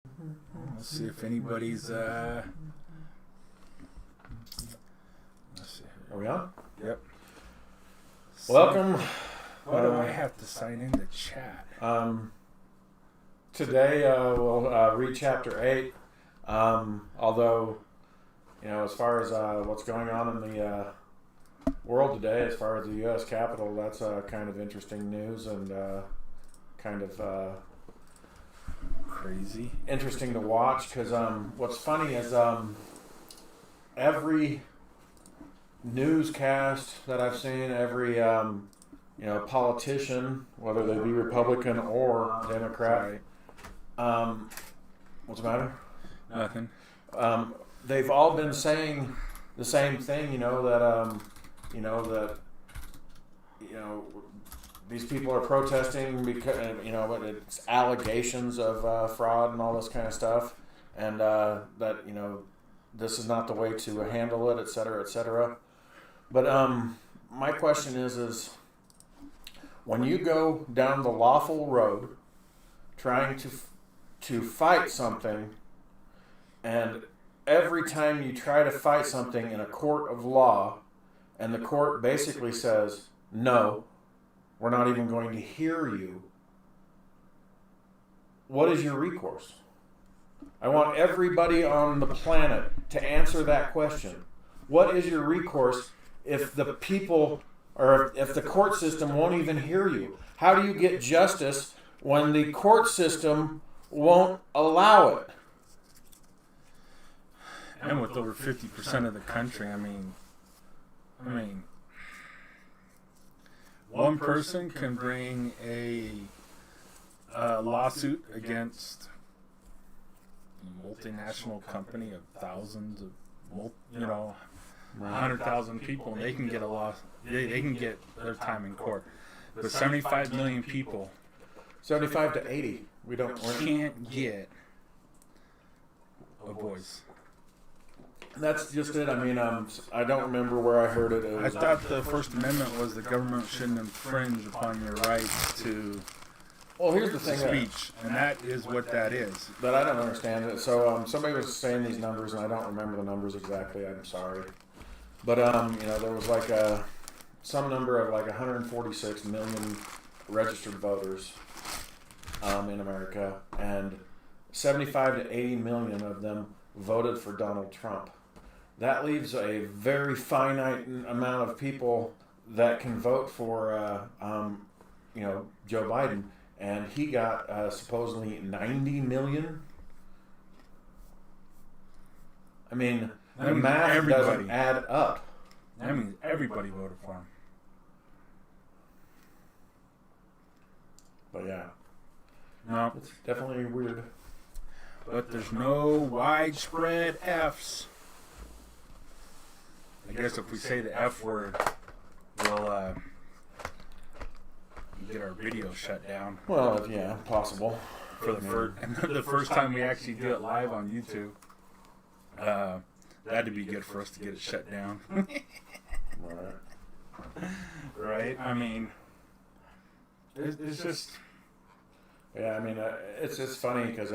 Let's see if anybody's. Let's see. Are we on? Yep. Welcome. Why do I have to sign in the chat? Today we'll read chapter 8. Although, as far as what's going on in the world today, as far as the U.S. Capitol, that's kind of interesting news and kind of Crazy. interesting to watch. Because what's funny is every newscast that I've seen, every politician, whether they be Republican or Democrat, what's the matter? Nothing. They've all been saying the same thing, that these people are protesting because it's allegations of fraud and all this kind of stuff, and that this is not the way to handle it, et cetera, et cetera. But my question is when you go down the lawful road trying to fight something, and every time you try to fight something in a court of law, and the court basically says, no, we're not even going to hear you, what is your recourse? I want everybody on the planet to answer that question. What is your recourse if the people, or if the court system won't even hear you? How do you get justice when the court system won't allow it? And with over 50% of the country, I mean, one person can bring a lawsuit against a multinational company of thousands of, 100,000 people, and they can get a law. They can get their time in court. But 75 million people, 75 to 80, can't get a voice. That's just it. I mean, I don't remember where I heard it. I thought the First Amendment was the government shouldn't infringe upon your rights to here's the thing speech, and that is what that is. that I don't understand. It. So somebody was saying these numbers, and I don't remember the numbers exactly. I'm sorry, but there was like some number of like 146 million registered voters in America, and 75 to 80 million of them voted for Donald Trump. That leaves a very finite amount of people that can vote for, Joe Biden, and he got supposedly 90 million. I mean, the math doesn't add up. That means everybody voted for him. But yeah, No, it's definitely weird. but there's no widespread Fs. I guess if we say the F word, we'll get our video shut down. Well, yeah, possible. For the first time we actually do it live on YouTube. That'd be good for us to get it shut down. Right. Right? I mean, it's just... Yeah, I mean, it's funny because,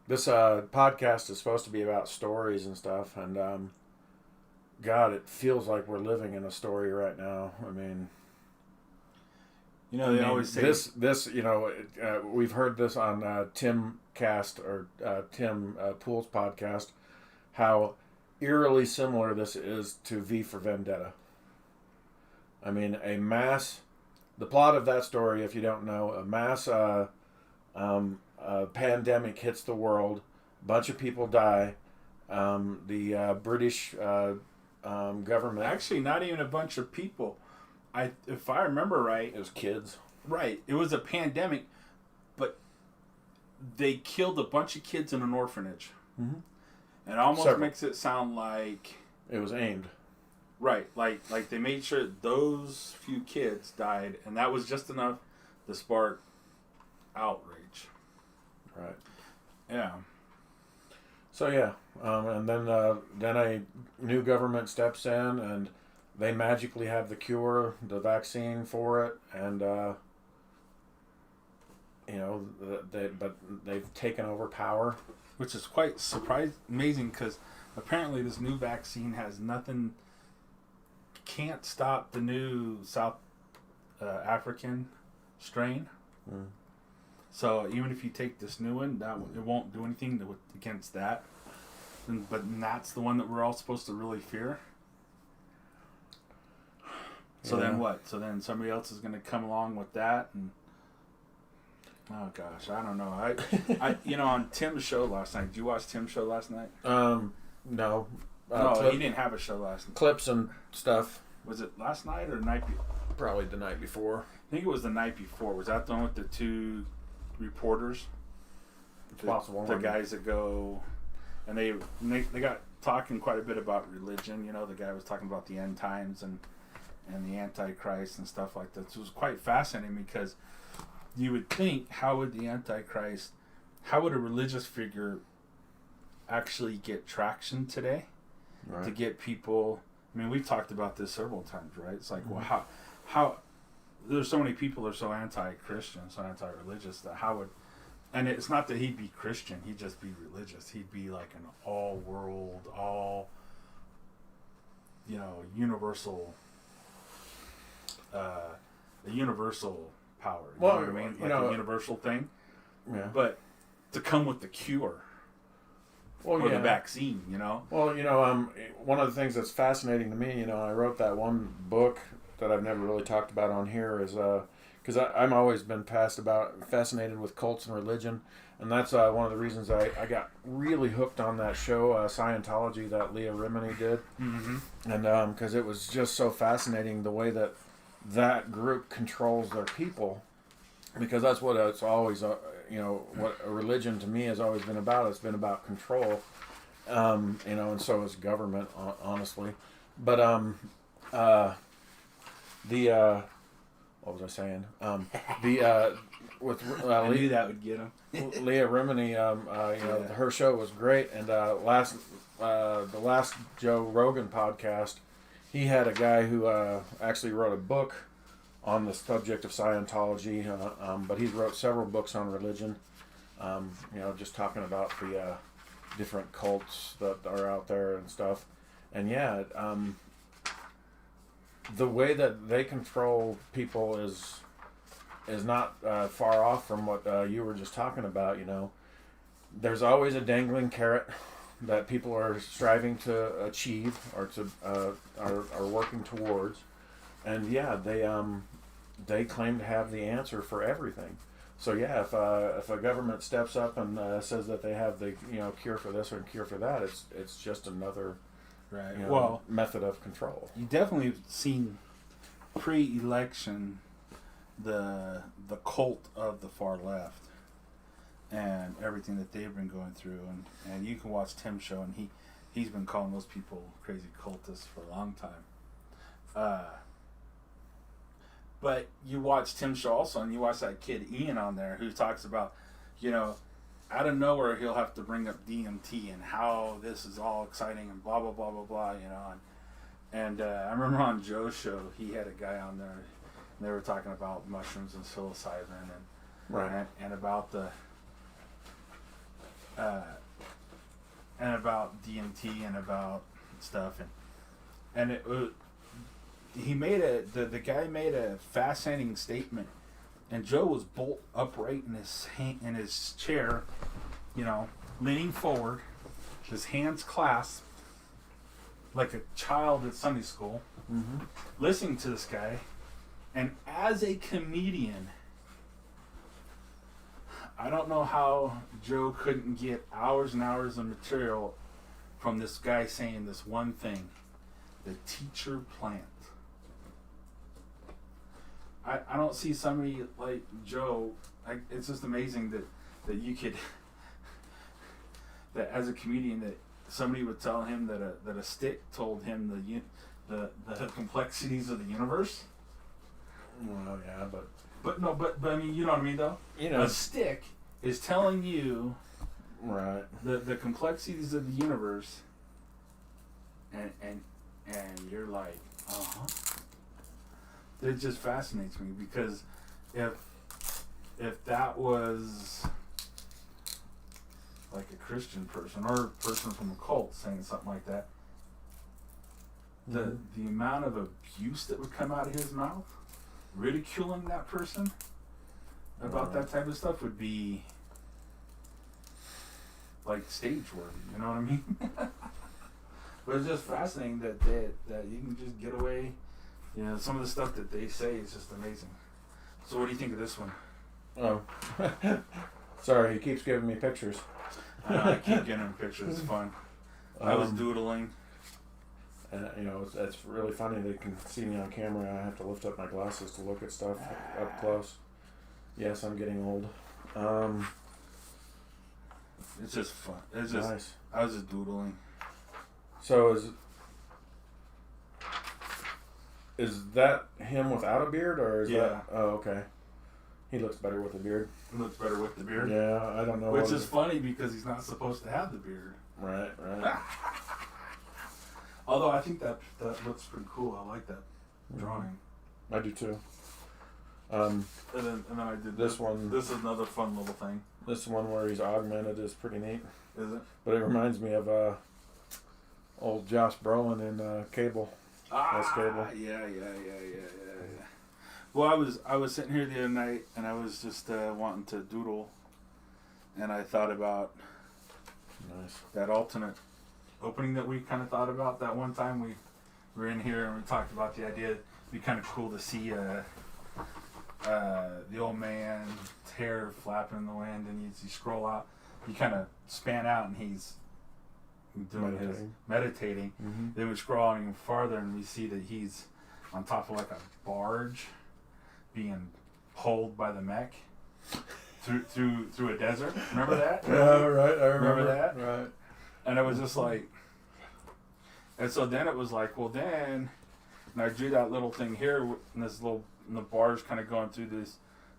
this podcast is supposed to be about stories and stuff, and God, it feels like we're living in a story right now. I mean, they always say this. We've heard this on Tim Cast or Tim Pool's podcast, how eerily similar this is to V for Vendetta. I mean, the plot of that story, if you don't know, a mass pandemic hits the world, a bunch of people die. The British government, actually not even a bunch of people. If I remember right, it was kids. Right, it was a pandemic, but they killed a bunch of kids in an orphanage. Mm-hmm. It almost makes it sound like it was aimed. Right, like they made sure those few kids died, and that was just enough to spark outrage. Right. Yeah. So yeah, and then a new government steps in, and they magically have the cure, the vaccine for it, and but they've taken over power. Which is quite amazing because apparently this new vaccine has nothing, can't stop the new South African strain. Mm. So even if you take this new one, it won't do anything against that. But that's the one that we're all supposed to really fear. So then what? So then somebody else is going to come along with that, and oh gosh, I don't know. I on Tim's show last night. Did you watch Tim's show last night? No. No, he didn't have a show last night. Clips and stuff. Was it last night or the night before? Probably the night before. I think it was the night before. Was that the one with the two reporters? It's possible. The guys that go, and they got talking quite a bit about religion. The guy was talking about the end times and the Antichrist and stuff like that. So it was quite fascinating because you would think, how would a religious figure actually get traction today? Right. To get people, I mean, we've talked about this several times, right? It's like, well, how there's so many people that are so anti-Christian, so anti-religious, that how would, and it's not that he'd be Christian, he'd just be religious. He'd be like an all-world, universal, the universal power. You know what I mean? Like a universal thing. Yeah. But to come with the cure. Or the vaccine, Well, one of the things that's fascinating to me, I wrote that one book that I've never really talked about on here is because I'm always been fascinated with cults and religion, and that's one of the reasons I got really hooked on that show, Scientology, that Leah Remini did, and because it was just so fascinating the way that group controls their people, because that's what it's always, what a religion to me has always been about. It's been about control, and so is government, honestly. But what was I saying? With I knew that would get him. Leah Remini, her show was great, and the last Joe Rogan podcast, he had a guy who actually wrote a book on the subject of Scientology, but he's wrote several books on religion, just talking about the different cults that are out there and stuff. And the way that they control people is not far off from what you were just talking about. There's always a dangling carrot that people are striving to achieve or to are working towards, and they claim to have the answer for everything. So if a government steps up and says that they have the cure for this or cure for that, it's just another method of control. You definitely seen pre-election the cult of the far left and everything that they've been going through, and you can watch Tim's show, and he's been calling those people crazy cultists for a long time. But you watch Tim's show also, and you watch that kid Ian on there who talks about, out of nowhere he'll have to bring up DMT and how this is all exciting and blah blah blah blah blah, And I remember on Joe's show he had a guy on there, and they were talking about mushrooms and psilocybin and about the and about DMT and about stuff, and it was. The guy made a fascinating statement, and Joe was bolt upright in his chair, leaning forward, his hands clasped, like a child at Sunday school, listening to this guy. And as a comedian, I don't know how Joe couldn't get hours and hours of material from this guy saying this one thing: the teacher plant. I don't see somebody like Joe. It's just amazing that you could that as a comedian that somebody would tell him that a stick told him the complexities of the universe. Well, yeah, but I mean, you know what I mean though. A stick is telling you the complexities of the universe, and you're like, It just fascinates me because if if that was like a Christian person or a person from a cult saying something like that, the amount of abuse that would come out of his mouth, ridiculing that person about that type of stuff would be like stage worthy. You know what I mean? But it's just fascinating that you can just get away. You know, some of the stuff that they say is just amazing. So what do you think of this one? Oh, sorry, he keeps giving me pictures. I keep getting him pictures. It's fun. I was doodling. And you know, it's really funny. They can see me on camera. I have to lift up my glasses to look at stuff up close. Yes, I'm getting old. It's just fun. It's just nice. I was just doodling. So is that him without a beard, or is that? Oh, okay. He looks better with a beard. He looks better with the beard. Yeah, I don't know. Which is funny because he's not supposed to have the beard. Right. Although I think that looks pretty cool. I like that drawing. I do too. And then I did this one. This is another fun little thing. This one where he's augmented is pretty neat. Is it? But it reminds me of old Josh Brolin in Cable. That's Cable. Yeah. Well, I was sitting here the other night and I was just wanting to doodle, and I thought about that alternate opening that we kind of thought about that one time we were in here and we talked about the idea it'd be kind of cool to see the old man's hair flapping in the wind, and you scroll out, you kind of span out, and he's doing his meditating. Mm-hmm. Then we scroll out even farther, and we see that he's on top of like a barge, being pulled by the mech through a desert. Remember that? Yeah, right. I remember that. Right. And it was just like, and so then it was like, well, then, and I drew that little thing here, and this little. And the bar's kind of going through this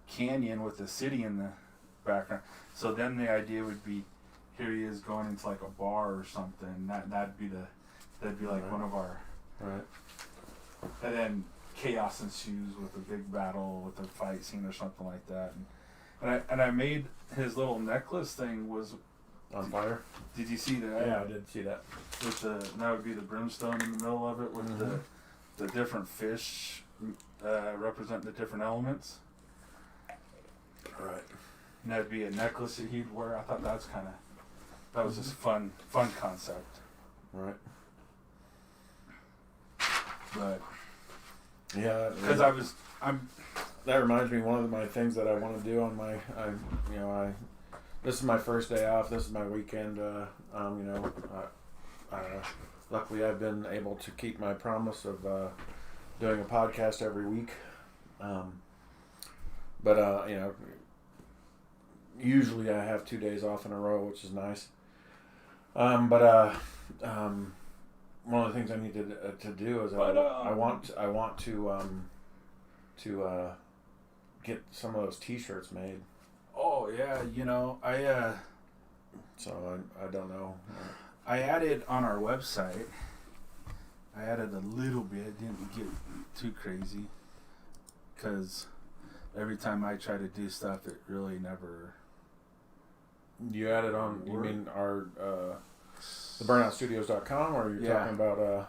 canyon with the city in the background. So then the idea would be, here he is going into like a bar or something. That'd be like one of our. Right. And then chaos ensues with a big battle with a fight scene or something like that. And I made his little necklace thing was on fire. Did you see that? Yeah, I did see that. With that would be the brimstone in the middle of it with the different fish. Represent the different elements. Right. And that'd be a necklace that he'd wear. I thought that was just fun concept. Right. But yeah, because that reminds me, one of my things that I want to do on this is my first day off. This is my weekend. Luckily I've been able to keep my promise of doing a podcast every week. Usually I have 2 days off in a row, which is nice. One of the things I need to do is I want to get some of those T-shirts made. Oh yeah, So I don't know. I added on our website. I added a little bit, didn't get too crazy, because every time I try to do stuff, it really never. You added on? You mean our the burnoutstudios.com, or you're talking about?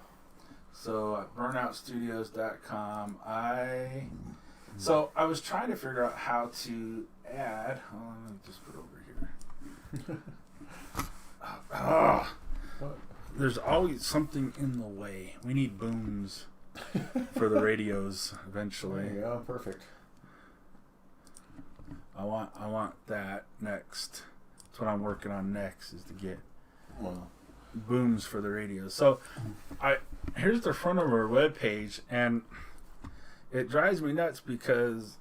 So at burnoutstudios.com, I was trying to figure out how to add. Hold on, let me just put it over here. There's always something in the way. We need booms for the radios eventually. There you go. Perfect. I want that next. That's what I'm working on next, is to get booms for the radios. So here's the front of our webpage, and it drives me nuts because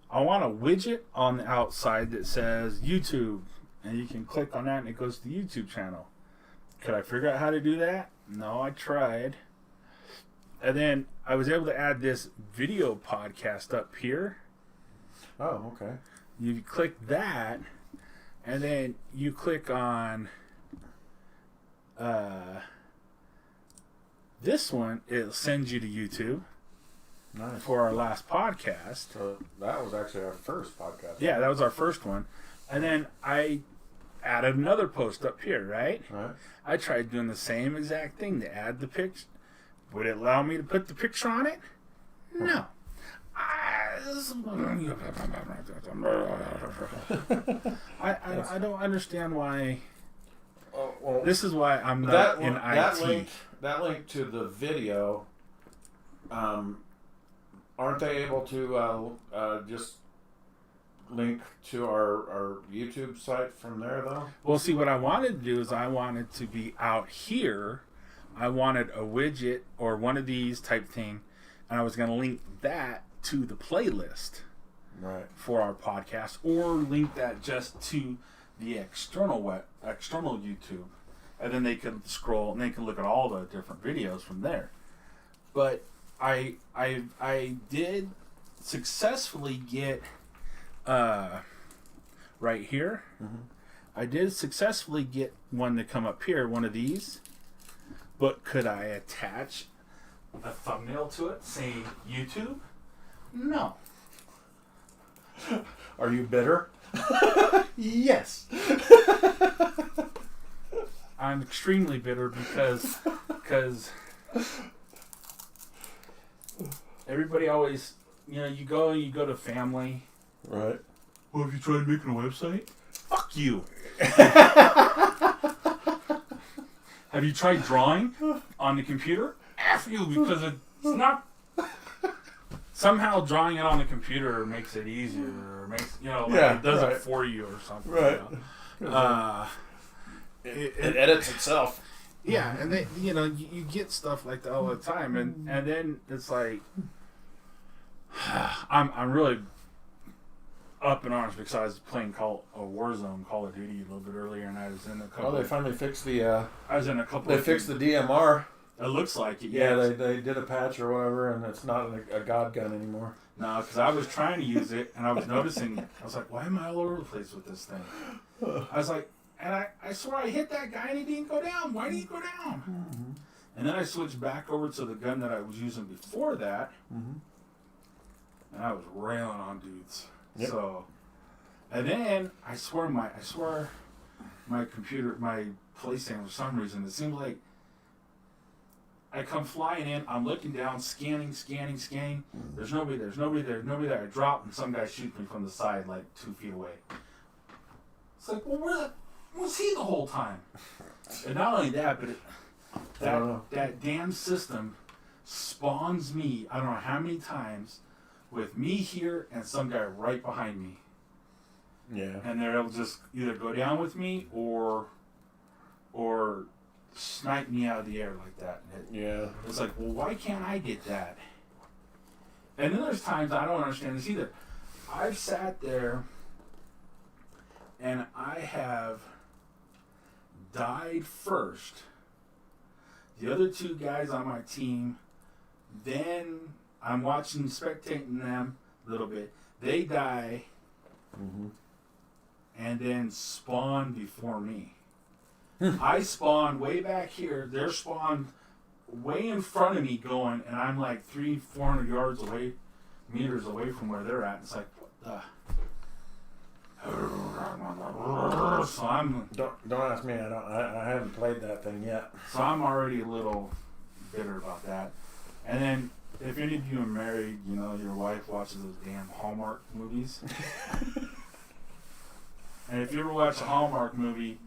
I want a widget on the outside that says YouTube, and you can click on that and it goes to the YouTube channel. Could I figure out how to do that? No, I tried. And then I was able to add this video podcast up here. Oh, okay. You click that, and then you click on this one. It sends you to YouTube. Nice. for our last podcast. So that was actually our first podcast. Yeah, that was our first one. And then I added another post up here, right? Right. I tried doing the same exact thing to add the picture. Would it allow me to put the picture on it? No. I don't understand why. Oh, well, This is why I'm not in IT. That link to the video, aren't they able to just link to our YouTube site from there, though? Well, see, what I wanted to do is I wanted to be out here. I wanted a widget or one of these type thing, and I was going to link that to the playlist Right. for our podcast, or link that just to the external YouTube, and then they could scroll and they could look at all the different videos from there. But I did successfully get right here. Mm-hmm. I did successfully get one to come up here, one of these. But could I attach a thumbnail to it saying YouTube? No. Are you bitter? Yes. I'm extremely bitter because everybody always, you go to family. Right. Well, have you tried making a website? Fuck you. Have you tried drawing on the computer? F you, because it's not. Somehow drawing it on the computer makes it easier, or makes it does it for you or something. Right. It edits itself. Yeah, and then you get stuff like that all the time, and then it's like I'm really up in arms because I was playing Warzone, Call of Duty a little bit earlier, and I was in a couple. Oh, they finally fixed the. I was in a couple. They fixed the DMR. It looks like it. Yeah, they did a patch or whatever, and it's not a god gun anymore. No, because I was trying to use it, and I was noticing. I was like, why am I all over the place with this thing? I was like, and I swear I hit that guy and he didn't go down. Why did he go down? Mm-hmm. And then I switched back over to the gun that I was using before that, Mm-hmm. and I was railing on dudes. Yep. So, and then I swear my computer, my PlayStation, for some reason, it seems like I come flying in, I'm looking down, scanning. There's nobody there. I drop, and some guy shoots me from the side, like 2 feet away. It's like, well, where was he the whole time? And not only that, but that damn system spawns me, I don't know how many times, with me here and some guy right behind me. Yeah. And they're able to just either go down with me or snipe me out of the air like that. Yeah. It's like, well, why can't I get that? And then there's times I don't understand this either. I've sat there and I have died first. The other 2 guys on my team, then I'm watching, spectating them a little bit. They die, Mm-hmm. and then spawn before me. I spawned way back here. They're spawned way in front of me going, and I'm like 300-400 meters away from where they're at. It's like, what the? So Don't ask me. I haven't played that thing yet. So I'm already a little bitter about that. And then, if any of you are married, your wife watches those damn Hallmark movies. And if you ever watch a Hallmark movie,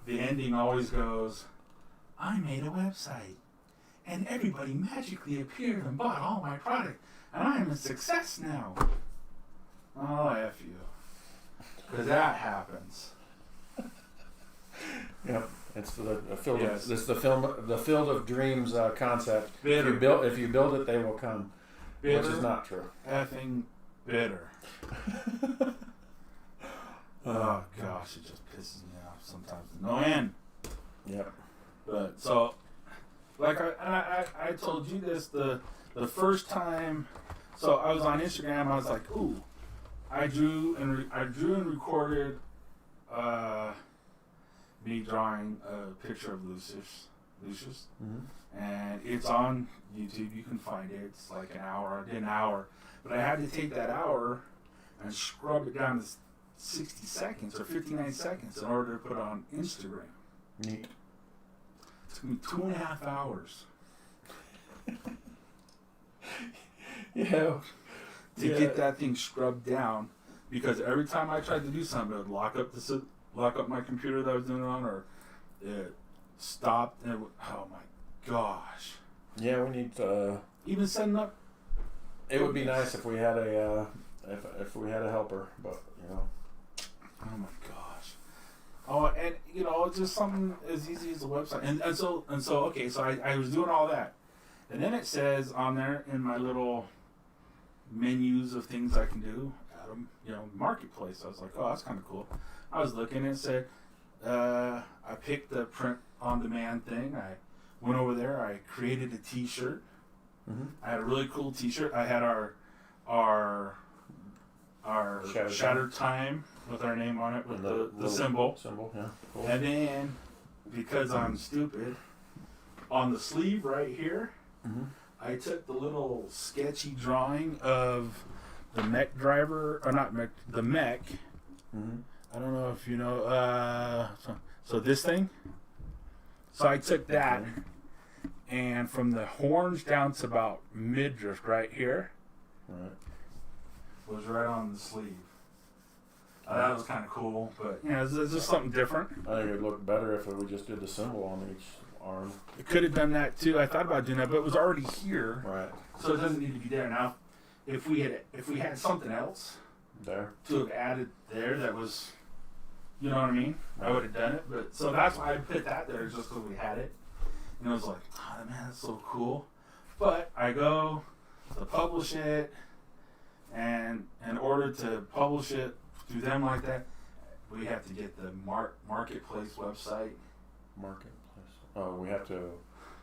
the ending always goes, I made a website, and everybody magically appeared and bought all my product, and I am a success now. Oh, F you. Because that happens. Yep. It's the field. Yes. It's the field of dreams concept. Bitter. If you build it, they will come. Bitter, Which is not true. effing bitter. Oh gosh, it just pisses me off sometimes. No end. Yep. But so, like I told you this the first time. So I was on Instagram. I was like, ooh, I drew and recorded me drawing a picture of Lucius, Lucius, Mm-hmm. and it's on YouTube. You can find it. It's like an hour. I did an hour, but I had to take that hour and scrub it down to 60 seconds or 59 seconds in order to put it on Instagram. Neat. It took me 2.5 hours. Yeah. To get that thing scrubbed down, because every time I tried to do something, it would lock up my computer that I was doing it on, or it stopped. And oh my gosh! Yeah, we need to. Even setting up. It would be nice if we had a if we had a helper, but you know. Oh my gosh! Oh, and you know, just something as easy as a website, and so okay, so I was doing all that, and then it says on there in my little menus of things I can do, Adam, you know, marketplace. I was like, oh, that's kind of cool. I was looking and it said, I picked the print on demand thing. I went over there. I created a T-shirt. Mm-hmm. I had a really cool T-shirt. I had our Shattered Time with our name on it with the symbol. Symbol, yeah. Cool. And then, because I'm stupid, on the sleeve right here, Mm-hmm. I took the little sketchy drawing of the mech driver, or not mech, the mech. Mm-hmm. I don't know if you know. So this thing. So I took that, and from the horns down to about midriff right here, Right. was right on the sleeve. That was kind of cool, but you know, it's just something different. I think it'd look better if we just did the symbol on each arm. It could have done that too. I thought about doing that, but it was already here, Right. so it doesn't need to be there now. If we had something else There. to have added there that was, you know what I mean, I would have done it. But so that's why I put that there, just so we had it. And it was like, oh man, that's so cool. But I go to publish it, and in order to publish it through them like that, we have to get the marketplace website. Marketplace. Oh, we have to.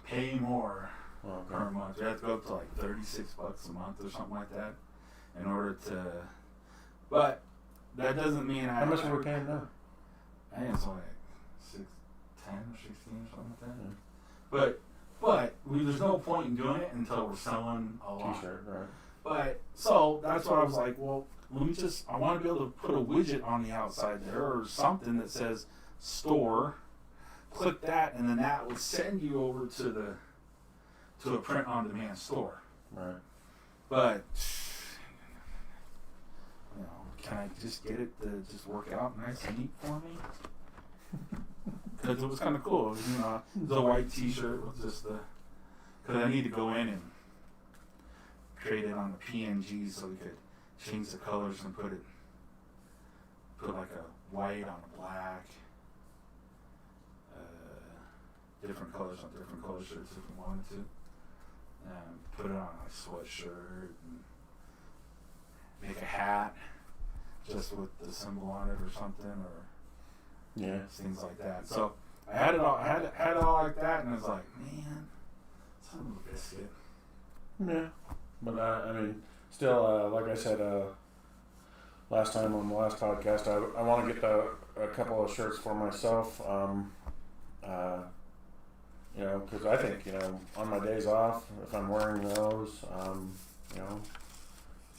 Pay more Okay. per month. We have to go up to like $36 a month or something like that in order to. But that doesn't mean How much are we paying now? I think it's only like 10 or 16 or something like that. Yeah. But there's no point in doing it until we're selling a lot. T-shirt, right? But so that's what I was like. Well, I want to be able to put a widget on the outside there or something that says store. Click that, and then that would send you over to a print-on-demand store. Right. But you know, can I just get it to just work out nice and neat for me? Because it was kind of cool, you know, the white T-shirt with just because I need to go in and create it on the PNG so we could change the colors and put like a white on a black. Different colors on different color shirts if we wanted to. Put it on a sweatshirt and make a hat just with the symbol on it or something, or Yeah. things like that. So I had it all. I had it all like that, and I was like, man, son of a biscuit. Yeah. But I mean, still, like I said, last time on the last podcast, I want to get a couple of shirts for myself. You know, because I think, you know, on my days off, if I'm wearing those, you know,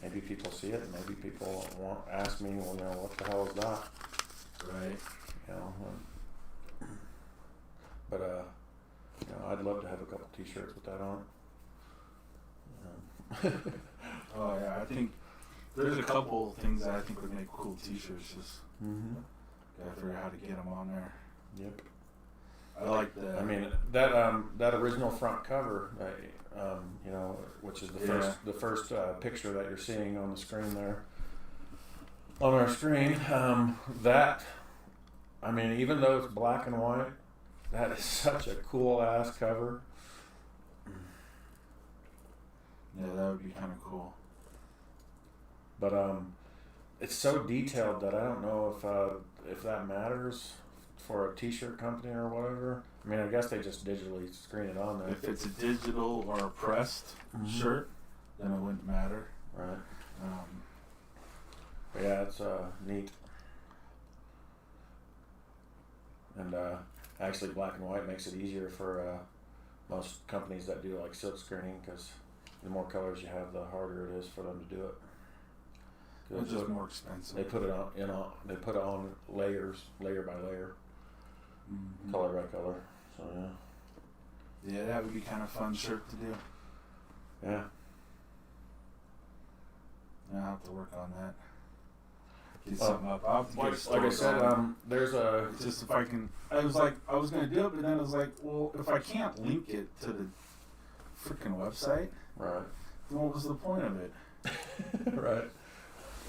maybe people see it, and maybe people won't ask me, well, you know, what the hell is that? Right. You know, but you know, I'd love to have a couple T-shirts with that on. Oh yeah, I think there's a couple things that I think would make cool T-shirts. Just gotta figure out how to get them on there. Yep. I like the. I mean, that original front cover, you know, which is the first picture that you're seeing on the screen there, on our screen. That, I mean, even though it's black and white, that is such a cool ass cover. Yeah, that would be kind of cool. But it's so detailed that I don't know if that matters for a T-shirt company or whatever. I mean, I guess they just digitally screen it on there. If it's a digital or a pressed shirt, then it wouldn't matter. Right. But yeah, it's neat. And actually black and white makes it easier for most companies that do like silk screening, because the more colors you have, the harder it is for them to do it. It's just more expensive. They put it on, they put it on layers, layer by layer, color by color. So yeah, that would be kind of fun shirt to do. Yeah. I'll have to work on that. Get something up. I'll have to get a Like story I said, on there's a it. Just if I can. I was gonna do it, but then I was like, well, if I can't link it to the freaking website, right. then what was the point of it? Right.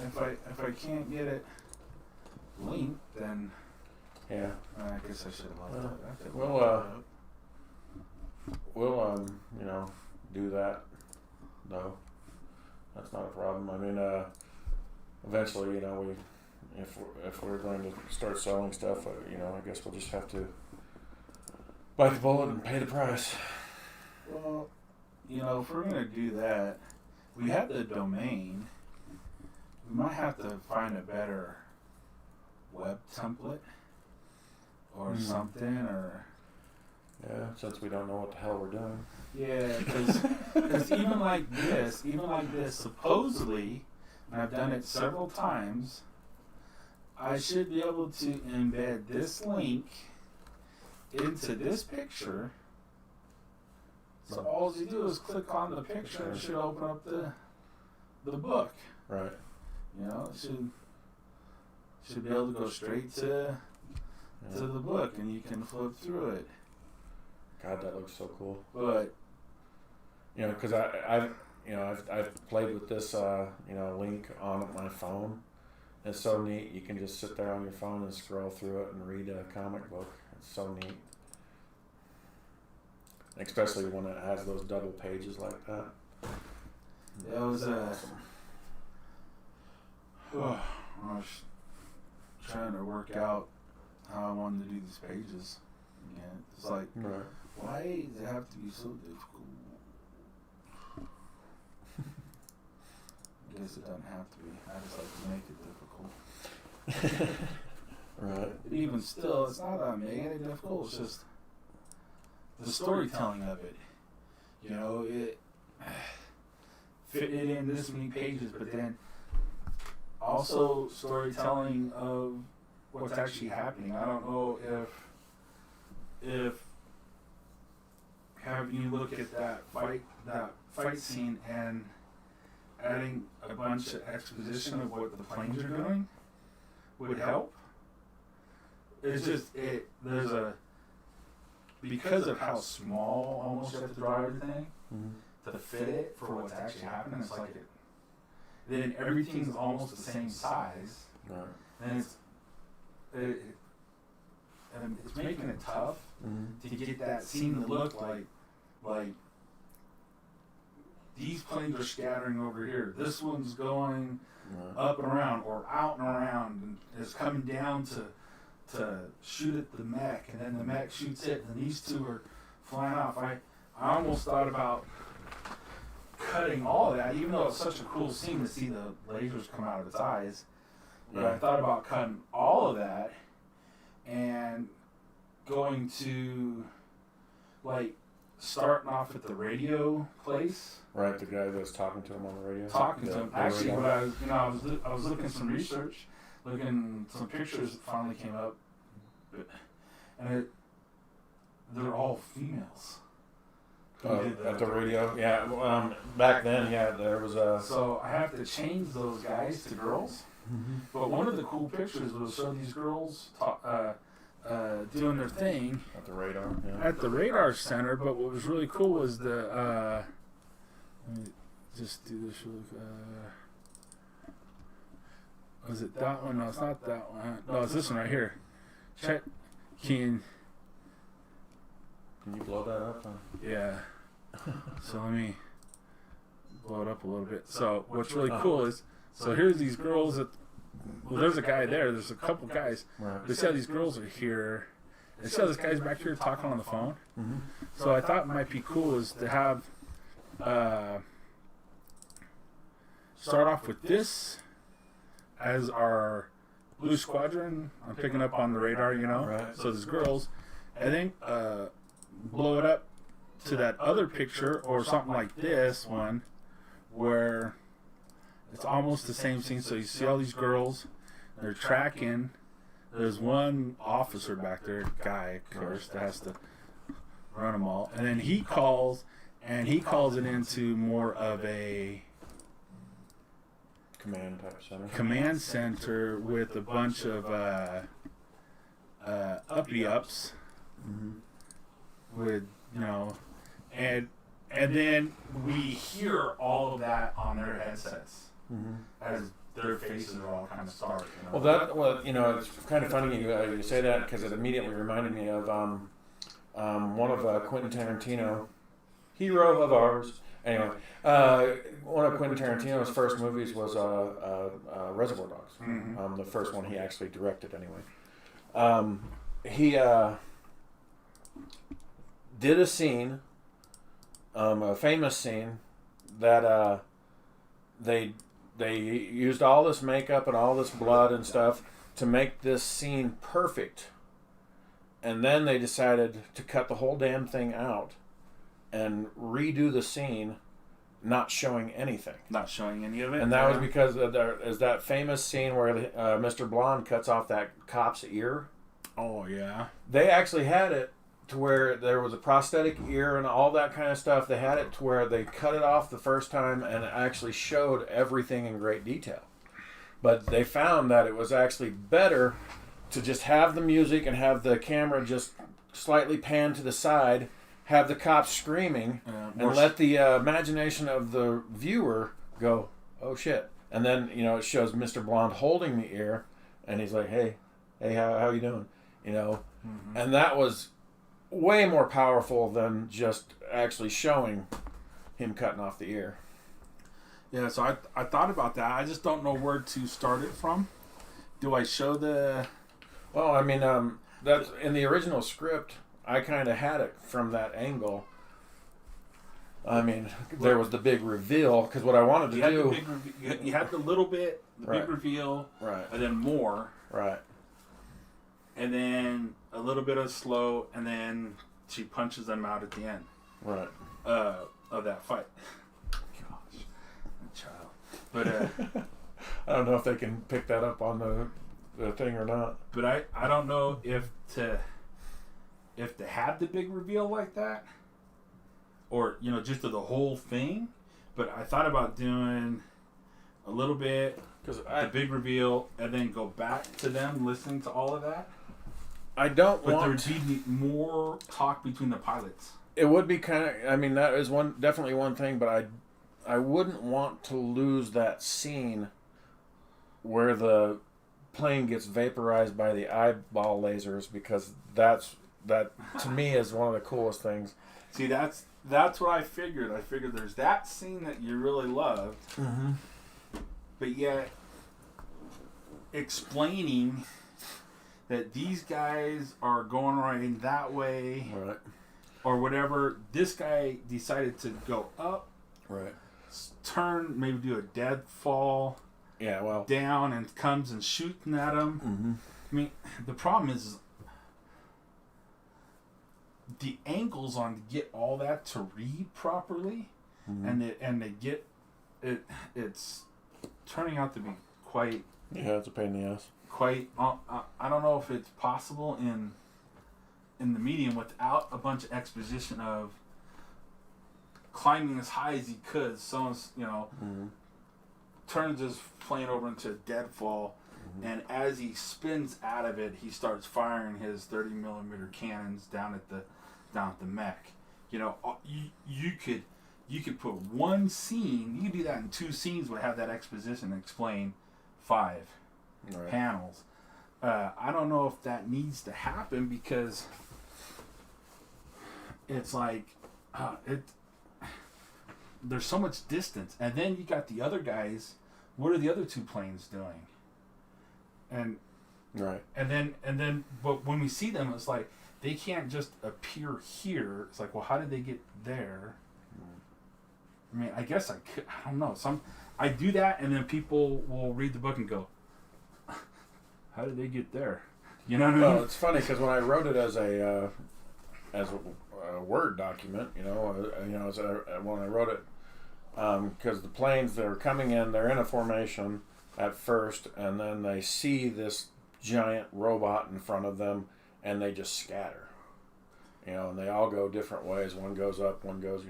If I can't get it linked, then Yeah. I guess I should have left it. We'll do that though. That's not a problem. I mean, eventually, if we're going to start selling stuff, I guess we'll just have to bite the bullet and pay the price. Well, if we're gonna do that, we have the domain. We might have to find a better web template or something, or yeah, since we don't know what the hell we're doing. yeah, because even like this, supposedly, and I've done it several times, I should be able to embed this link into this picture. So all you do is click on the picture and it should open up the book. Right. It should be able to go straight to the book, and you can flip through it. God, that looks so cool. But because I've played with this link on my phone. It's so neat. You can just sit there on your phone and scroll through it and read a comic book. It's so neat. Especially when it has those double pages like that. It was I was trying to work out how I wanted to do these pages. Again, it's like, why does it have to be so difficult? I guess it doesn't have to be. I just like to make it difficult. Right. But even still, it's not that making it difficult. It's just the storytelling of it. It fit it in this many pages, but then also storytelling of what's actually happening. I don't know if having you look at that fight scene and adding a bunch of exposition of what the planes are doing would help. It's just because of how small almost you have to draw everything to fit it for what's actually happening. It's like then everything's almost the same size. Right. And it's making it tough to get that scene to look like these planes are scattering over here. This one's going up and around, or out and around, and it's coming down to shoot at the mech, and then the mech shoots it, and these two are flying off. I almost thought about cutting all of that, even though it's such a cool scene to see the lasers come out of its eyes. But I thought about cutting all of that and going to, starting off at the radio place. Right, the guy that was talking to him on the radio. Talking to him. Actually, what I was looking at some research, some pictures that finally came up, and they're all females. At the radio, yeah. Back then, there was a. So I have to change those guys to girls. But one of the cool pictures was show these girls doing their thing At the radar. Yeah. at the radar center. But what was really cool was let me just do this real quick. Was it that one? No, it's not that one. No, it's this one right here. Check. Can you blow that up? Yeah. So let me blow it up a little bit. So what's really cool is, so here's these girls there's a guy there. There's a couple guys. Right. They see how these girls are here. They see how this guy's back here talking on the phone. So I thought it might be cool is to have start off with this as our blue squadron. I'm picking up on the radar, Right. So there's girls. and then blow it up to that other picture or something like this one, where it's almost the same scene. So you see all these girls, they're tracking. There's one officer back there, guy, of course, that has to run them all. And then he calls, and he calls it into more of a command center with a bunch of uppity-ups with, you know, and then we hear all of that on their headsets as their faces are all kind of stark. You know? Well, you know, it's kind of funny you say that because it immediately reminded me of one of Quentin Tarantino, hero of ours. Anyway, one of Quentin Tarantino's first movies was Reservoir Dogs. The first one he actually directed, anyway. He did a scene, a famous scene, that they used all this makeup and all this blood and stuff to make this scene perfect. And then they decided to cut the whole damn thing out and redo the scene, not showing anything. Not showing any of it. And that was because there is that famous scene where Mr. Blonde cuts off that cop's ear. Oh, yeah. They actually had it to where there was a prosthetic ear and all that kind of stuff. They had it to where they cut it off the first time and it actually showed everything in great detail. But they found that it was actually better to just have the music and have the camera just slightly pan to the side, have the cops screaming, and let the imagination of the viewer go, oh shit. And then, you know, it shows Mr. Blonde holding the ear, and he's like, hey, how you doing? You know, and that was way more powerful than just actually showing him cutting off the ear. Yeah, so I thought about that. I just don't know where to start it from. Do I show the... Well, I mean, that's in the original script. I kind of had it from that angle. I mean, there was the big reveal because what I wanted to do. You had the little bit, the big reveal, right, and then more, right, and then a little bit of slow, and then she punches them out at the end, right, of that fight. Gosh, child. But I don't know if they can pick that up on the thing or not. But I don't know if to have the big reveal like that, or, you know, just the whole thing. But I thought about doing a little bit, the big reveal, and then go back to them listening to all of that. I don't but want... But there would be more talk between the pilots. It would be kind of... I mean, that is definitely one thing, but I wouldn't want to lose that scene where the plane gets vaporized by the eyeball lasers, because that to me is one of the coolest things. See, that's what I figured. I figured there's that scene that you really loved, but yet explaining that these guys are going right that way, right, or whatever. This guy decided to go up, right, turn, maybe do a dead fall, down, and comes and shooting at him. I mean, the problem is the angles on to get all that to read properly, and they get it. It's turning out to be quite. Yeah, it's a pain in the ass. Quite. I don't know if it's possible in the medium without a bunch of exposition of climbing as high as he could. Someone's, you know, turns his plane over into a deadfall, and as he spins out of it, he starts firing his 30mm cannons down at the mech. You know, you could put one scene. You could do that in 2 scenes, but have that exposition and explain 5 panels. I don't know if that needs to happen, because it's like there's so much distance, and then you got the other guys. What are the other 2 planes doing? And then, but when we see them, it's like they can't just appear here. It's like, well, how did they get there? I mean, I guess I don't know. I do that, and then people will read the book and go, how did they get there? You know what I mean? Well, it's funny because when I wrote it as a as a Word document, as when I wrote it, because the planes that are coming in, they're in a formation at first, and then they see this giant robot in front of them, and they just scatter. And they all go different ways. One goes up, one goes,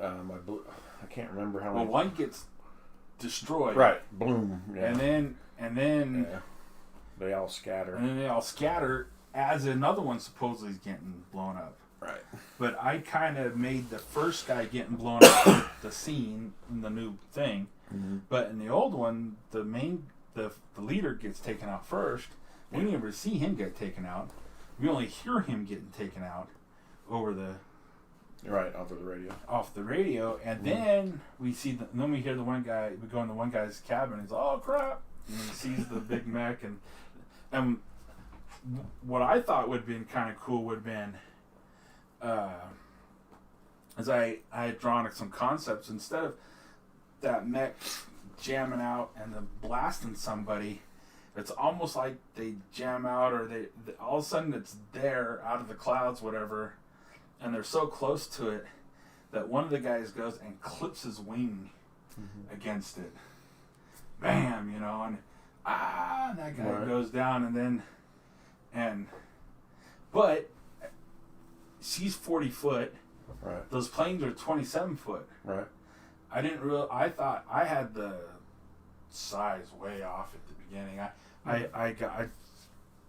I can't remember how many. Well, one gets destroyed. Right. Boom. Yeah. And then yeah. They all scatter. And then they all scatter as another one supposedly is getting blown up. Right. But I kind of made the first guy getting blown up the scene in the new thing. Mm-hmm. But in the old one, the leader gets taken out first. We never see him get taken out. We only hear him getting taken out over the off the radio, and then we see then we hear the one guy. We go in the one guy's cabin. He's oh crap, and he sees the big mech, and what I thought would have been kind of cool would have been, as I had drawn some concepts instead of that mech jamming out and then blasting somebody. It's almost like they jam out, or they all of a sudden it's there out of the clouds, whatever, and they're so close to it that one of the guys goes and clips his wing against it. Bam, and that guy goes down, but she's 40 foot. Right. Those planes are 27 foot. Right. I thought I had the size way off at the beginning. I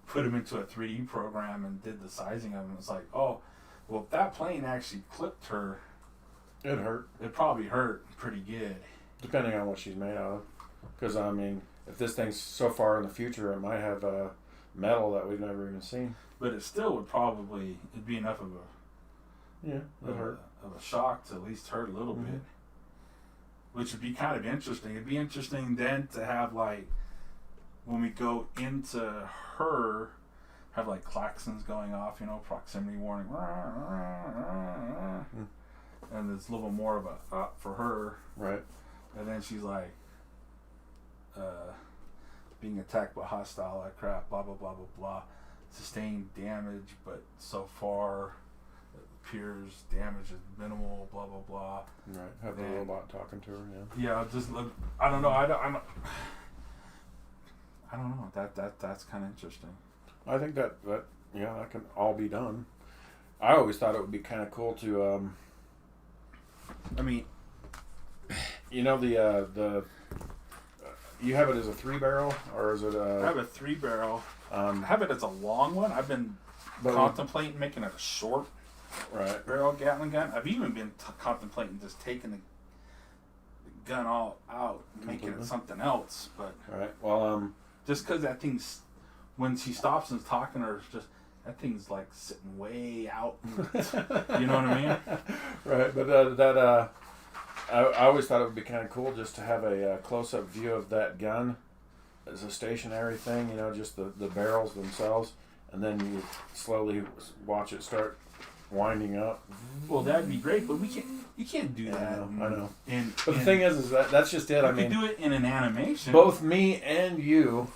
put them into a 3D program and did the sizing of them. It's like, oh, well, if that plane actually clipped her, it hurt. It probably hurt pretty good. Depending on what she's made out of. Because, if this thing's so far in the future, it might have metal that we've never even seen. But it still would probably, it'd be enough of a shock to at least hurt a little bit. Which would be kind of interesting. It'd be interesting then to have, like, when we go into her, have, like, klaxons going off, proximity warning. And there's a little more of a up for her. Right. And then she's like, being attacked by hostile aircraft, blah, blah, blah, blah, blah. Sustained damage, but so far it appears damage is minimal, blah, blah, blah. Right. Have the robot talking to her, yeah. Yeah, just look, I don't know. I don't know. That's kind of interesting. I think that can all be done. I always thought it would be kind of cool to, the you have it as a 3-barrel, or is it I have a 3-barrel. I have it as a long one. I've been contemplating making it a short barrel Gatling gun. I've even been contemplating just taking the gun all out and making it something else. But just because that thing's, when she stops and is talking to her, it's just, that thing's like sitting way out. You know what I mean? Right, but I always thought it would be kind of cool just to have a close-up view of that gun as a stationary thing, just the barrels themselves, and then you slowly watch it start winding up. Well, that'd be great, but you can't do that. I know. But the thing is that's just it. You can do it in an animation. Both me and you,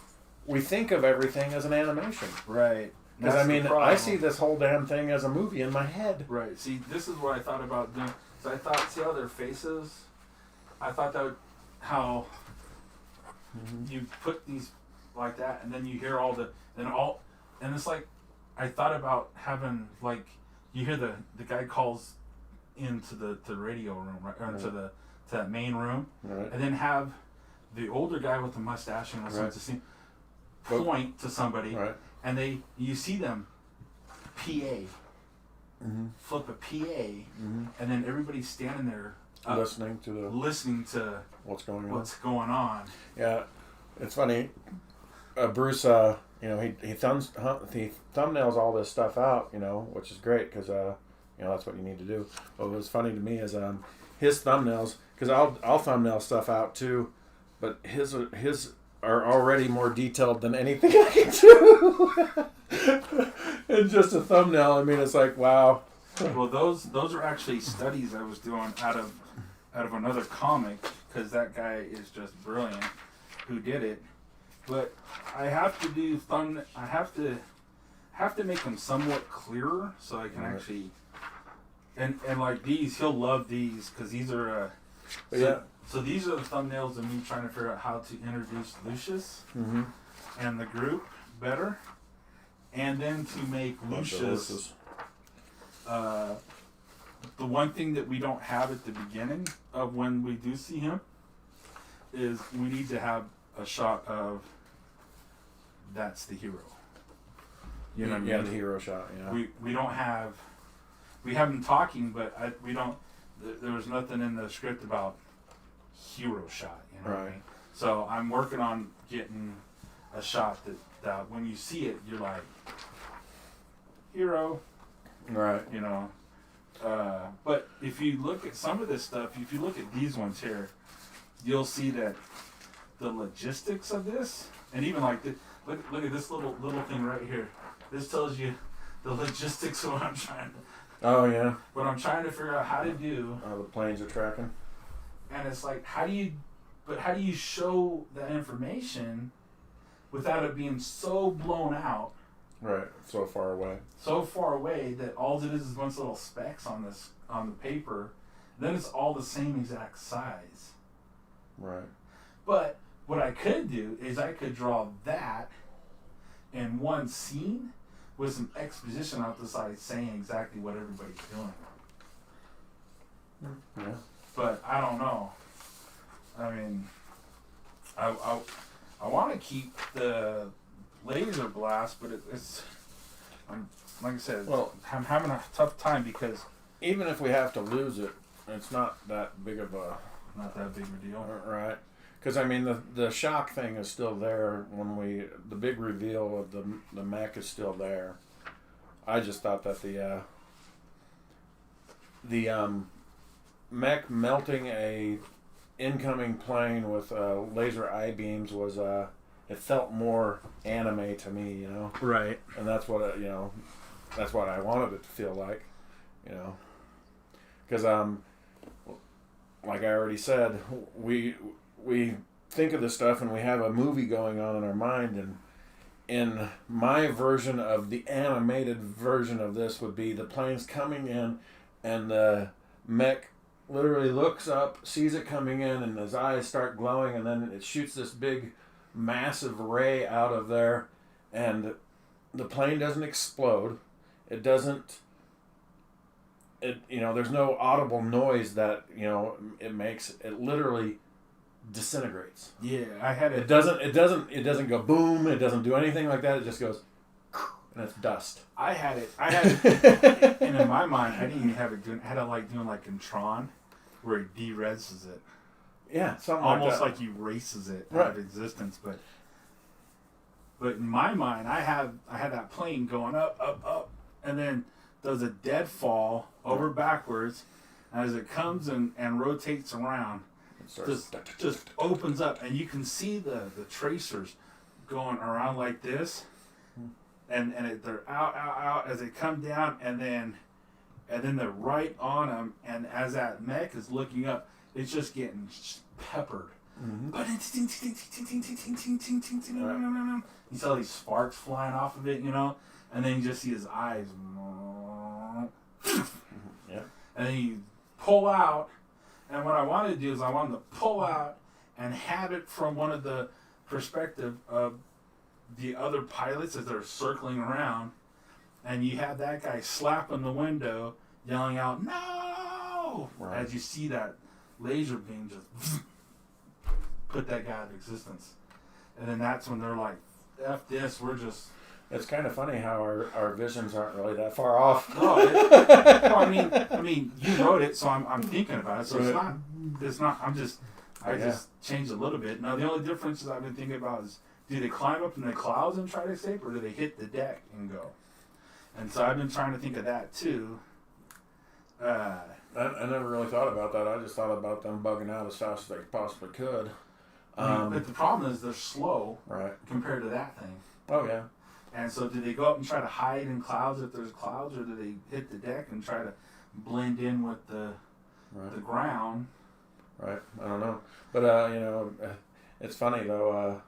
we think of everything as an animation. Right. Because, I see this whole damn thing as a movie in my head. Right. See, this is what I thought about doing. So I thought, see how their faces? I thought that would, how you put these like that, and then you hear and it's like, I thought about having, like, you hear the guy calls into the radio room, right, or into to that main room, and then have the older guy with the mustache and to see point to somebody, and you see them PA. Flip a PA, and then everybody's standing there listening to what's going on. Yeah, it's funny. Bruce, he thumbnails all this stuff out, which is great because that's what you need to do. But what was funny to me is his thumbnails, because I'll thumbnail stuff out too, but his are already more detailed than anything I can do. And just a thumbnail, it's like, wow. Well, those are actually studies I was doing out of another comic, because that guy is just brilliant who did it. But I have to do have to make them somewhat clearer so I can Right. actually. And like these, he'll love these because these are. But yeah. So these are the thumbnails of me trying to figure out how to introduce Lucius Mm-hmm. and the group better, and then to make Lucius. The one thing that we don't have at the beginning of when we do see him is we need to have a shot of that's the hero. You know what I mean? Yeah, the hero shot. Yeah. We don't have. We have him talking, but we don't. There was nothing in the script about hero shot. You know what I Right. mean? So I'm working on getting a shot that when you see it, you're like hero. Right. You know. But if you look at some of this stuff, if you look at these ones here, you'll see that the logistics of this, and even like look at this little thing right here. This tells you the logistics of what I'm trying to figure out how to do. The planes are tracking. And it's like, how do you show that information without it being so blown out, Right. So far away. that all it is a bunch of little specks on the paper. Then it's all the same exact size. Right. But what I could do is I could draw that in one scene with some exposition out the side saying exactly what everybody's doing. Yeah. But I don't know. I mean, I want to keep the laser blast, but it's like I said, Well, I'm having a tough time because even if we have to lose it, it's not that big of a not that big of a deal. right. Because I mean, the shock thing is still there when the big reveal of the mech is still there. I just thought that the mech melting a incoming plane with laser eye beams was it felt more anime to me, you know. Right. And that's what that's what I wanted it to feel like, you know. Because like I already said, we think of this stuff and we have a movie going on in our mind, and in my version of the animated version of this would be the plane's coming in and the mech literally looks up, sees it coming in, and his eyes start glowing, and then it shoots this big massive ray out of there, and the plane doesn't explode. It doesn't there's no audible noise that it makes. It literally disintegrates. Yeah, I had It doesn't go boom. It doesn't do anything like that. It just goes, and it's dust. I had it, and in my mind, I didn't even have it doing. I had it like doing like in Tron, where he de-reses it, Yeah, something almost like like he erases it Right. out of existence. But in my mind, I had that plane going up, and then does a deadfall over backwards as it comes and rotates around. Just opens up, and you can see the tracers going around like this, and they're out as they come down, and then they're right on them, and as that mech is looking up, it's just getting peppered. You see all these sparks flying off of it, and then you just see his eyes. Yeah. And then you pull out, and what I wanted to do is I wanted to pull out and have it from one of the perspective of the other pilots as they're circling around, and you have that guy slapping the window, yelling out "No!" Right. as you see that laser beam just put that guy out of existence, and then that's when they're like, "F this, we're just." It's kind of funny how our visions aren't really that far off. No, I mean, you wrote it, so I'm thinking about it. So it's not. I just changed a little bit. Now the only difference that I've been thinking about is, do they climb up in the clouds and try to escape, or do they hit the deck and go? And so I've been trying to think of that too. I never really thought about that. I just thought about them bugging out as fast as they possibly could. But the problem is they're slow, Right. compared to that thing. Oh yeah. And so do they go up and try to hide in clouds if there's clouds, or do they hit the deck and try to blend in with the ground? Right. I don't know. But it's funny though.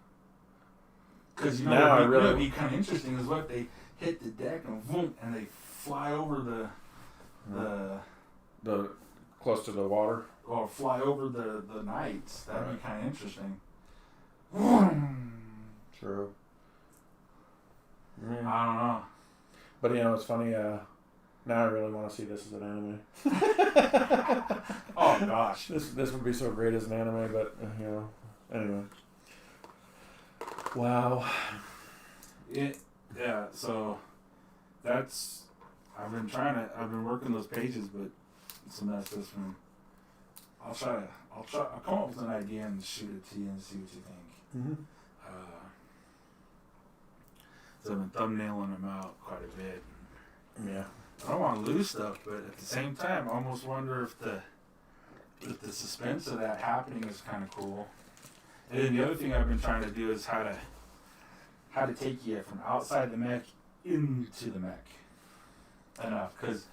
Because now I what really would be kind of interesting is what hit the deck and boom, and they fly over the close to the water, or fly over the knights. That'd be kind of interesting. True. Yeah. I don't know. But it's funny. Now I really want to see this as an anime. Oh gosh, this would be so great as an anime, but anyway. Wow. Yeah. So that's I've been working those pages, but some of that's just from. I'll come up with an idea and shoot it to you and see what you think. Mm-hmm. So I've been thumbnailing them out quite a bit. Yeah. I don't want to lose stuff, but at the same time, I almost wonder if the suspense of that happening is kind of cool. And then the other thing I've been trying to do is how to take you from outside the mech into the mech enough, because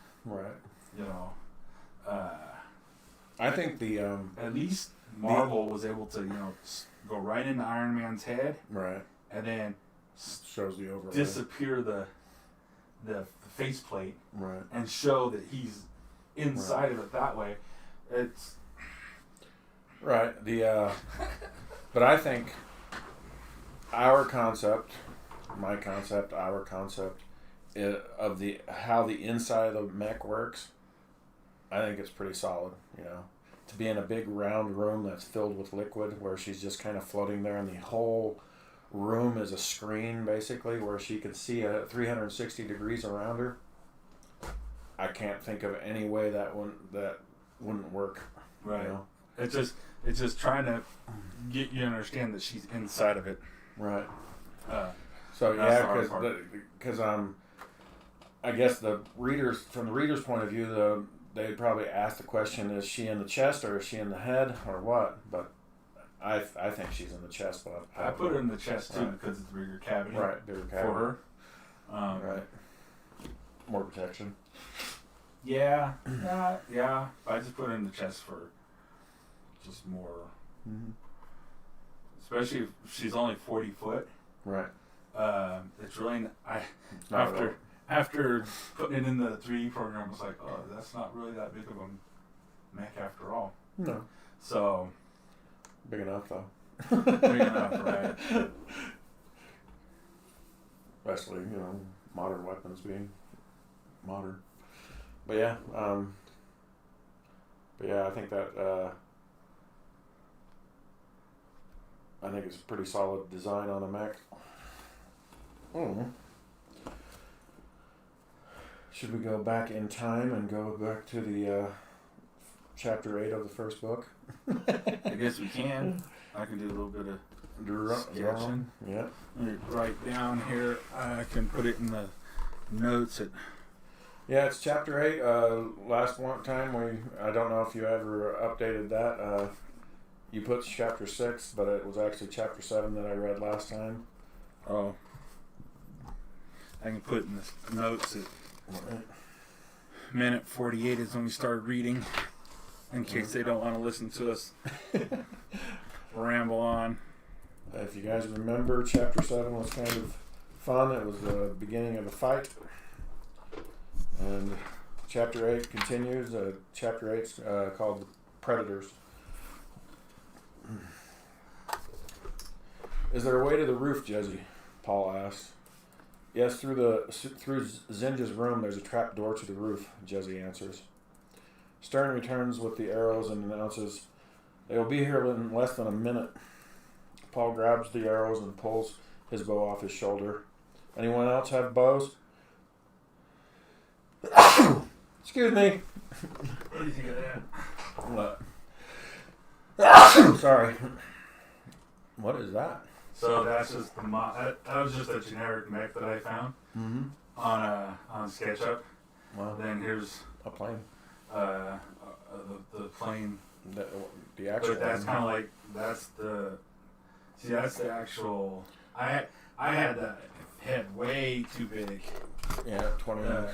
I think at least Marvel was able to go right into Iron Man's head, right, and then shows the overlay, disappear the faceplate, right, and show that he's inside of it that way. It's right. But I think our concept of how the inside of the mech works, I think it's pretty solid. To be in a big round room that's filled with liquid, where she's just kind of floating there, and the whole room is a screen basically, where she can see 360 degrees around her. I can't think of any way that wouldn't work. Right. It's just trying to get you to understand that she's inside of it. Right. So yeah, because I guess from the reader's point of view, they'd probably ask the question: is she in the chest or is she in the head or what? But I think she's in the chest. But I put her in the chest too, because it's a bigger cavity. Right, bigger cavity for her. Right. More protection. Yeah. I just put her in the chest for just more. Mm-hmm. Especially if she's only 40 foot. Right. It's really after putting it in the 3D program, I was like, oh, that's not really that big of a mech after all. No. So big enough though. Big enough, right? Especially modern weapons being modern. But yeah, I think that I think it's a pretty solid design on a mech. Should we go back in time and go back to the chapter 8 of the first book? I guess we can. I can do a little bit of sketching. Yeah. Let me write down here. I can put it in the notes. Yeah, it's chapter 8. Last time I don't know if you ever updated that. You put chapter 6, but it was actually chapter 7 that I read last time. Oh. I can put in the notes at minute 48 is when we started reading, in case they don't want to listen to us ramble on. If you guys remember, chapter 7 was kind of fun. It was the beginning of a fight. And chapter 8 continues. Chapter 8's called The Predators. Is there a way to the roof, Jesse? Paul asks. Yes, through Zinja's room there's a trap door to the roof, Jesse answers. Stern returns with the arrows and announces, they will be here in less than a minute. Paul grabs the arrows and pulls his bow off his shoulder. Anyone else have bows? Excuse me. What do you think of that? What? Sorry. What is that? So that's just that was just a generic mech that I found on SketchUp. Wow. Then here's a plane. The plane. The actual. But that's kind of like that's the actual. I had that head way too big. Yeah, 20 minutes.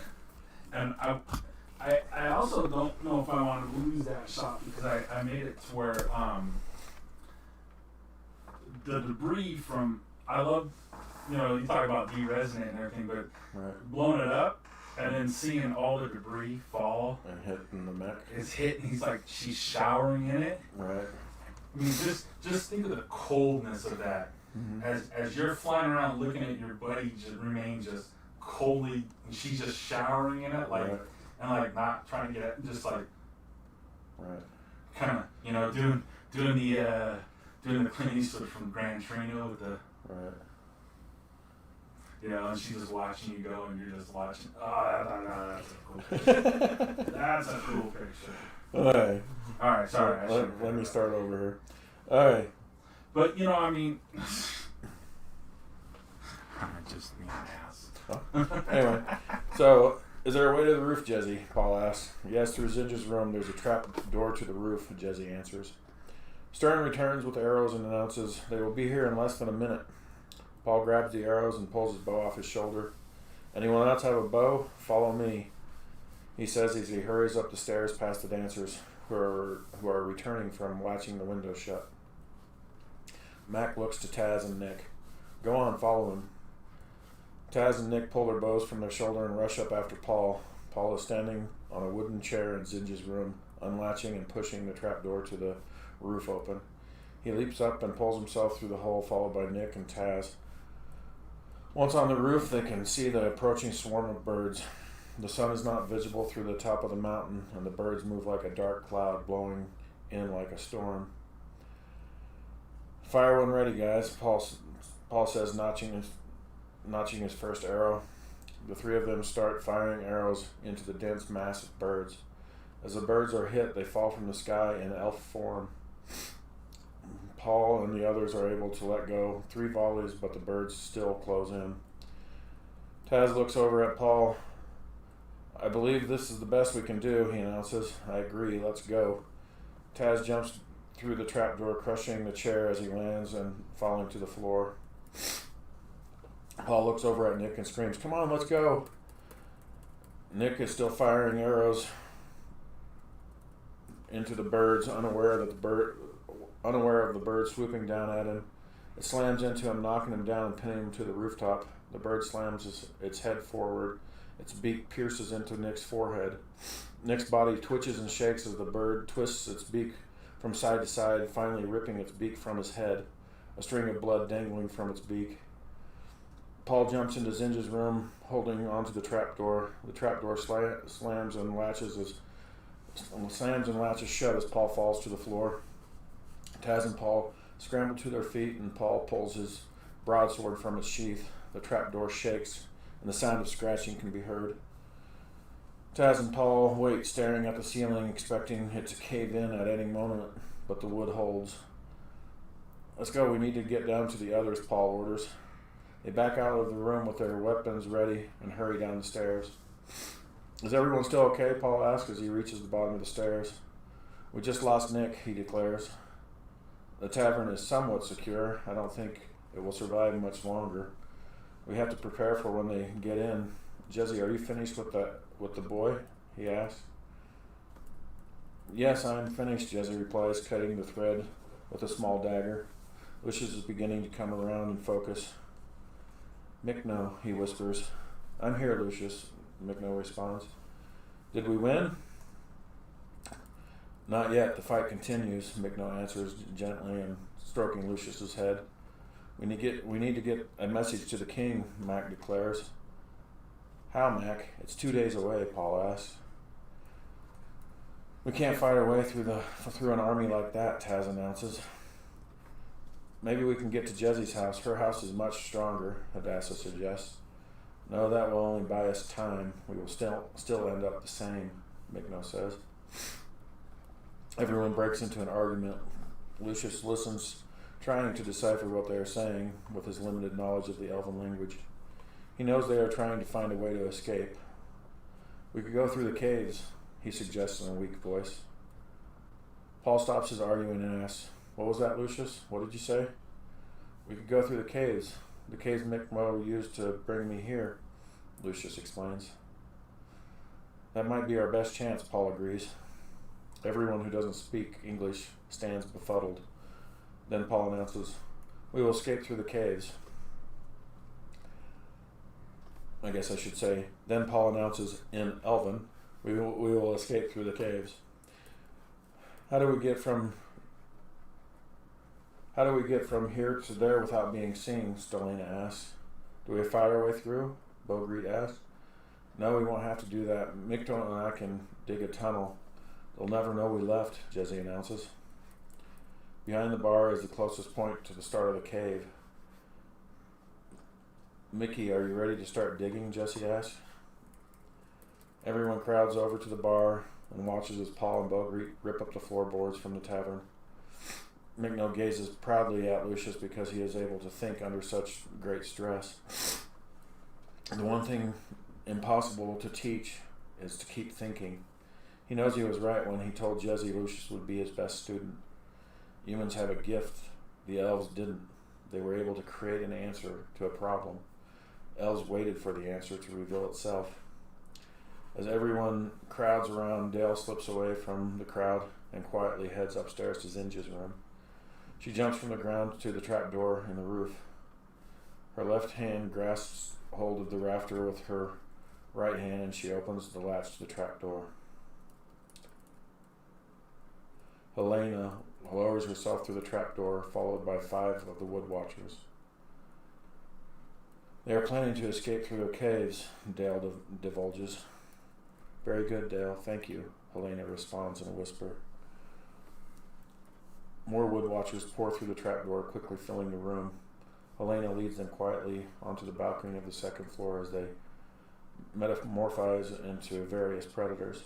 And I also don't know if I want to lose that shot because I made it to where the debris from I love you know, you talk about de-resonate and everything, but Right. blowing it up and then seeing all the debris fall And hitting the mech. is hit, and she's showering in it. Right. I mean, just think of the coldness of that. Mm-hmm. As you're flying around looking at your buddy just remain just coldly, and she's just showering in it, like, Right. and like not trying to get it, just like Right. kind of, you know, doing the Clint Eastwood from Gran Torino with the, Right. you know, and she's just watching you go, and you're just watching. Oh, that's a cool picture. That's a cool picture. All right. All right, sorry. Let me start over here. All right. But you know, I mean, I just need an ass. Anyway, so is there a way to the roof, Jesse? Paul asks. Yes, through Zinja's room. There's a trap door to the roof, Jesse answers. Stern returns with arrows and announces they will be here in less than a minute. Paul grabs the arrows and pulls his bow off his shoulder. Anyone else have a bow? Follow me, he says as he hurries up the stairs past the dancers who are returning from watching the window shut. Mac looks to Taz and Nick. Go on, follow him. Taz and Nick pull their bows from their shoulder and rush up after Paul. Paul is standing on a wooden chair in Zinja's room, unlatching and pushing the trapdoor to the roof open. He leaps up and pulls himself through the hole, followed by Nick and Taz. Once on the roof, they can see the approaching swarm of birds. The sun is not visible through the top of the mountain, and the birds move like a dark cloud blowing in like a storm. Fire when ready, guys, Paul says, notching his first arrow. The three of them start firing arrows into the dense mass of birds. As the birds are hit, they fall from the sky in elf form. Paul and the others are able to let go 3 volleys, but the birds still close in. Taz looks over at Paul. I believe this is the best we can do, he announces. I agree, let's go. Taz jumps through the trapdoor, crushing the chair as he lands and falling to the floor. Paul looks over at Nick and screams, come on, let's go. Nick is still firing arrows into the birds, unaware of the bird swooping down at him. It slams into him, knocking him down and pinning him to the rooftop. The bird slams its head forward. Its beak pierces into Nick's forehead. Nick's body twitches and shakes as the bird twists its beak from side to side, finally ripping its beak from his head, a string of blood dangling from its beak. Paul jumps into Zinja's room, holding onto the trapdoor. The trapdoor slams and latches shut as Paul falls to the floor. Taz and Paul scramble to their feet, and Paul pulls his broadsword from its sheath. The trapdoor shakes, and the sound of scratching can be heard. Taz and Paul wait, staring at the ceiling, expecting it to cave in at any moment, but the wood holds. Let's go, we need to get down to the others, Paul orders. They back out of the room with their weapons ready and hurry down the stairs. Is everyone still okay? Paul asks as he reaches the bottom of the stairs. We just lost Nick, he declares. The tavern is somewhat secure. I don't think it will survive much longer. We have to prepare for when they get in. Jesse, are you finished with the boy? He asks. Yes, I'm finished, Jesse replies, cutting the thread with a small dagger. Lucius is beginning to come around and focus. Mikno, he whispers. I'm here, Lucius, Mikno responds. Did we win? Not yet. The fight continues, Mikno answers gently and stroking Lucius's head. We need to get a message to the king, Mac declares. How, Mac? It's 2 days away, Paul asks. We can't fight our way through an army like that, Taz announces. Maybe we can get to Jesse's house. Her house is much stronger, Hadassah suggests. No, that will only buy us time. We will still end up the same, Mikno says. Everyone breaks into an argument. Lucius listens, trying to decipher what they are saying with his limited knowledge of the elven language. He knows they are trying to find a way to escape. We could go through the caves, he suggests in a weak voice. Paul stops his arguing and asks, What was that, Lucius? What did you say? We could go through the caves Mikno used to bring me here, Lucius explains. That might be our best chance, Paul agrees. Everyone who doesn't speak English stands befuddled. Then Paul announces, We will escape through the caves. I guess I should say. Then Paul announces in Elven, we will escape through the caves. How do we get from here to there without being seen? Stelina asks. Do we fight our way through? Bogreet asks. No, we won't have to do that. Micton and I can dig a tunnel. They'll never know we left, Jesse announces. Behind the bar is the closest point to the start of the cave. Mickey, are you ready to start digging? Jesse asks. Everyone crowds over to the bar and watches as Paul and Bogreet rip up the floorboards from the tavern. Micno gazes proudly at Lucius because he is able to think under such great stress. The one thing impossible to teach is to keep thinking. He knows he was right when he told Jesse Lucius would be his best student. Humans have a gift the elves didn't. They were able to create an answer to a problem. Elves waited for the answer to reveal itself. As everyone crowds around, Dale slips away from the crowd and quietly heads upstairs to Zinja's room. She jumps from the ground to the trapdoor in the roof. Her left hand grasps hold of the rafter with her right hand, and she opens the latch to the trapdoor. Helena lowers herself through the trapdoor, followed by 5 of the Wood Watchers. They are planning to escape through the caves, Dale divulges. Very good, Dale. Thank you, Helena responds in a whisper. More Wood Watchers pour through the trapdoor, quickly filling the room. Helena leads them quietly onto the balcony of the second floor as they metamorphose into various predators.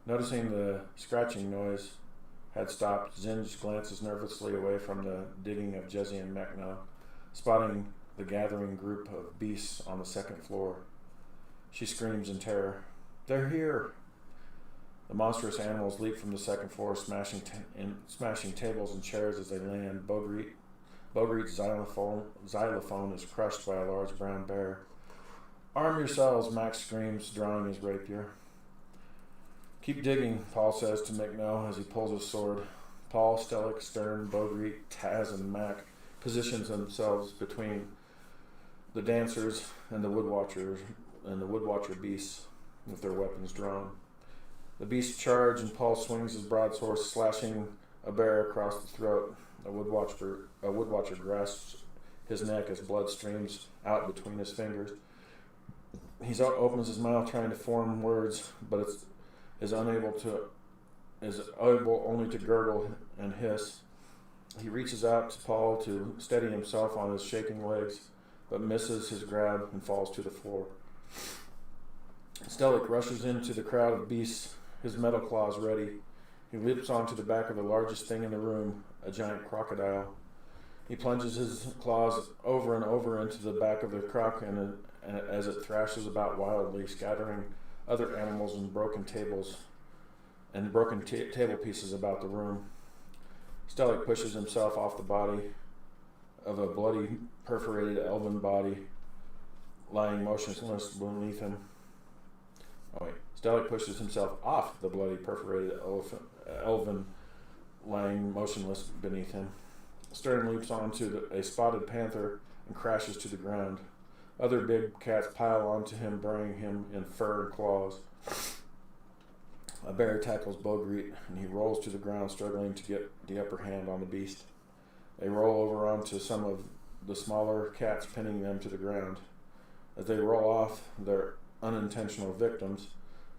Noticing the scratching noise had stopped, Zinj glances nervously away from the digging of Jesse and Mecno, spotting the gathering group of beasts on the second floor. She screams in terror. They're here! The monstrous animals leap from the second floor, smashing tables and chairs as they land. Bogreet's xylophone is crushed by a large brown bear. Arm yourselves, Max screams, drawing his rapier. Keep digging, Paul says to Micno as he pulls his sword. Paul, Stellic, Stern, Bogreet, Taz, and Mac positions themselves between the dancers and the Woodwatcher beasts with their weapons drawn. The beasts charge and Paul swings his broadsword, slashing a bear across the throat. A Woodwatcher grasps his neck as blood streams out between his fingers. He opens his mouth trying to form words, but is able only to gurgle and hiss. He reaches out to Paul to steady himself on his shaking legs, but misses his grab and falls to the floor. Stellic rushes into the crowd of beasts, his metal claws ready. He leaps onto the back of the largest thing in the room, a giant crocodile. He plunges his claws over and over into the back of the croc and as it thrashes about wildly, scattering other animals and broken tables and broken table pieces about the room. Stellic pushes himself off the body of a bloody, perforated elven body lying motionless beneath him. Stellic pushes himself off the bloody, perforated elven lying motionless beneath him. Stern leaps onto a spotted panther and crashes to the ground. Other big cats pile onto him, burying him in fur and claws. A bear tackles Bogreet, and he rolls to the ground, struggling to get the upper hand on the beast. They roll over onto some of the smaller cats, pinning them to the ground. As they roll off their unintentional victims,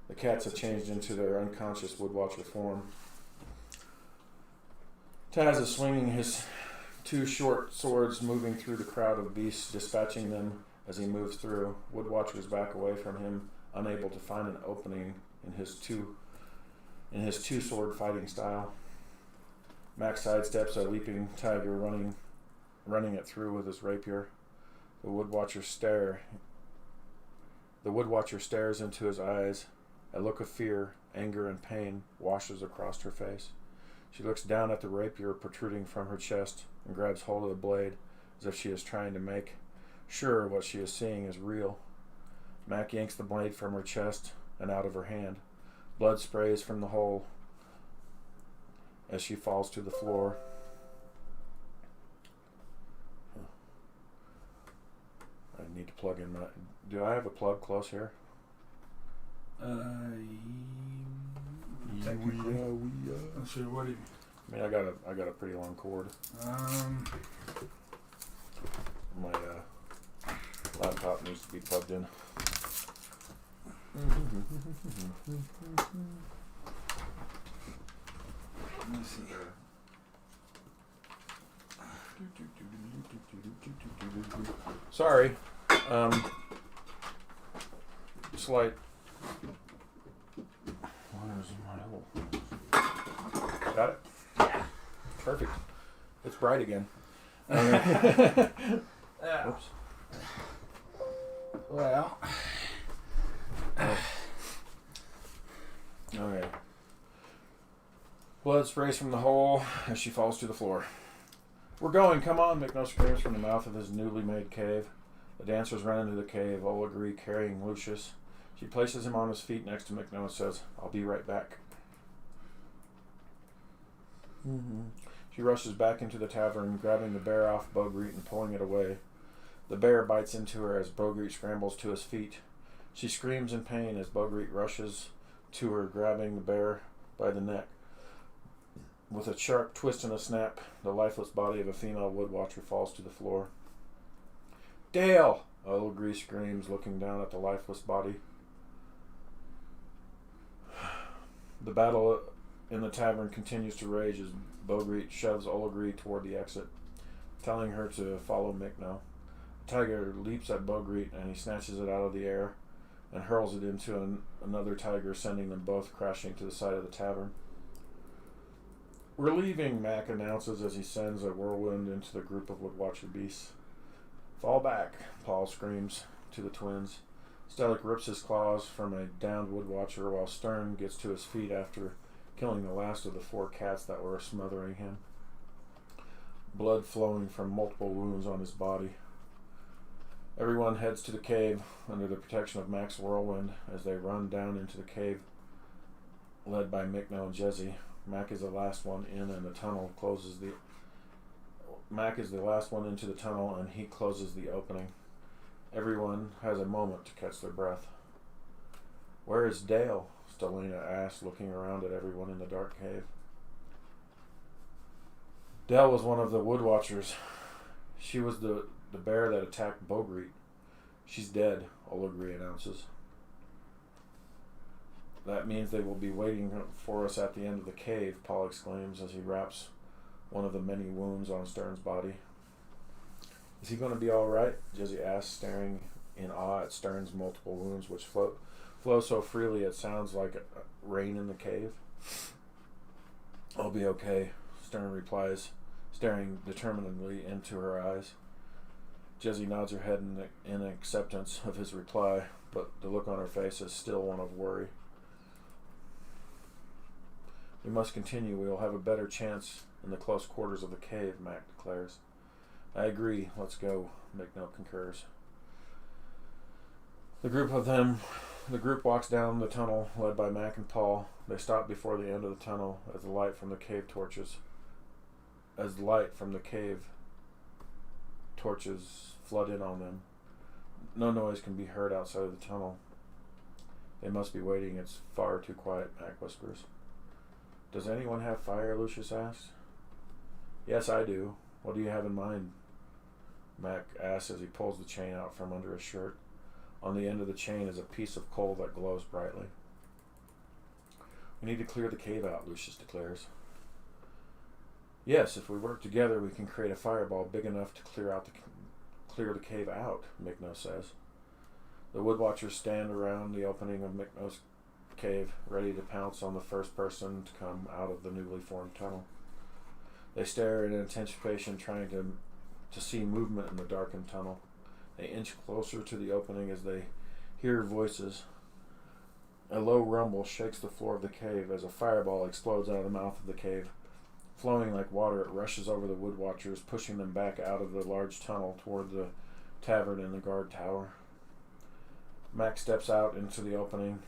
the cats have changed into their unconscious Woodwatcher form. Taz is swinging his 2 short swords, moving through the crowd of beasts, dispatching them as he moves through. Woodwatchers back away from him, unable to find an opening in his two-sword fighting style. Max sidesteps a leaping tiger, running it through with his rapier. The Woodwatcher stares into his eyes. A look of fear, anger, and pain washes across her face. She looks down at the rapier protruding from her chest and grabs hold of the blade as if she is trying to make sure what she is seeing is real. Mac yanks the blade from her chest and out of her hand. Blood sprays from the hole as she falls to the floor. to plug in my. Do I have a plug close here? Technically. I'm sure. What do you? I mean, I got a pretty long cord. My laptop needs to be plugged in. Let me see. Sorry. Slight. Where's my hole? Got it? Yeah. Perfect. It's bright again. Yeah. Oops. Well. Okay. Blood sprays from the hole as she falls to the floor. We're going, come on, Mikno screams from the mouth of his newly made cave. The dancers run into the cave, Olegri carrying Lucius. She places him on his feet next to Mikno and says, I'll be right back. She rushes back into the tavern, grabbing the bear off Bogreet and pulling it away. The bear bites into her as Bogreet scrambles to his feet. She screams in pain as Bogreet rushes to her, grabbing the bear by the neck. With a sharp twist and a snap, the lifeless body of a female woodwatcher falls to the floor. Dale! Olegri screams, looking down at the lifeless body. The battle in the tavern continues to rage as Bogreet shoves Olegri toward the exit, telling her to follow Mikno. The tiger leaps at Bogreet and he snatches it out of the air and hurls it into another tiger, sending them both crashing to the side of the tavern. We're leaving, Mac announces as he sends a whirlwind into the group of woodwatcher beasts. Fall back, Paul screams to the twins. Stellic rips his claws from a downed woodwatcher while Stern gets to his feet after killing the last of the 4 cats that were smothering him. Blood flowing from multiple wounds on his body. Everyone heads to the cave under the protection of Mac's whirlwind as they run down into the cave, led by Mikno and Jezzy. Mac is the last one in, and the tunnel closes the. Mac is the last one into the tunnel, and he closes the opening. Everyone has a moment to catch their breath. Where is Dale? Stelina asked, looking around at everyone in the dark cave. Dale was one of the woodwatchers. She was the bear that attacked Bogreet. She's dead, Olegri announces. That means they will be waiting for us at the end of the cave, Paul exclaims as he wraps one of the many wounds on Stern's body. Is he going to be all right? Jezzy asks, staring in awe at Stern's multiple wounds, which flow so freely it sounds like rain in the cave. I'll be okay, Stern replies, staring determinedly into her eyes. Jezzy nods her head in acceptance of his reply, but the look on her face is still one of worry. We must continue. We will have a better chance in the close quarters of the cave, Mac declares. I agree. Let's go, Mikno concurs. The group walks down the tunnel, led by Mac and Paul. They stop before the end of the tunnel as the light from the cave torches flood in on them. No noise can be heard outside of the tunnel. They must be waiting. It's far too quiet, Mac whispers. Does anyone have fire? Lucius asks. Yes, I do. What do you have in mind? Mac asks as he pulls the chain out from under his shirt. On the end of the chain is a piece of coal that glows brightly. We need to clear the cave out, Lucius declares. Yes, if we work together, we can create a fireball big enough to clear the cave out, Mikno says. The woodwatchers stand around the opening of Mikno's cave, ready to pounce on the first person to come out of the newly formed tunnel. They stare in anticipation, trying to see movement in the darkened tunnel. They inch closer to the opening as they hear voices. A low rumble shakes the floor of the cave as a fireball explodes out of the mouth of the cave. Flowing like water, it rushes over the woodwatchers, pushing them back out of the large tunnel toward the tavern and the guard tower. Mac steps out into the open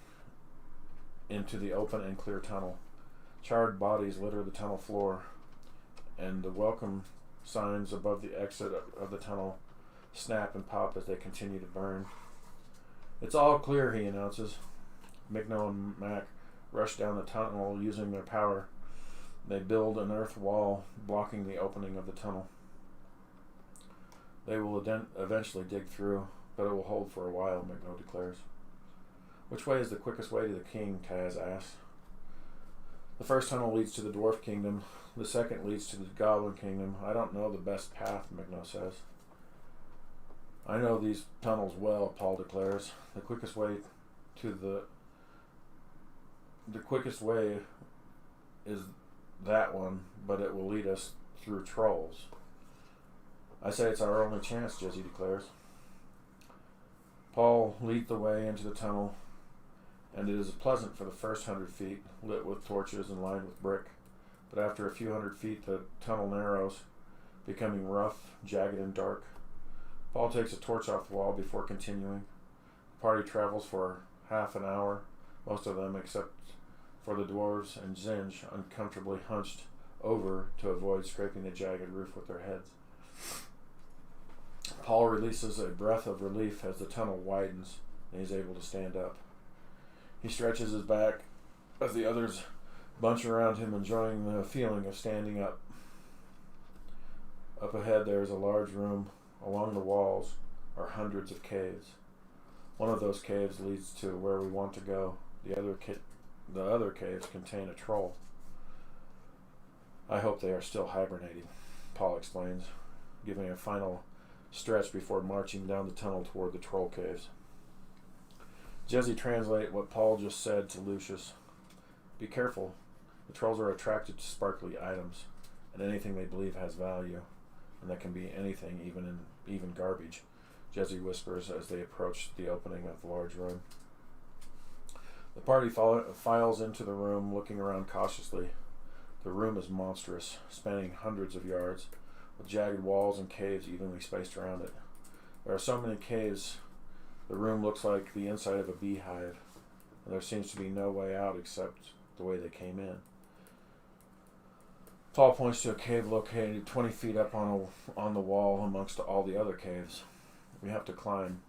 and clear tunnel. Charred bodies litter the tunnel floor, and the welcome signs above the exit of the tunnel snap and pop as they continue to burn. "It's all clear," he announces. Micno and Mac rush down the tunnel using their power. They build an earth wall blocking the opening of the tunnel. They will eventually dig through, but it will hold for a while, Micno declares. "Which way is the quickest way to the king?" Taz asks. "The first tunnel leads to the Dwarf Kingdom. The second leads to the Goblin Kingdom. I don't know the best path," Micno says. "I know these tunnels well," Paul declares. The quickest way is that one, but it will lead us through trolls." "I say it's our only chance," Jesse declares. Paul leads the way into the tunnel, and it is pleasant for the first 100 feet, lit with torches and lined with brick. But after a few hundred feet, the tunnel narrows, becoming rough, jagged, and dark. Paul takes a torch off the wall before continuing. The party travels for half an hour, most of them, except for the dwarves and Zinj, uncomfortably hunched over to avoid scraping the jagged roof with their heads. Paul releases a breath of relief as the tunnel widens and he's able to stand up. He stretches his back as the others bunch around him, enjoying the feeling of standing up. Up ahead there is a large room. Along the walls are hundreds of caves. One of those caves leads to where we want to go. The other caves contain a troll. "I hope they are still hibernating," Paul explains, giving a final stretch before marching down the tunnel toward the troll caves. Jesse translates what Paul just said to Lucius. "Be careful. The trolls are attracted to sparkly items and anything they believe has value, and that can be anything, even garbage," Jesse whispers as they approach the opening of the large room. The party files into the room, looking around cautiously. The room is monstrous, spanning hundreds of yards, with jagged walls and caves evenly spaced around it. There are so many caves, the room looks like the inside of a beehive, and there seems to be no way out except the way they came in. Paul points to a cave located 20 feet up on the wall amongst all the other caves. "We have to climb."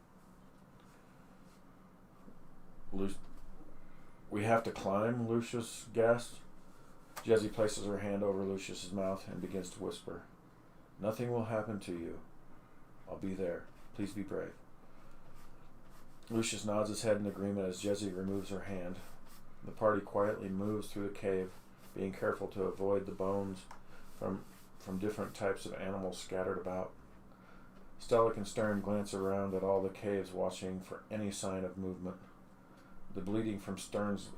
"We have to climb?" Lucius gasps. Jesse places her hand over Lucius's mouth and begins to whisper. "Nothing will happen to you. I'll be there. Please be brave." Lucius nods his head in agreement as Jesse removes her hand. The party quietly moves through the cave, being careful to avoid the bones from different types of animals scattered about. Stellick and Stern glance around at all the caves, watching for any sign of movement. The bleeding from Stern's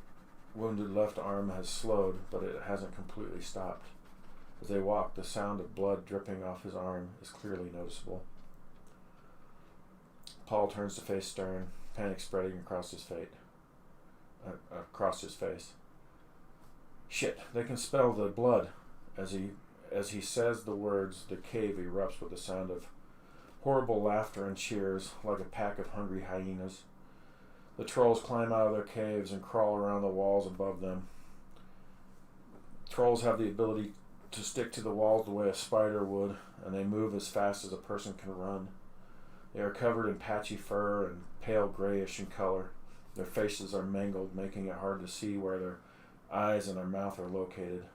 wounded left arm has slowed, but it hasn't completely stopped. As they walk, the sound of blood dripping off his arm is clearly noticeable. Paul turns to face Stern, panic spreading across his face. "Shit, they can smell the blood." As he says the words, the cave erupts with the sound of horrible laughter and cheers, like a pack of hungry hyenas. The trolls climb out of their caves and crawl around the walls above them. Trolls have the ability to stick to the walls the way a spider would, and they move as fast as a person can run. They are covered in patchy fur and pale grayish in color. Their faces are mangled, making it hard to see where their eyes and their mouth are located.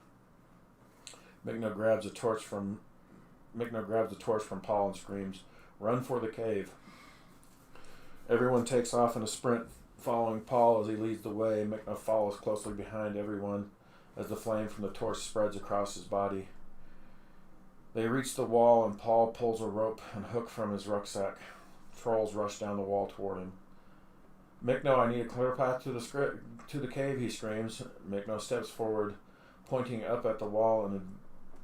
Micno grabs a torch from Paul and screams, "Run for the cave!" Everyone takes off in a sprint, following Paul as he leads the way. Micno follows closely behind everyone as the flame from the torch spreads across his body. They reach the wall and Paul pulls a rope and hook from his rucksack. Trolls rush down the wall toward him. "Micno, I need a clear path to the cave," he screams. Micno steps forward, pointing up at the wall and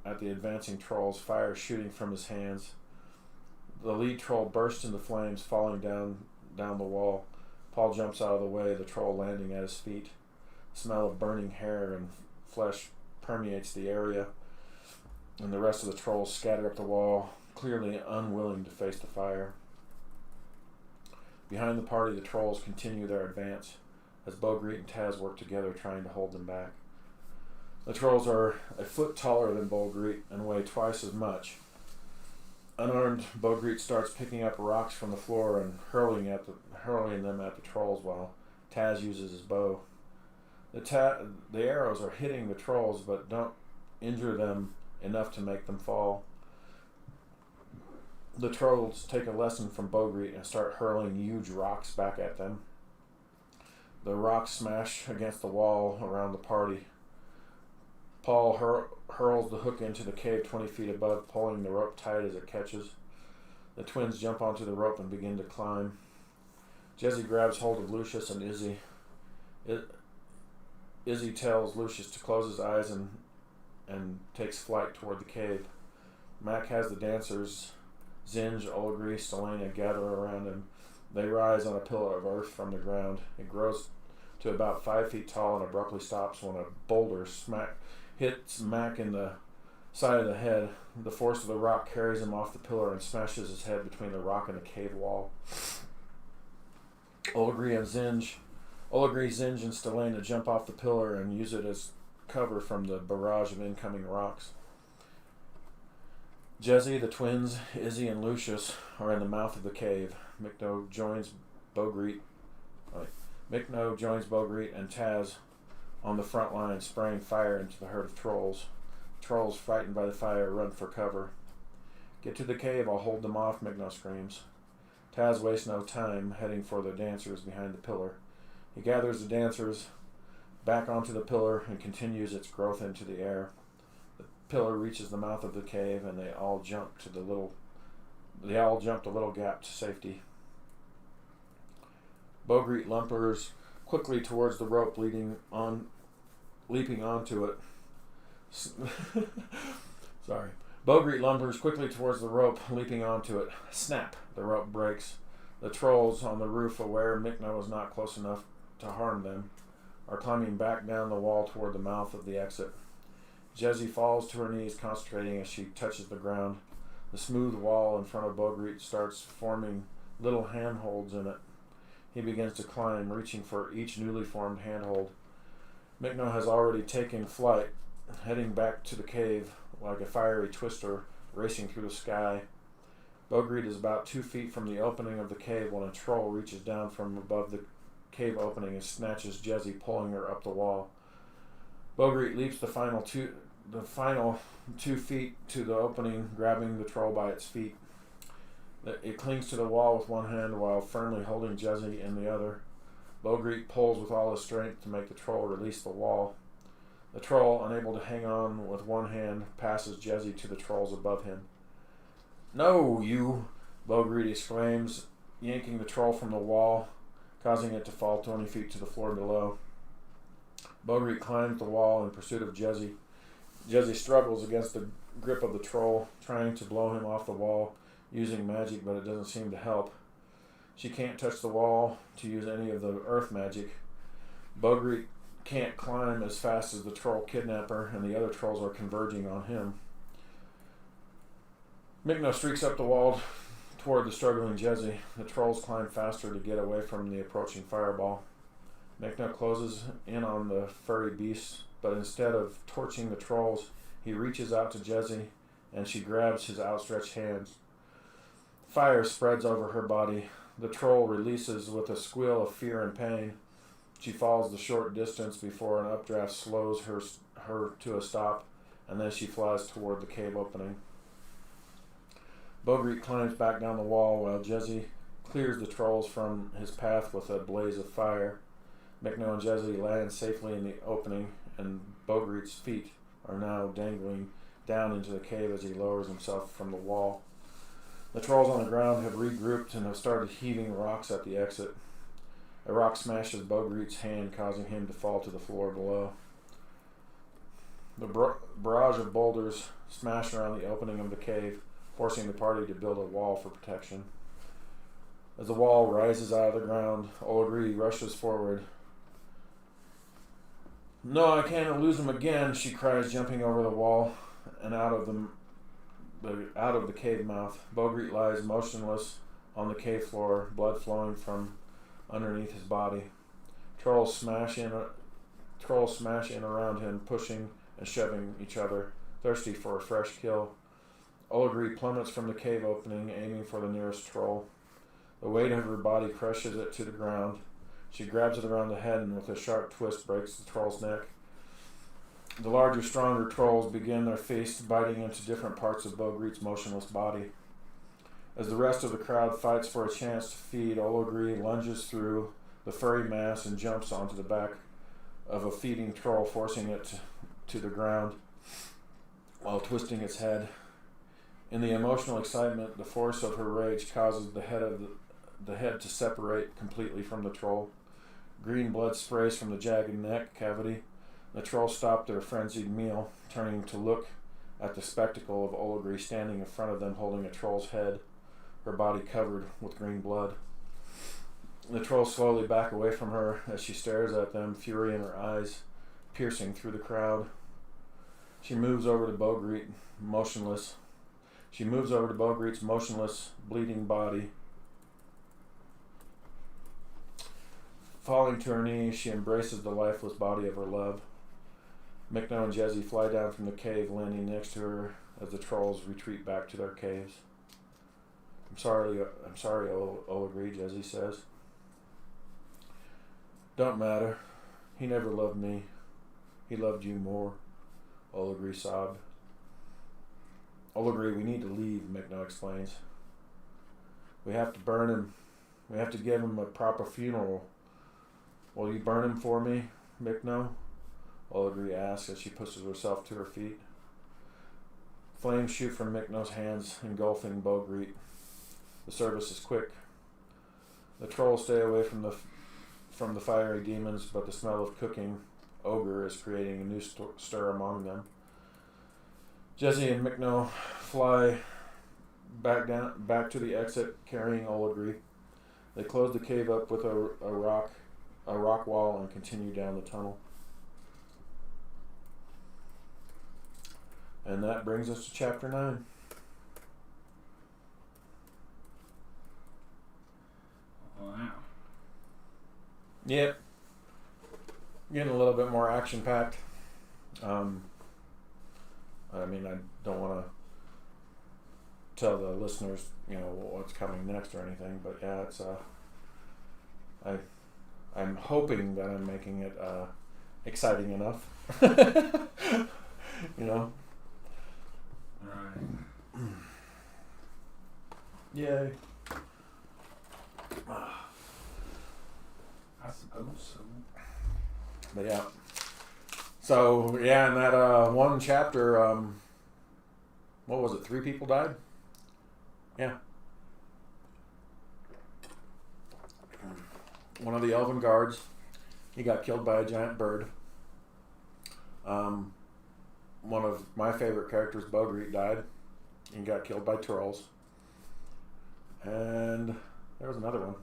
at the advancing trolls, fire shooting from his hands. The lead troll bursts into flames, falling down the wall. Paul jumps out of the way, the troll landing at his feet. The smell of burning hair and flesh permeates the area, and the rest of the trolls scatter up the wall, clearly unwilling to face the fire. Behind the party, the trolls continue their advance as Bogreet and Taz work together, trying to hold them back. The trolls are a foot taller than Bogreet and weigh twice as much. Unarmed, Bogreet starts picking up rocks from the floor and hurling them at the trolls while Taz uses his bow. The arrows are hitting the trolls but don't injure them enough to make them fall. The trolls take a lesson from Bogreet and start hurling huge rocks back at them. The rocks smash against the wall around the party. Paul hurls the hook into the cave 20 feet above, pulling the rope tight as it catches. The twins jump onto the rope and begin to climb. Jesse grabs hold of Lucius and Izzy. Izzy tells Lucius to close his eyes and takes flight toward the cave. Mac has the dancers, Zinj, Olegri, Selena, gather around him. They rise on a pillar of earth from the ground. It grows to about 5 feet tall and abruptly stops when a boulder hits Mac in the side of the head. The force of the rock carries him off the pillar and smashes his head between the rock and the cave wall. Olegri, Zinj, and Stelena jump off the pillar and use it as cover from the barrage of incoming rocks. Jesse, the twins, Izzy, and Lucius are in the mouth of the cave. Mikno joins Bogreet and Taz on the front line, spraying fire into the herd of trolls. Trolls, frightened by the fire, run for cover. "Get to the cave, I'll hold them off," Mikno screams. Taz wastes no time, heading for the dancers behind the pillar. He gathers the dancers back onto the pillar and continues its growth into the air. The pillar reaches the mouth of the cave, and they all jump the little gap to safety. Bogreet lumbers quickly towards the rope, leaping onto it. Bogreet lumbers quickly towards the rope, leaping onto it. Snap! The rope breaks. The trolls on the roof, aware Mikno is not close enough to harm them, are climbing back down the wall toward the mouth of the exit. Jesse falls to her knees, concentrating as she touches the ground. The smooth wall in front of Bogreet starts forming little handholds in it. He begins to climb, reaching for each newly formed handhold. Mikno has already taken flight, heading back to the cave like a fiery twister racing through the sky. Bogreet is about 2 feet from the opening of the cave when a troll reaches down from above the cave opening and snatches Jesse, pulling her up the wall. Bogreet leaps the final 2 feet to the opening, grabbing the troll by its feet. It clings to the wall with one hand while firmly holding Jesse in the other. Bogreet pulls with all his strength to make the troll release the wall. The troll, unable to hang on with one hand, passes Jesse to the trolls above him. "No, you!" Bogreet exclaims, yanking the troll from the wall, causing it to fall 20 feet to the floor below. Bogreet climbs the wall in pursuit of Jesse. Jesse struggles against the grip of the troll, trying to blow him off the wall using magic, but it doesn't seem to help. She can't touch the wall to use any of the earth magic. Bogreet can't climb as fast as the troll kidnapper, and the other trolls are converging on him. Mikno streaks up the wall toward the struggling Jesse. The trolls climb faster to get away from the approaching fireball. Mikno closes in on the furry beast, but instead of torching the trolls, he reaches out to Jesse, and she grabs his outstretched hands. Fire spreads over her body. The troll releases with a squeal of fear and pain. She falls the short distance before an updraft slows her to a stop, and then she flies toward the cave opening. Bogreet climbs back down the wall while Jesse clears the trolls from his path with a blaze of fire. Mikno and Jesse land safely in the opening, and Bogreet's feet are now dangling down into the cave as he lowers himself from the wall. The trolls on the ground have regrouped and have started heaving rocks at the exit. A rock smashes Bogreet's hand, causing him to fall to the floor below. The barrage of boulders smash around the opening of the cave, forcing the party to build a wall for protection. As the wall rises out of the ground, Olegri rushes forward. "No, I can't lose him again," she cries, jumping over the wall and out of the cave mouth. Bogreet lies motionless on the cave floor, blood flowing from underneath his body. Trolls smash in around him, pushing and shoving each other, thirsty for a fresh kill. Olegri plummets from the cave opening, aiming for the nearest troll. The weight of her body crushes it to the ground. She grabs it around the head and with a sharp twist breaks the troll's neck. The larger, stronger trolls begin their feast, biting into different parts of Bogrit's motionless body. As the rest of the crowd fights for a chance to feed, Olegri lunges through the furry mass and jumps onto the back of a feeding troll, forcing it to the ground while twisting its head. In the emotional excitement, the force of her rage causes the head to separate completely from the troll. Green blood sprays from the jagged neck cavity. The trolls stop their frenzied meal, turning to look at the spectacle of Olegri standing in front of them holding a troll's head, her body covered with green blood. The trolls slowly back away from her as she stares at them, fury in her eyes piercing through the crowd. She moves over to Bogrit, motionless. She moves over to Bogrit's motionless, bleeding body. Falling to her knees, she embraces the lifeless body of her love. Mikno and Jezzy fly down from the cave, landing next to her as the trolls retreat back to their caves. I'm sorry, Olegri, Jezzy says. Don't matter. He never loved me. He loved you more, Olegri sobbed. Olegri, we need to leave, Mikno explains. We have to burn him. We have to give him a proper funeral. Will you burn him for me, Mikno? Olegri asks as she pushes herself to her feet. Flames shoot from Mikno's hands, engulfing Bogrit. The service is quick. The trolls stay away from the fiery demons, but the smell of cooking ogre is creating a new stir among them. Jezzy and Mikno fly back to the exit, carrying Olegri. They close the cave up with a rock wall and continue down the tunnel. And that brings us to chapter 9. Wow. Yep. Getting a little bit more action-packed. I mean, I don't want to tell the listeners, what's coming next or anything, but yeah, it's I'm hoping that I'm making it exciting enough. Right. Yay. I suppose so. But yeah. So, yeah, in that one chapter, what was it, 3 people died? Yeah. One of the elven guards, he got killed by a giant bird. One of my favorite characters, Bogrit, died. He got killed by trolls. And there was another one.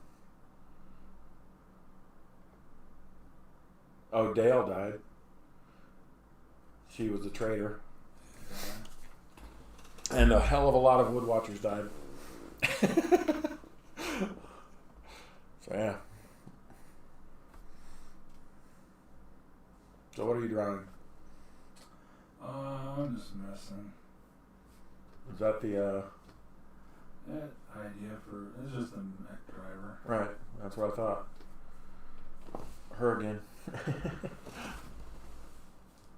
Oh, Dale died. She was a traitor. And a hell of a lot of Woodwatchers died. So, yeah. So, what are you drawing? I'm just messing. Is that the, idea for... It's just a mech driver. Right. That's what I thought. Her again.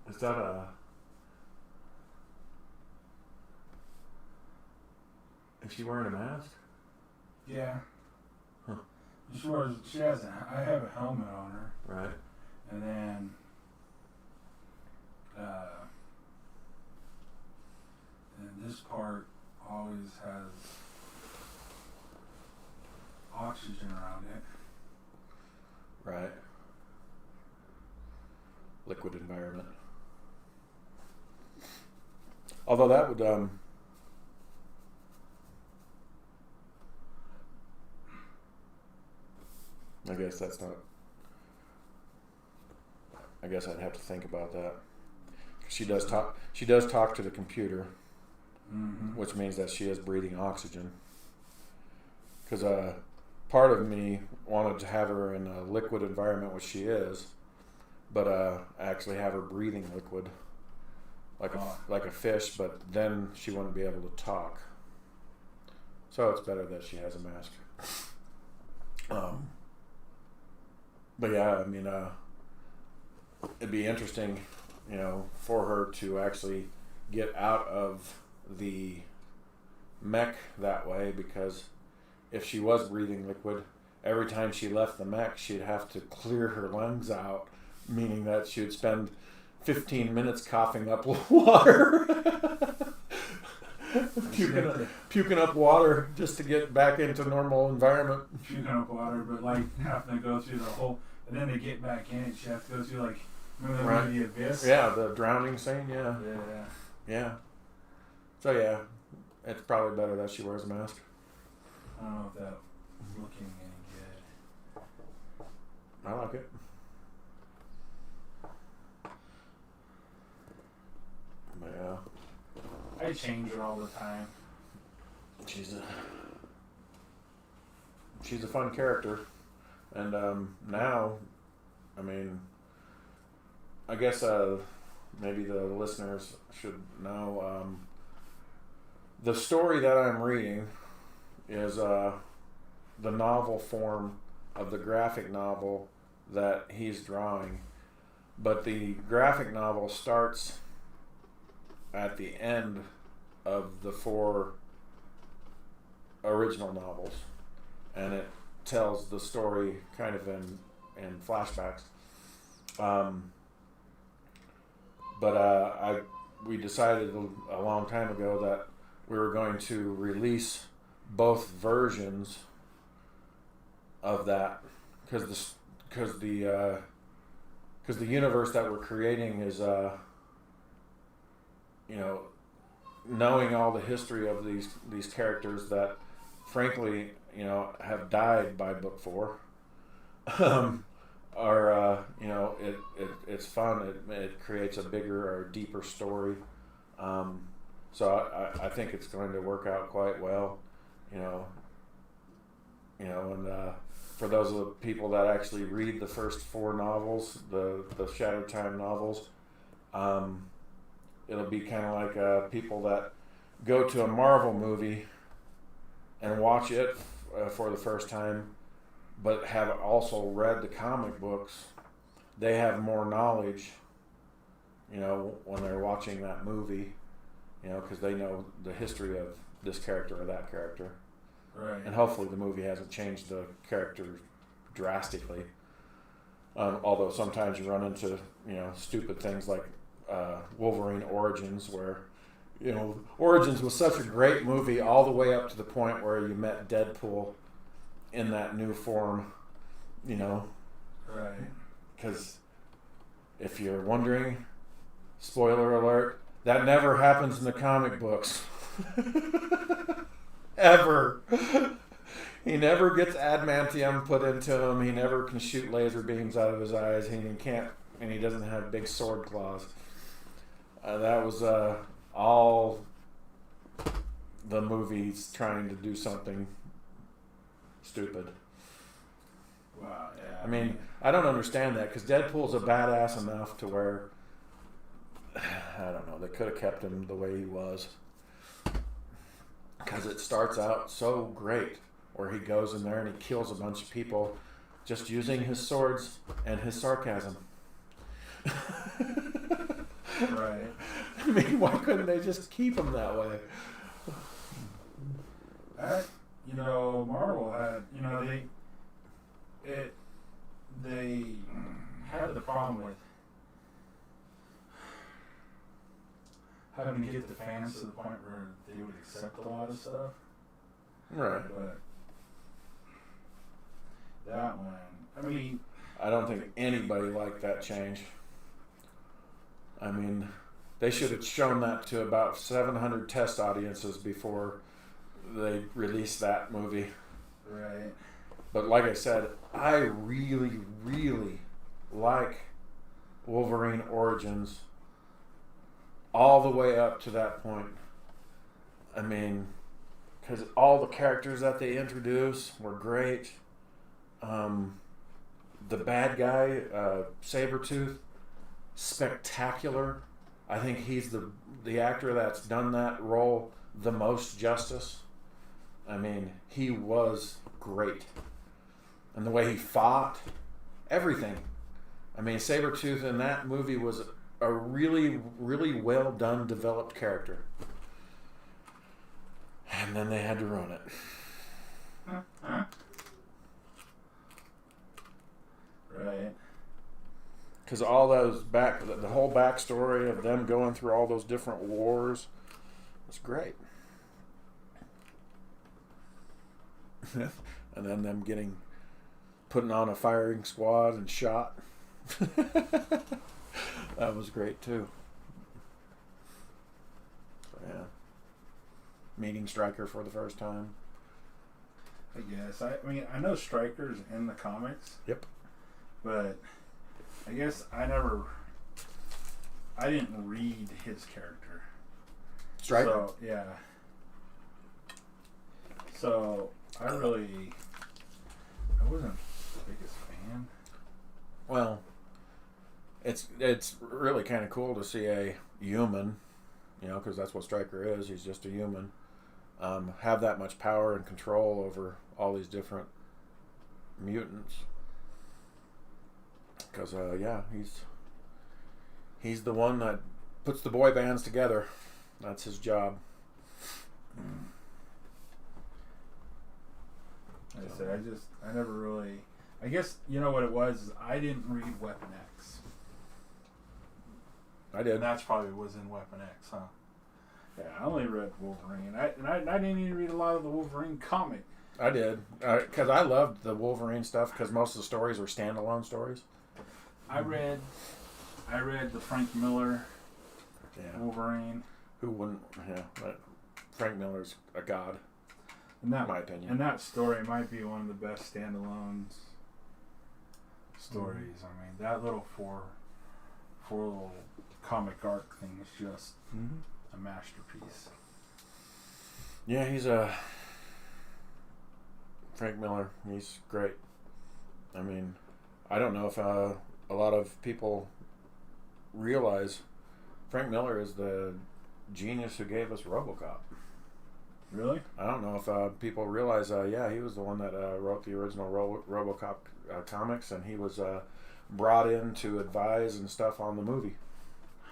Is that a... Is she wearing a mask? Yeah. Huh. She has I have a helmet on her. Right. And then... and this part always has oxygen around it. Right. Liquid environment. Although that would, I guess that's not, I guess I'd have to think about that. She does talk to the computer, which means that she is breathing oxygen. Because part of me wanted to have her in a liquid environment, which she is, but actually have her breathing liquid, like a fish, but then she wouldn't be able to talk. So it's better that she has a mask. But yeah, I mean, it'd be interesting, you know, for her to actually get out of the mech that way, because if she was breathing liquid, every time she left the mech, she'd have to clear her lungs out, meaning that she would spend 15 minutes coughing up water. puking up water just to get back into normal environment. Puking up water, but like having to go through the whole, and then they get back in it, she has to go through like, remember the abyss? Yeah, the drowning scene, yeah. Yeah. So yeah, it's probably better that she wears a mask. I don't know if that's looking any good. I like it. But yeah. I change her all the time. She's a fun character, and now, I mean, I guess maybe the listeners should know the story that I'm reading is the novel form of the graphic novel that he's drawing, but the graphic novel starts at the end of the 4 original novels, and it tells the story kind of in flashbacks. But we decided a long time ago that we were going to release both versions of that, because the universe that we're creating is you know, knowing all the history of these characters that, frankly, you know, have died by book 4, are you know, it's fun. It creates a bigger or deeper story. So I think it's going to work out quite well, you know, and for those of the people that actually read the first 4 novels, the Shattered Time novels, it'll be kind of like people that go to a Marvel movie and watch it for the first time, but have also read the comic books. They have more knowledge, you know, when they're watching that movie, you know, because they know the history of this character or that character. Right. And hopefully the movie hasn't changed the character drastically. Although sometimes you run into, you know, stupid things like Wolverine Origins, where, you know, Origins was such a great movie all the way up to the point where you met Deadpool in that new form, you know. Right. Because if you're wondering, spoiler alert, that never happens in the comic books. Ever. He never gets adamantium put into him. He never can shoot laser beams out of his eyes. He can't, and he doesn't have big sword claws. That was all the movies trying to do something stupid. Wow, yeah. I mean, I don't understand that, because Deadpool's a badass enough to where, I don't know, they could have kept him the way he was. Because it starts out so great, where he goes in there and he kills a bunch of people just using his swords and his sarcasm. Right. I mean, why couldn't they just keep him that way? You know, Marvel had, you know, they had the problem with having to get the fans to the point where they would accept a lot of stuff. Right. But that one, I mean, I don't think anybody liked that change. I mean, they should have shown that to about 700 test audiences before they released that movie. right. But like I said, I really, really like Wolverine Origins all the way up to that point. I mean, because all the characters that they introduced were great. The bad guy, Sabretooth, spectacular. I think he's the actor that's done that role the most justice. I mean, he was great. And the way he fought, everything. I mean, Sabretooth in that movie was a really, really well done, developed character. And then they had to ruin it. Right. Because all those the whole backstory of them going through all those different wars was great. And then them putting on a firing squad and shot. That was great too. So, yeah. Meeting Stryker for the first time. I guess. I mean, I know Stryker's in the comics. Yep. But I guess I didn't read his character. Stryker? So, yeah. So, I wasn't the biggest fan. Well, it's really kind of cool to see a human, because that's what Stryker is. He's just a human. Have that much power and control over all these different mutants. Because, he's the one that puts the boy bands together. That's his job. Like I said, I never really... I guess, you know what it was, is I didn't read Weapon X. I did. And that's probably was in Weapon X, huh? Yeah, I only read Wolverine. I didn't even read a lot of the Wolverine comic. I did. Because I loved the Wolverine stuff, because most of the stories were standalone stories. I read the Frank Miller Wolverine. Who wouldn't? Yeah, but Frank Miller's a god, in my opinion. And that story might be one of the best standalone stories. I mean, that little four little comic arc thing is just a masterpiece. Yeah, Frank Miller. He's great. I mean, I don't know if a lot of people realize Frank Miller is the genius who gave us RoboCop. Really? I don't know if people realize, he was the one that wrote the original RoboCop comics, and he was brought in to advise and stuff on the movie.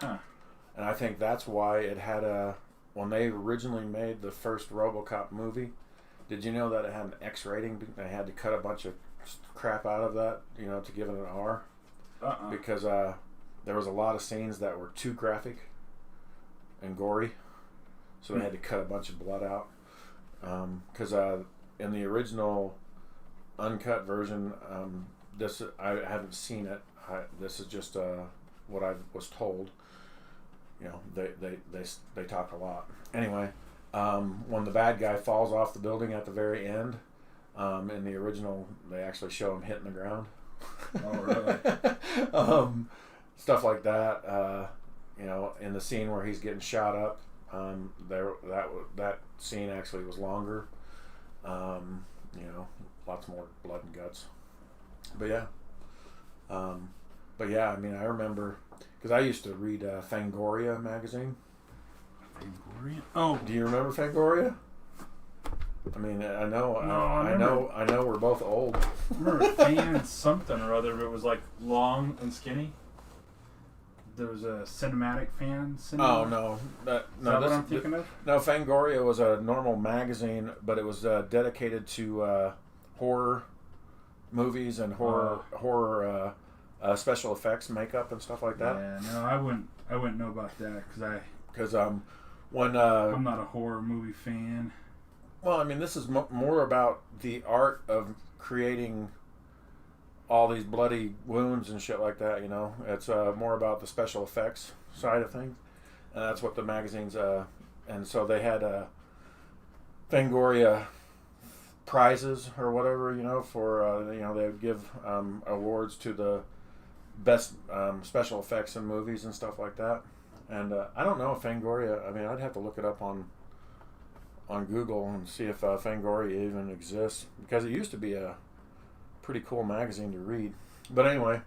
Huh. And I think that's why it had when they originally made the first RoboCop movie, did you know that it had an X rating? They had to cut a bunch of crap out of that, to give it an R. Because there was a lot of scenes that were too graphic and gory, so they had to cut a bunch of blood out. Because in the original uncut version, I haven't seen it. This is just what I was told. They talk a lot. Anyway, when the bad guy falls off the building at the very end, in the original, they actually show him hitting the ground. Oh, really? Stuff like that. In the scene where he's getting shot up, that scene actually was longer. Lots more blood and guts. But yeah. I mean, I remember because I used to read Fangoria magazine. Fangoria? Oh, do you remember Fangoria? I mean, I know we're both old. I remember Fan something or other, but it was like long and skinny. There was a cinematic fan. Oh no, Is that what I'm thinking of? No, Fangoria was a normal magazine, but it was dedicated to horror movies and horror special effects, makeup, and stuff like that. Yeah, no, I wouldn't know about that because when I'm not a horror movie fan. Well, I mean, this is more about the art of creating all these bloody wounds and shit like that, It's more about the special effects side of things. And that's what the magazines... and so they had Fangoria prizes or whatever, for... they would give awards to the best special effects in movies and stuff like that. And I don't know if Fangoria... I mean, I'd have to look it up on Google and see if Fangoria even exists, because it used to be a pretty cool magazine to read. But anyway,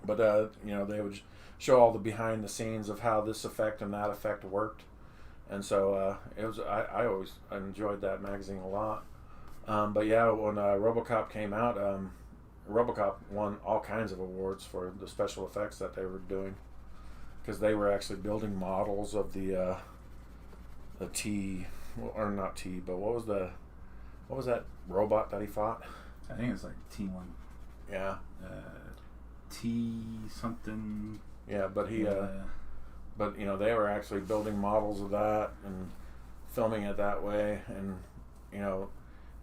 But they would show all the behind the scenes of how this effect and that effect worked, and so it was. I enjoyed that magazine a lot. But yeah, when RoboCop came out, RoboCop won all kinds of awards for the special effects that they were doing, because they were actually building models of the T, or not T, but what was that robot that he fought? I think it's like T1. Yeah. T something. Yeah, but but they were actually building models of that and filming it that way, and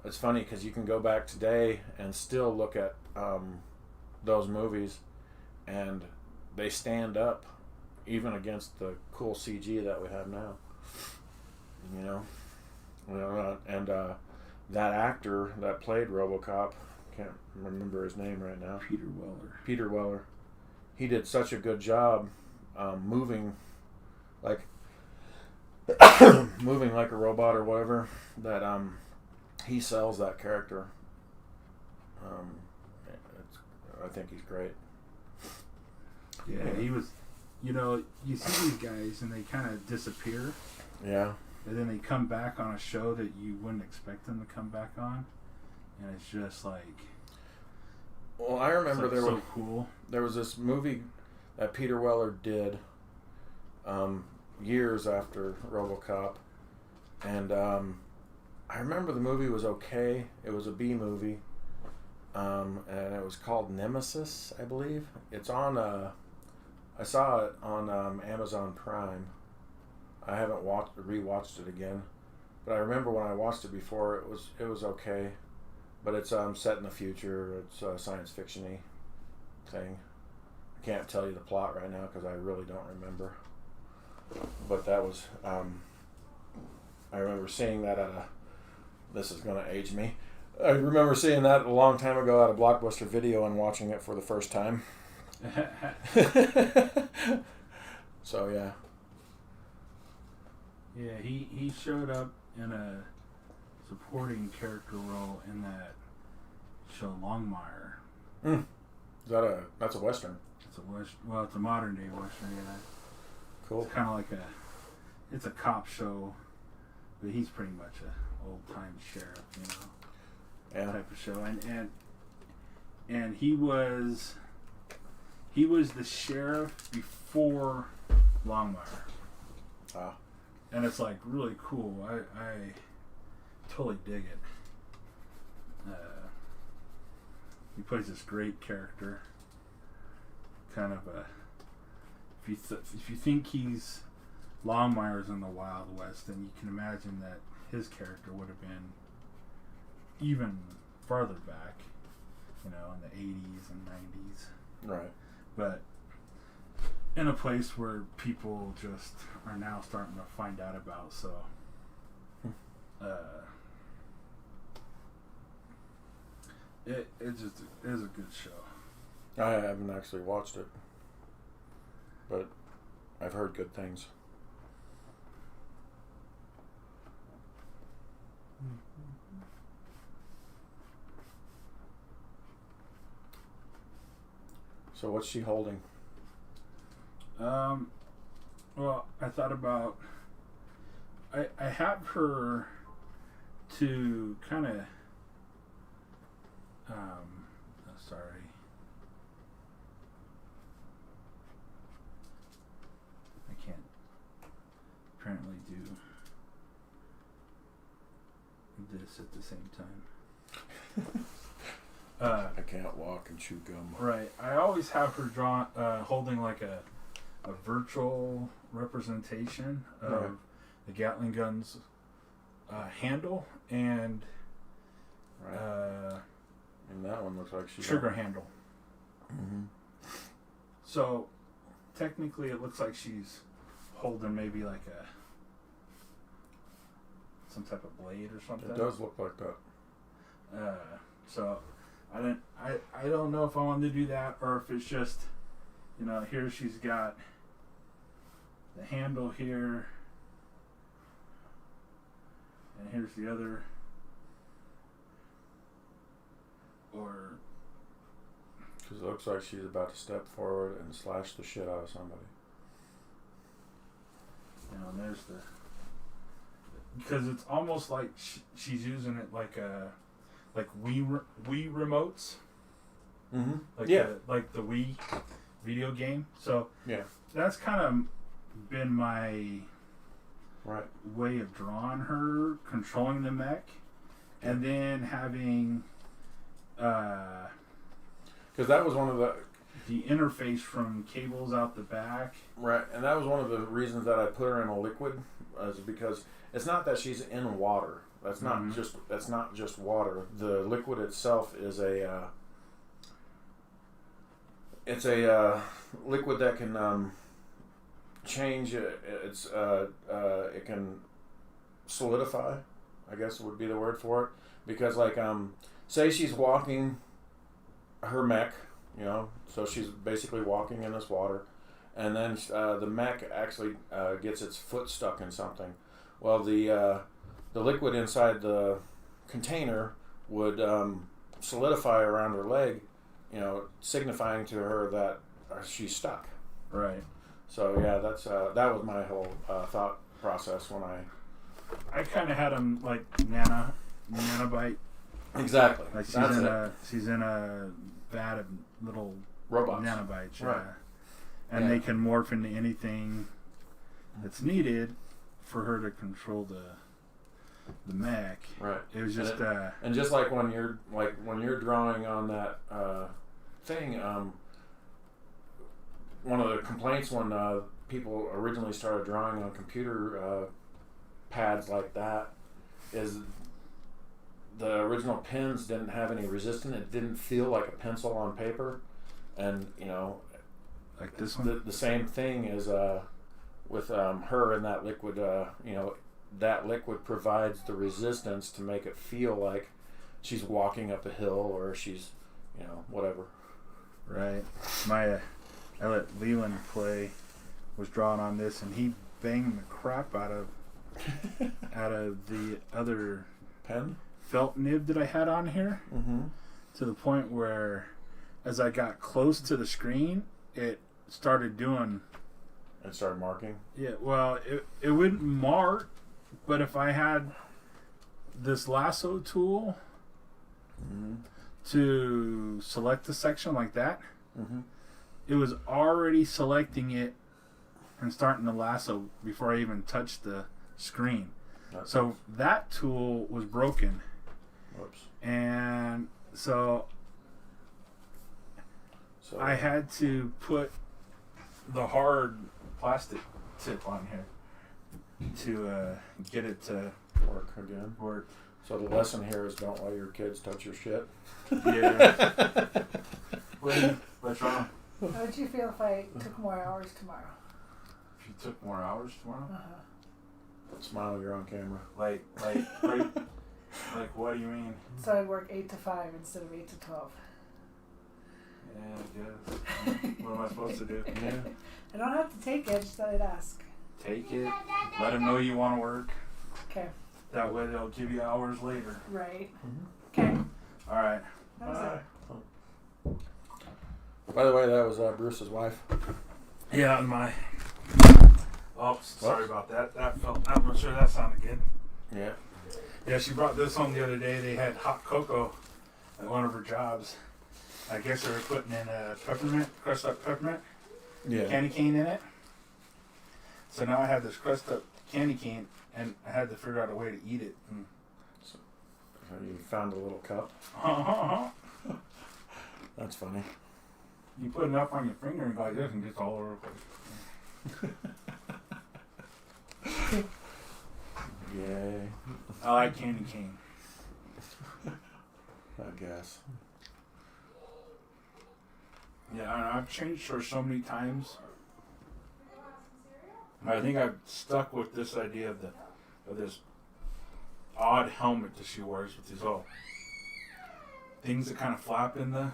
it's funny because you can go back today and still look at those movies, and they stand up even against the cool CG that we have now. And that actor that played RoboCop, can't remember his name right now. Peter Weller. He did such a good job moving like moving like a robot or whatever, that he sells that character. I think he's great. Yeah, he was. You see these guys and they kind of disappear. Yeah. And then they come back on a show that you wouldn't expect them to come back on, and it's just like. Well, I remember cool. There was this movie that Peter Weller did years after RoboCop, and I remember the movie was okay. It was a B movie, and it was called Nemesis, I believe. It's on. I saw it on Amazon Prime. I haven't rewatched it again, but I remember when I watched it before, it was okay, but it's set in the future. It's a science fiction-y thing. I can't tell you the plot right now because I really don't remember. But that was I remember seeing that this is going to age me. I remember seeing that a long time ago at a Blockbuster Video and watching it for the first time. So yeah. Yeah, he showed up in a supporting character role in that show Longmire. That's a Western? It's a modern day Western, yeah. Cool. It's kind of like it's a cop show, but he's pretty much a old time sheriff, Yeah. type of show, and he was the sheriff before Longmire. Ah. And it's like really cool. I totally dig it. He plays this great character. Kind of if you think he's Longmire's in the Wild West, then you can imagine that his character would have been even farther back, in the 80s and 90s. Right. But in a place where people just are now starting to find out about, so it just is a good show. I haven't actually watched it, but I've heard good things. So what's she holding? Well, I thought about. I have her to kind of. Sorry. I can't apparently do this at the same time. I can't walk and chew gum. Right. I always have her holding like a virtual representation of the Gatling gun's handle and and that one looks like she's trigger handle. Mm-hmm. So technically, it looks like she's holding maybe like some type of blade or something. It does look like that. So I don't know if I wanted to do that or if it's just, here she's got the handle here, and here's the other, or Because it looks like she's about to step forward and slash the shit out of somebody. You know, and there's the... Because it's almost like she's using it like Wii remotes. Mm-hmm. Like the Wii video game. So yeah, that's kind of been my right way of drawing her, controlling the mech, and then having because that was one of the interface from cables out the back. Right, and that was one of the reasons that I put her in a liquid, is because it's not that she's in water. That's not just water. The liquid itself is it's a liquid that can change. It can solidify, I guess would be the word for it. Because say she's walking her mech, you know, so she's basically walking in this water, and then the mech actually gets its foot stuck in something. Well, the liquid inside the container would solidify around her leg, you know, signifying to her that she's stuck. Right. So yeah, that's that was my whole thought process when I kind of had them like nanobite. Exactly. Like she's in a vat of little robots. Nanobites, yeah. Right. And they can morph into anything that's needed for her to control the mech. Right. It was just and just like when you're drawing on that thing, one of the complaints when people originally started drawing on computer pads like that is the original pens didn't have any resistance. It didn't feel like a pencil on paper, and you know, like this one. The same thing is with her and that liquid. You know, that liquid provides the resistance to make it feel like she's walking up a hill or she's, you know, whatever. Right. I let Leland play. Was drawing on this, and he banged the crap out of the other pen felt nib that I had on here, to the point where, as I got close to the screen, it started doing. It started marking. Yeah. Well, it wouldn't mark, but if I had this lasso tool to select the section like that, it was already selecting it and starting the lasso before I even touched the screen. So that tool was broken. Whoops. And so I had to put the hard plastic tip on here to get it to work again. Work. So the lesson here is don't let your kids touch your shit. Yeah. What's wrong? How would you feel if I took more hours tomorrow? If you took more hours tomorrow? Smile, you're on camera. Like what do you mean? So I'd work 8 to 5 instead of 8 to 12. Yeah, I guess. What am I supposed to do? Yeah. I don't have to take it, just thought I'd ask. Take it. Let them know you want to work. Okay. That way they'll give you hours later. Right. Okay. All right. That was it. By the way, that was Bruce's wife. Yeah, and my. Oh, sorry about that. I'm not sure that sounded good. Yeah. Yeah, she brought this home the other day. They had hot cocoa at one of her jobs. I guess they were putting in a peppermint, crushed up peppermint, candy cane in it. So now I have this crushed up candy cane, and I had to figure out a way to eat it. So you found a little cup. That's funny. You put enough on your finger and like this and gets all over the place. Yay. I like candy cane. I guess. Yeah, I don't know, I've changed her so many times. I think I've stuck with this idea of this odd helmet that she wears with these little things that kind of flap in the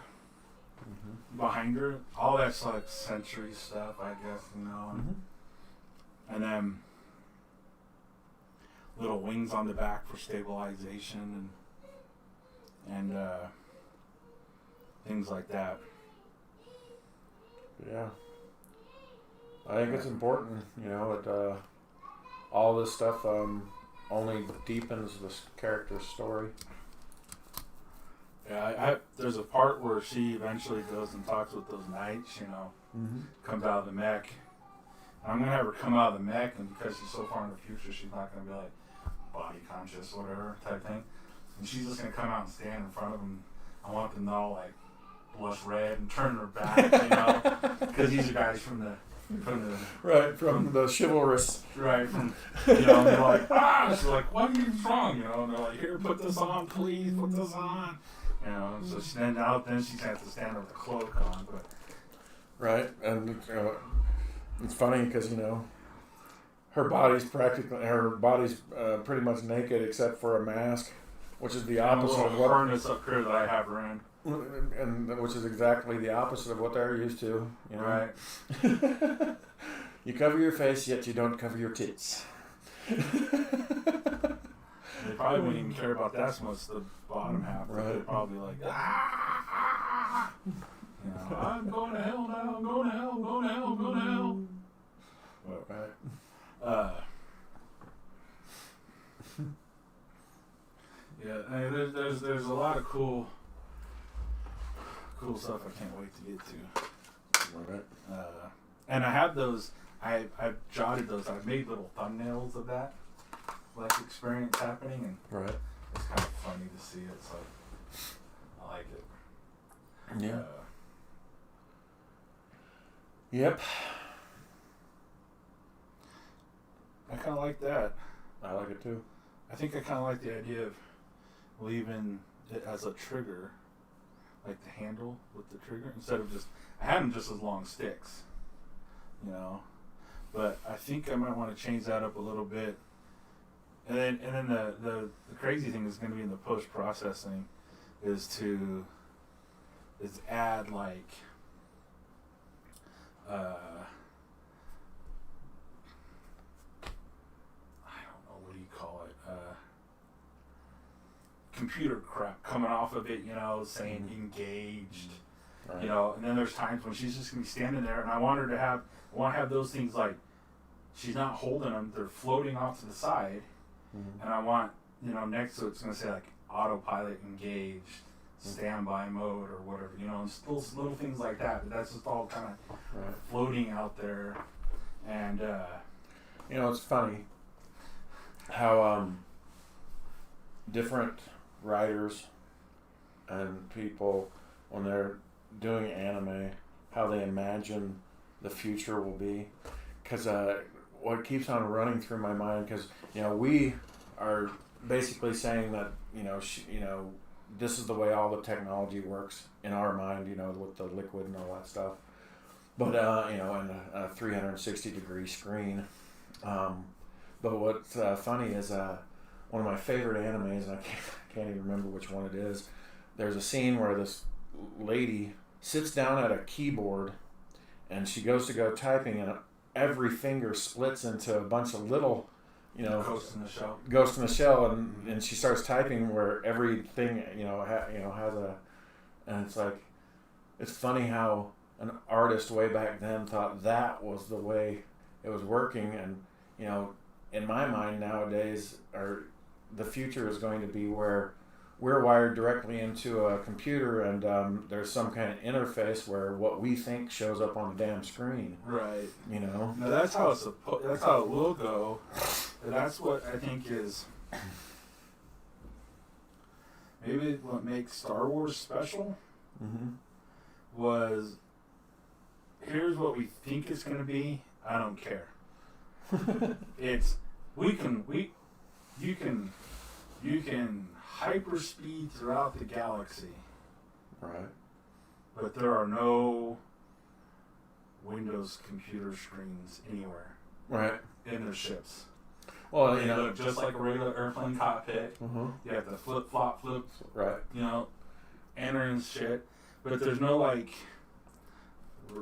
behind her. All that's like sensory stuff, I guess, you know. And then little wings on the back for stabilization and things like that. Yeah. I think it's important, you know, it, all this stuff only deepens this character's story. Yeah, there's a part where she eventually goes and talks with those knights, you know, comes out of the mech. And I'm going to have her come out of the mech, and because she's so far in the future, she's not going to be like body conscious, whatever type thing. And she's just going to come out and stand in front of them. I want them to all like blush red and turn their back, you know, because these are guys from the chivalrous. Right, from, you know, and they're like, ah, she's like, what are you wrong, you know, and they're like, here, put this on, please, put this on, you know, so she, then she has to stand there with the cloak on, but. Right, and it's funny because, you know, her body's pretty much naked except for a mask, which is the opposite of what harness up here that I have her in. And which is exactly the opposite of what they're used to, you know. Right. You cover your face, yet you don't cover your tits. They probably wouldn't even care about that so much, the bottom half. Right. They're probably like, ah! You know, I'm going to hell now, I'm going to hell, I'm going to hell, I'm going to hell. Right. Yeah, I mean, there's a lot of cool stuff I can't wait to get to. Right. And I have those. I've jotted those. I've made little thumbnails of that like experience happening, and Right. it's kind of funny to see it. It's like I like it. Yeah. Yep. I kind of like that. I like it too. I think I kind of like the idea of leaving it as a trigger, like the handle with the trigger, instead of just, I had them just as long sticks, you know, but I think I might want to change that up a little bit. And then the crazy thing is going to be in the post processing is add like computer crap coming off of it, you know, saying engaged, Right. you know, and then there's times when she's just gonna be standing there, and I want her to have those things like she's not holding them; they're floating off to the side, and I want, you know, next to it's gonna say like autopilot engaged, standby mode or whatever, you know, and still little things like that. But that's just all kind of Right. floating out there, and You know, it's funny how different writers and people, when they're doing anime, how they imagine the future will be. Because what keeps on running through my mind, because, you know, we are basically saying that, you know, this is the way all the technology works in our mind, you know, with the liquid and all that stuff. But, you know, and a 360-degree screen. But what's funny is one of my favorite animes, and I can't even remember which one it is, there's a scene where this lady sits down at a keyboard and she goes to go typing, and every finger splits into a bunch of little, you know, Ghost in the Shell, and she starts typing where everything, you know, has a, and it's like, it's funny how an artist way back then thought that was the way it was working. And, you know, in my mind nowadays, the future is going to be where we're wired directly into a computer, and there's some kind of interface where what we think shows up on the damn screen. right. You know. Now that's how that's how it will go. And that's what I think is maybe what makes Star Wars special. Was here's what we think it's going to be. I don't care. It's you can hyperspeed throughout the galaxy, Right. but there are no Windows computer screens anywhere Right. in their ships. Well, They you know. look just like a regular airplane cockpit. You have the flip. Right. You know, entering shit, but there's no like,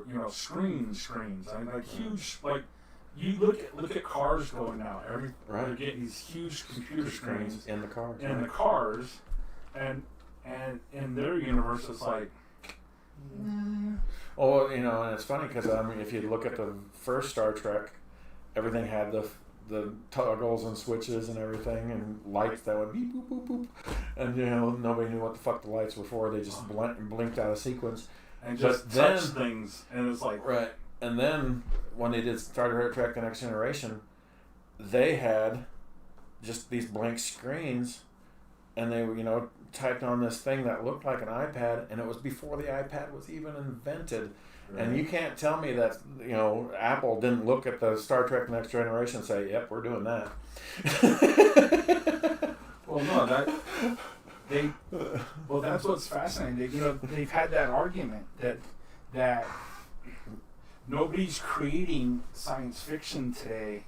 you know, screens. I mean, like huge, like you look at cars going now. Right. They're getting these huge computer screens in the cars. in the cars, and in their universe it's like, Oh, you know, and it's funny because I mean, if you look at the first Star Trek, everything had the toggles and switches and everything, and lights that would beep boop boop boop, and you know nobody knew what the fuck the lights were for. They just blinked out of sequence. And But just then- touch things, and it's like, Right. And then when they did Star Trek: The Next Generation, they had just these blank screens, and they typed on this thing that looked like an iPad, and it was before the iPad was even invented. And you can't tell me that Apple didn't look at the Star Trek: Next Generation and say, "Yep, we're doing that." Well, no, that's what's fascinating. They've had that argument that nobody's creating science fiction today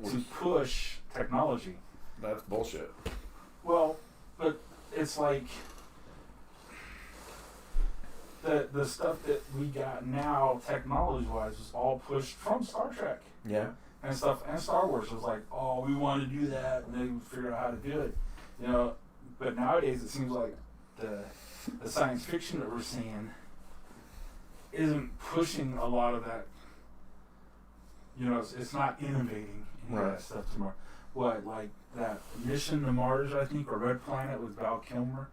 to push technology. That's bullshit. Well, but it's like the stuff that we got now, technology-wise, was all pushed from Star Trek Yeah. and stuff, and Star Wars was like, oh, we want to do that, and they figured out how to do it, But nowadays, it seems like the science fiction that we're seeing isn't pushing a lot of that. It's not innovating any of Right. that stuff tomorrow. What, like that Mission to Mars, I think, or Red Planet with Val Kilmer?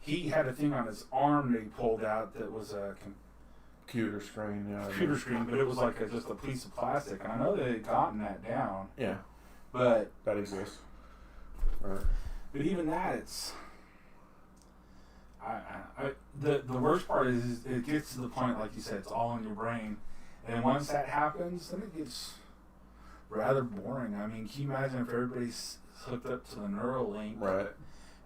He had a thing on his arm that he pulled out that was a Computer screen. Yeah. computer screen, but it was like just a piece of plastic. And I know they had gotten that down, Yeah, but that exists. Right. But even that, it's the worst part is it gets to the point, like you said, it's all in your brain, and once that happens, then it gets rather boring. I mean, can you imagine if everybody's hooked up to the Neuralink, Right.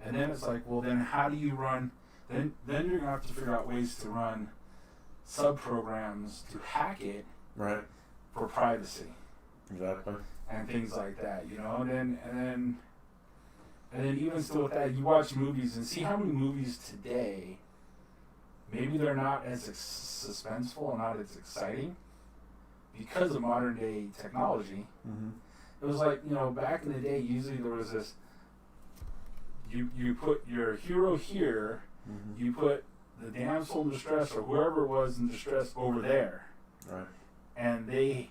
and then it's like, well, then how do you run? Then you're gonna have to figure out ways to run sub-programs to hack it Right. for privacy Exactly. and things like that, and then even still with that, you watch movies and see how many movies today, maybe they're not as suspenseful and not as exciting because of modern day technology. Mm-hmm. It was like, back in the day, usually there was this, you put your hero here, Mm-hmm. you put the damsel in distress or whoever was in distress over there, Right. and they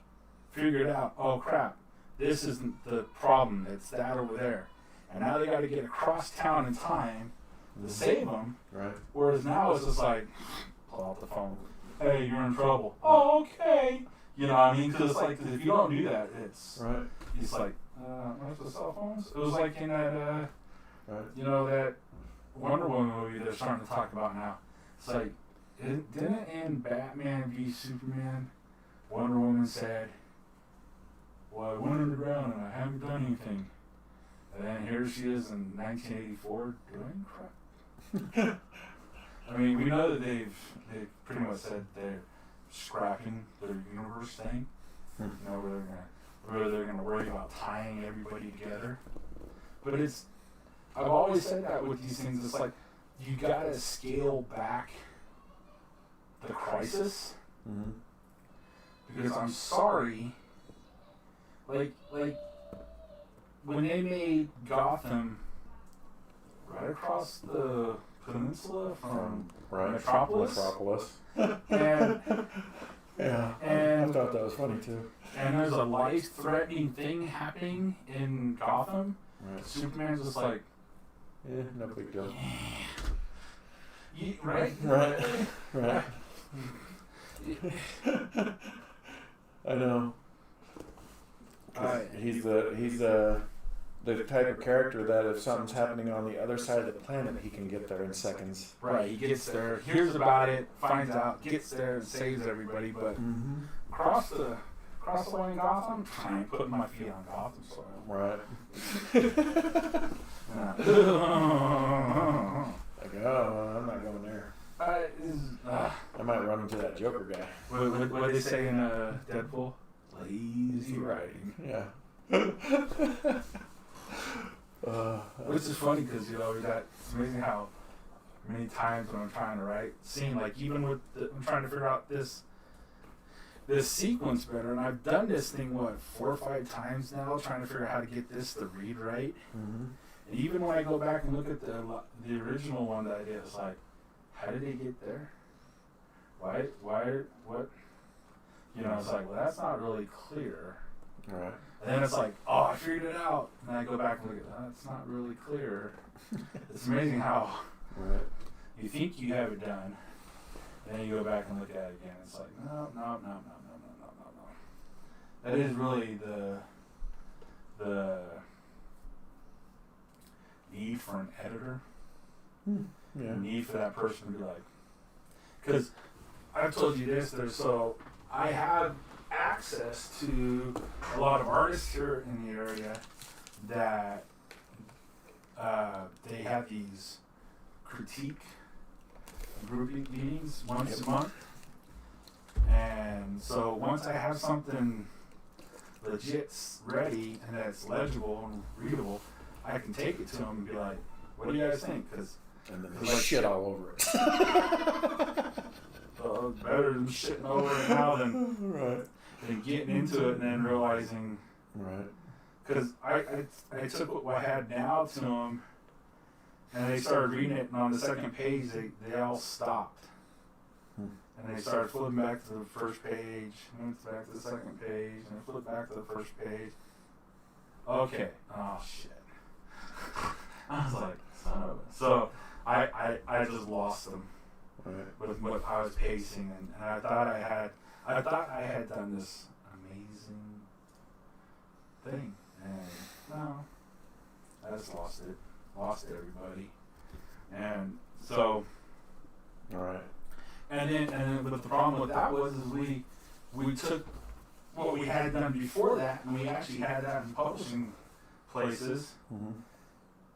figured out, oh crap, this isn't the problem, it's that over there. And now they got to get across town in time to save them. Right. Whereas now it's just like, pull out the phone. Hey, you're in trouble. Oh, okay. You know what I mean? Because it's like, 'cause if you don't do that, Right. it's like, where's the cell phones? It was like in that, Right. that Wonder Woman movie they're starting to talk about now. It's like, didn't it end Batman v Superman? Wonder Woman said, well, I went underground and I haven't done anything. And then here she is in 1984 doing crap. I mean, we know that they've pretty much said they're scrapping their universe thing. Where they're gonna worry about tying everybody together. But I've always said that with these things. It's like you gotta scale back the crisis, Mm-hmm. because I'm sorry, like when they made Gotham right across the peninsula from Right. Metropolis. and Yeah. And- I thought that was funny too. and there's a life-threatening thing happening in Gotham, Right. Superman's just like, Yeah. No big deal. right? Right. Right. I know. 'Cause he's the type of character that if something's happening on the other side of the planet, he can get there in seconds. Right, he gets there, hears about it, finds out, gets there, and saves everybody. But Mm-hmm. across the way in Gotham, I ain't putting my feet on Gotham soil. Right. Nah. Like, oh, I'm not going there. I might run into that Joker guy. What they say in Deadpool? Lazy writing. Yeah. Which is funny because it's amazing how many times when I'm trying to write scene, like even with I'm trying to figure out this sequence better, and I've done this thing 4 or 5 times now, trying to figure out how to get this to read right. Mm-hmm. And even when I go back and look at the original one that I did, it's like, how did they get there? what? You know, it's like, well, that's not really clear. Right. And then it's like, oh, I figured it out. And I go back and look at that. It's not really clear. It's amazing how Right. you think you have it done, and then you go back and look at it again. It's like, no. That is really the need for an editor. Yeah. The need for that person to be like, because I've told you this. So I have access to a lot of artists here in the area that they have these critique group meetings once a month. And so once I have something legit ready and that's legible and readable, I can take it to them and be like, what do you guys think? Because And then they shit all over it. it's better than shitting over it now than Right. getting into it and then realizing, Right. because I took what I had now to them, and they started reading it, and on the second page they all stopped, and they started flipping back to the first page, went back to the second page, and flipped back to the first page. Okay, oh shit. I was like, son of a. So I just lost them Right. with what I was pacing, and I thought I had done this amazing thing, and no, I just lost everybody, and so, All right. and then, but the problem with that was we took what we had done before that, and we actually had that in publishing places, Mm-hmm.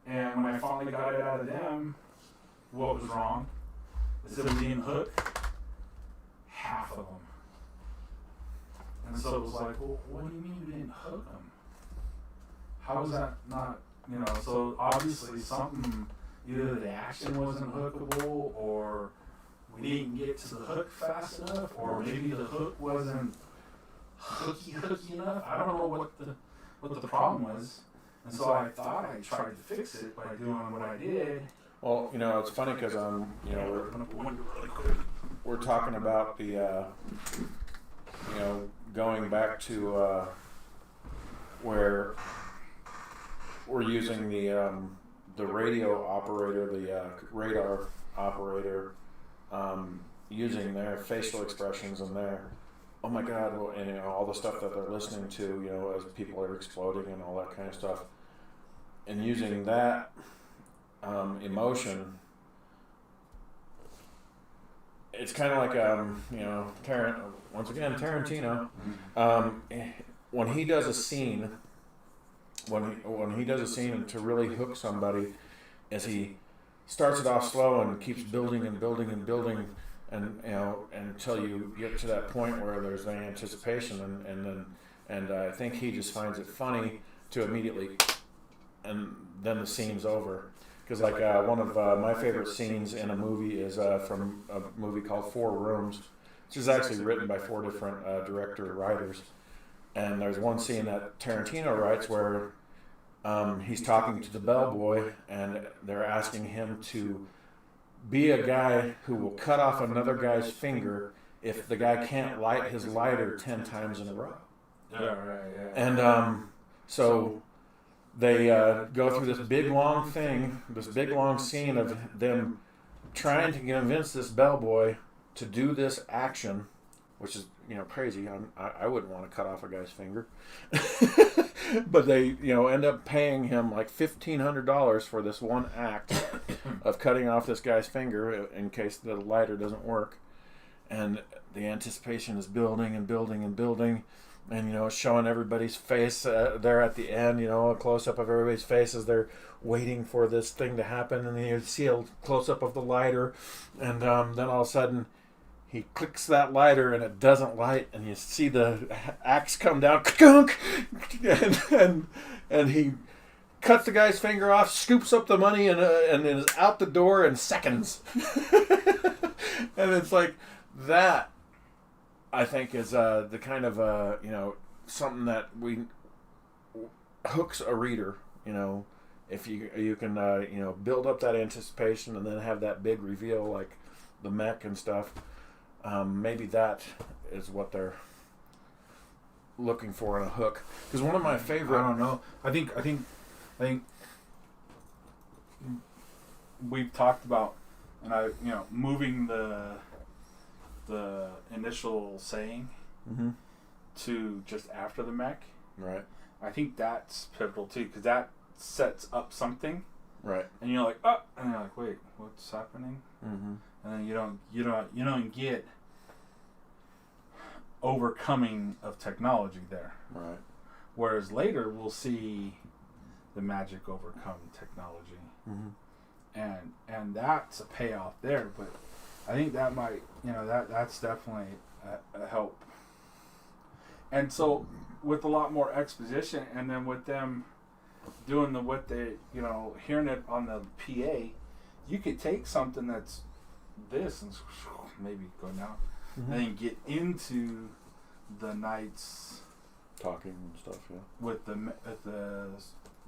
and when I finally got it out of them, what was wrong? Instead of being hooked, half of them. And so it was like, well, what do you mean we didn't hook them? How is that not, you know, so obviously something, either the action wasn't hookable, or we didn't get to the hook fast enough, or maybe the hook wasn't hooky enough. I don't know what the problem was. And so I thought I tried to fix it by doing what I did. Well, you know, it's funny because you know, we're talking about the, you know, going back to where we're using the radio operator, the radar operator, using their facial expressions and their, oh my God, well, and you know, all the stuff that they're listening to, you know, as people are exploding and all that kind of stuff, and using that emotion. It's kind of like you know, once again, Tarantino. When he does a scene, when he does a scene to really hook somebody, as he starts it off slow and keeps building and building and building, and you know, until you get to that point where there's the anticipation, and I think he just finds it funny to immediately, and then the scene's over. Because like one of my favorite scenes in a movie is from a movie called Four Rooms, which is actually written by 4 different director-writers. And there's one scene that Tarantino writes where he's talking to the bellboy, and they're asking him to be a guy who will cut off another guy's finger if the guy can't light his lighter 10 times in a row. Yeah, right, yeah. And so they go through this big long thing, this big long scene of them trying to convince this bellboy to do this action, which is, you know, crazy. I wouldn't want to cut off a guy's finger. But they, you know, end up paying him like $1,500 for this one act of cutting off this guy's finger in case the lighter doesn't work. And the anticipation is building and building and building. And, you know, showing everybody's face there at the end, you know, a close-up of everybody's face as they're waiting for this thing to happen. And then you see a close-up of the lighter. And then all of a sudden, he clicks that lighter and it doesn't light. And you see the axe come down. And he cuts the guy's finger off, scoops up the money, and is out the door in seconds. And it's like that. I think is the kind of you know, something that hooks a reader. You know, if you can you know, build up that anticipation and then have that big reveal like the mech and stuff. maybe that is what they're looking for in a hook. Because one of my favorite. I don't know. I think we've talked about, and moving the initial saying Mm-hmm. to just after the mech. Right. I think that's pivotal too, because that sets up something, Right. and you're like, oh, and you're like, wait, what's happening? Mm-hmm. And then you don't get overcoming of technology there. Right. Whereas later we'll see the magic overcome technology, Mm-hmm. and that's a payoff there. But I think that might, that's definitely a help. And so with a lot more exposition, and then with them doing what they, hearing it on the PA, you could take something that's this and maybe go down, Mm-hmm. and then get into the knights Talking and stuff. Yeah. with the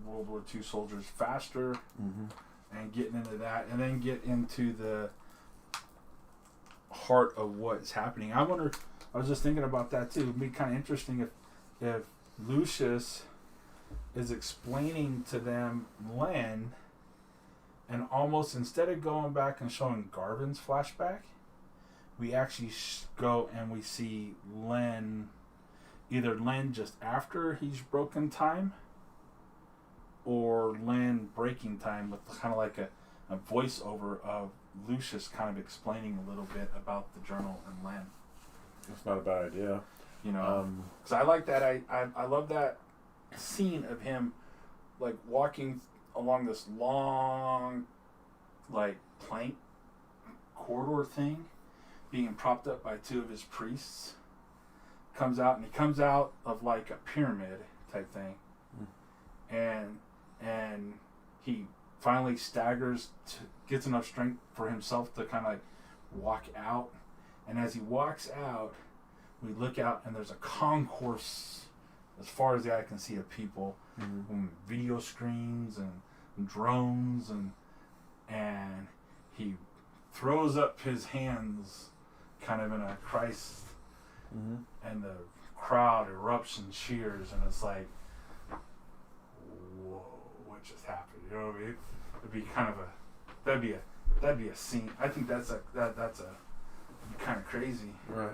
World War II soldiers faster, Mm-hmm. and getting into that, and then get into the heart of what's happening. I wonder. I was just thinking about that too. It'd be kind of interesting if Lucius is explaining to them Len, and almost instead of going back and showing Garvin's flashback, we actually go and we see Len, either Len just after he's broken time, or Len breaking time with kind of like a voiceover of Lucius kind of explaining a little bit about the journal and Len. That's not a bad idea. Because I like that. I love that scene of him like walking along this long like plank corridor thing, being propped up by two of his priests. Comes out, and he comes out of like a pyramid type thing, and he finally staggers, gets enough strength for himself to kind of like walk out. And as he walks out, we look out, and there's a concourse as far as the eye can see of people, Mm-hmm. video screens and drones, and he throws up his hands kind of in a Christ, Mm-hmm. and the crowd erupts and cheers, and it's like, whoa, what just happened? You know what I mean? It'd be kind of that'd be a scene. I think that's kind of crazy. Right.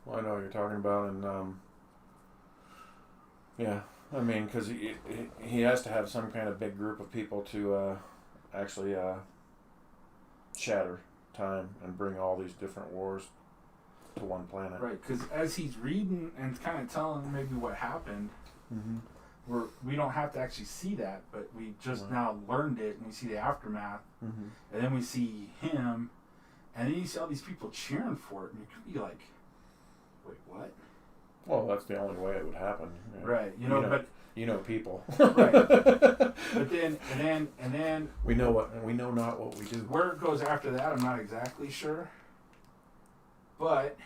Well, I know what you're talking about, and yeah, I mean, because he has to have some kind of big group of people to actually shatter time and bring all these different wars to one planet. Right, because as he's reading and kind of telling maybe what happened, Mm-hmm. we don't have to actually see that, but we just Right. now learned it, and we see the aftermath, Mm-hmm. and then we see him, and then you see all these people cheering for it, and you could be like, wait, what? Well, that's the only way it would happen. Yeah. Right, But people. Right. But then We know not what we do. where it goes after that, I'm not exactly sure, but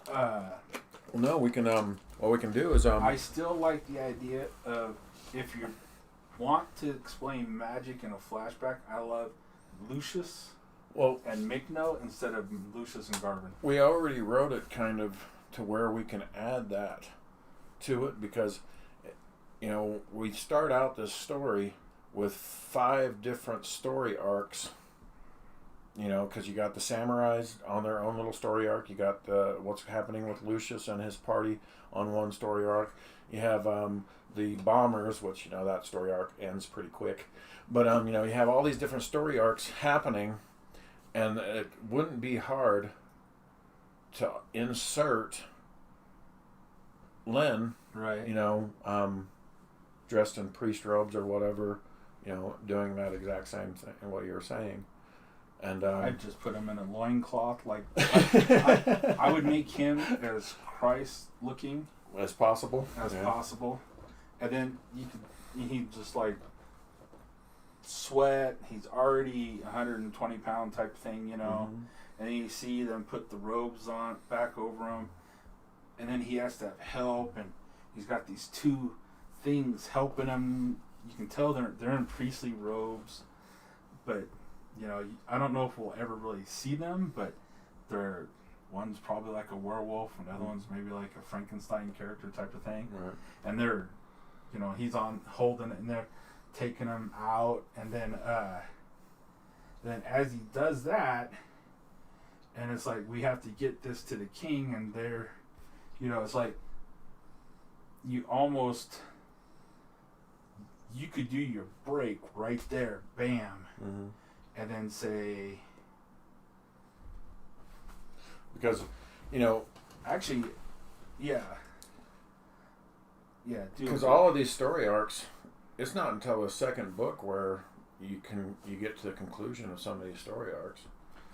Well, no, we can. What we can do is I still like the idea of, if you want to explain magic in a flashback, I love Lucius well, and Mikno instead of Lucius and Garvin. we already wrote it kind of to where we can add that to it, because we start out this story with 5 different story arcs. Because you got the samurais on their own little story arc. You got what's happening with Lucius and his party on one story arc. You have the bombers, which that story arc ends pretty quick. But you have all these different story arcs happening, and it wouldn't be hard to insert Len, Right. dressed in priest robes or whatever, doing that exact same thing, what you were saying. And I'd just put him in a loincloth. I would make him as Christ looking as possible. as possible. And then he just like sweat. He's already 120 pound type thing, Mhm. And then you see them put the robes on back over him. And then he has to have help, and he's got these 2 things helping him. You can tell they're in priestly robes, but I don't know if we'll ever really see them, but they're one's probably like a werewolf, and the other one's maybe like a Frankenstein character type of thing. Right. And they're, he's on holding it, and they're taking him out, and then as he does that, and it's like we have to get this to the king, and they're, it's like you could do your break right there, bam, and then say, because actually, yeah, because all of these story arcs, it's not until the second book where you get to the conclusion of some of these story arcs,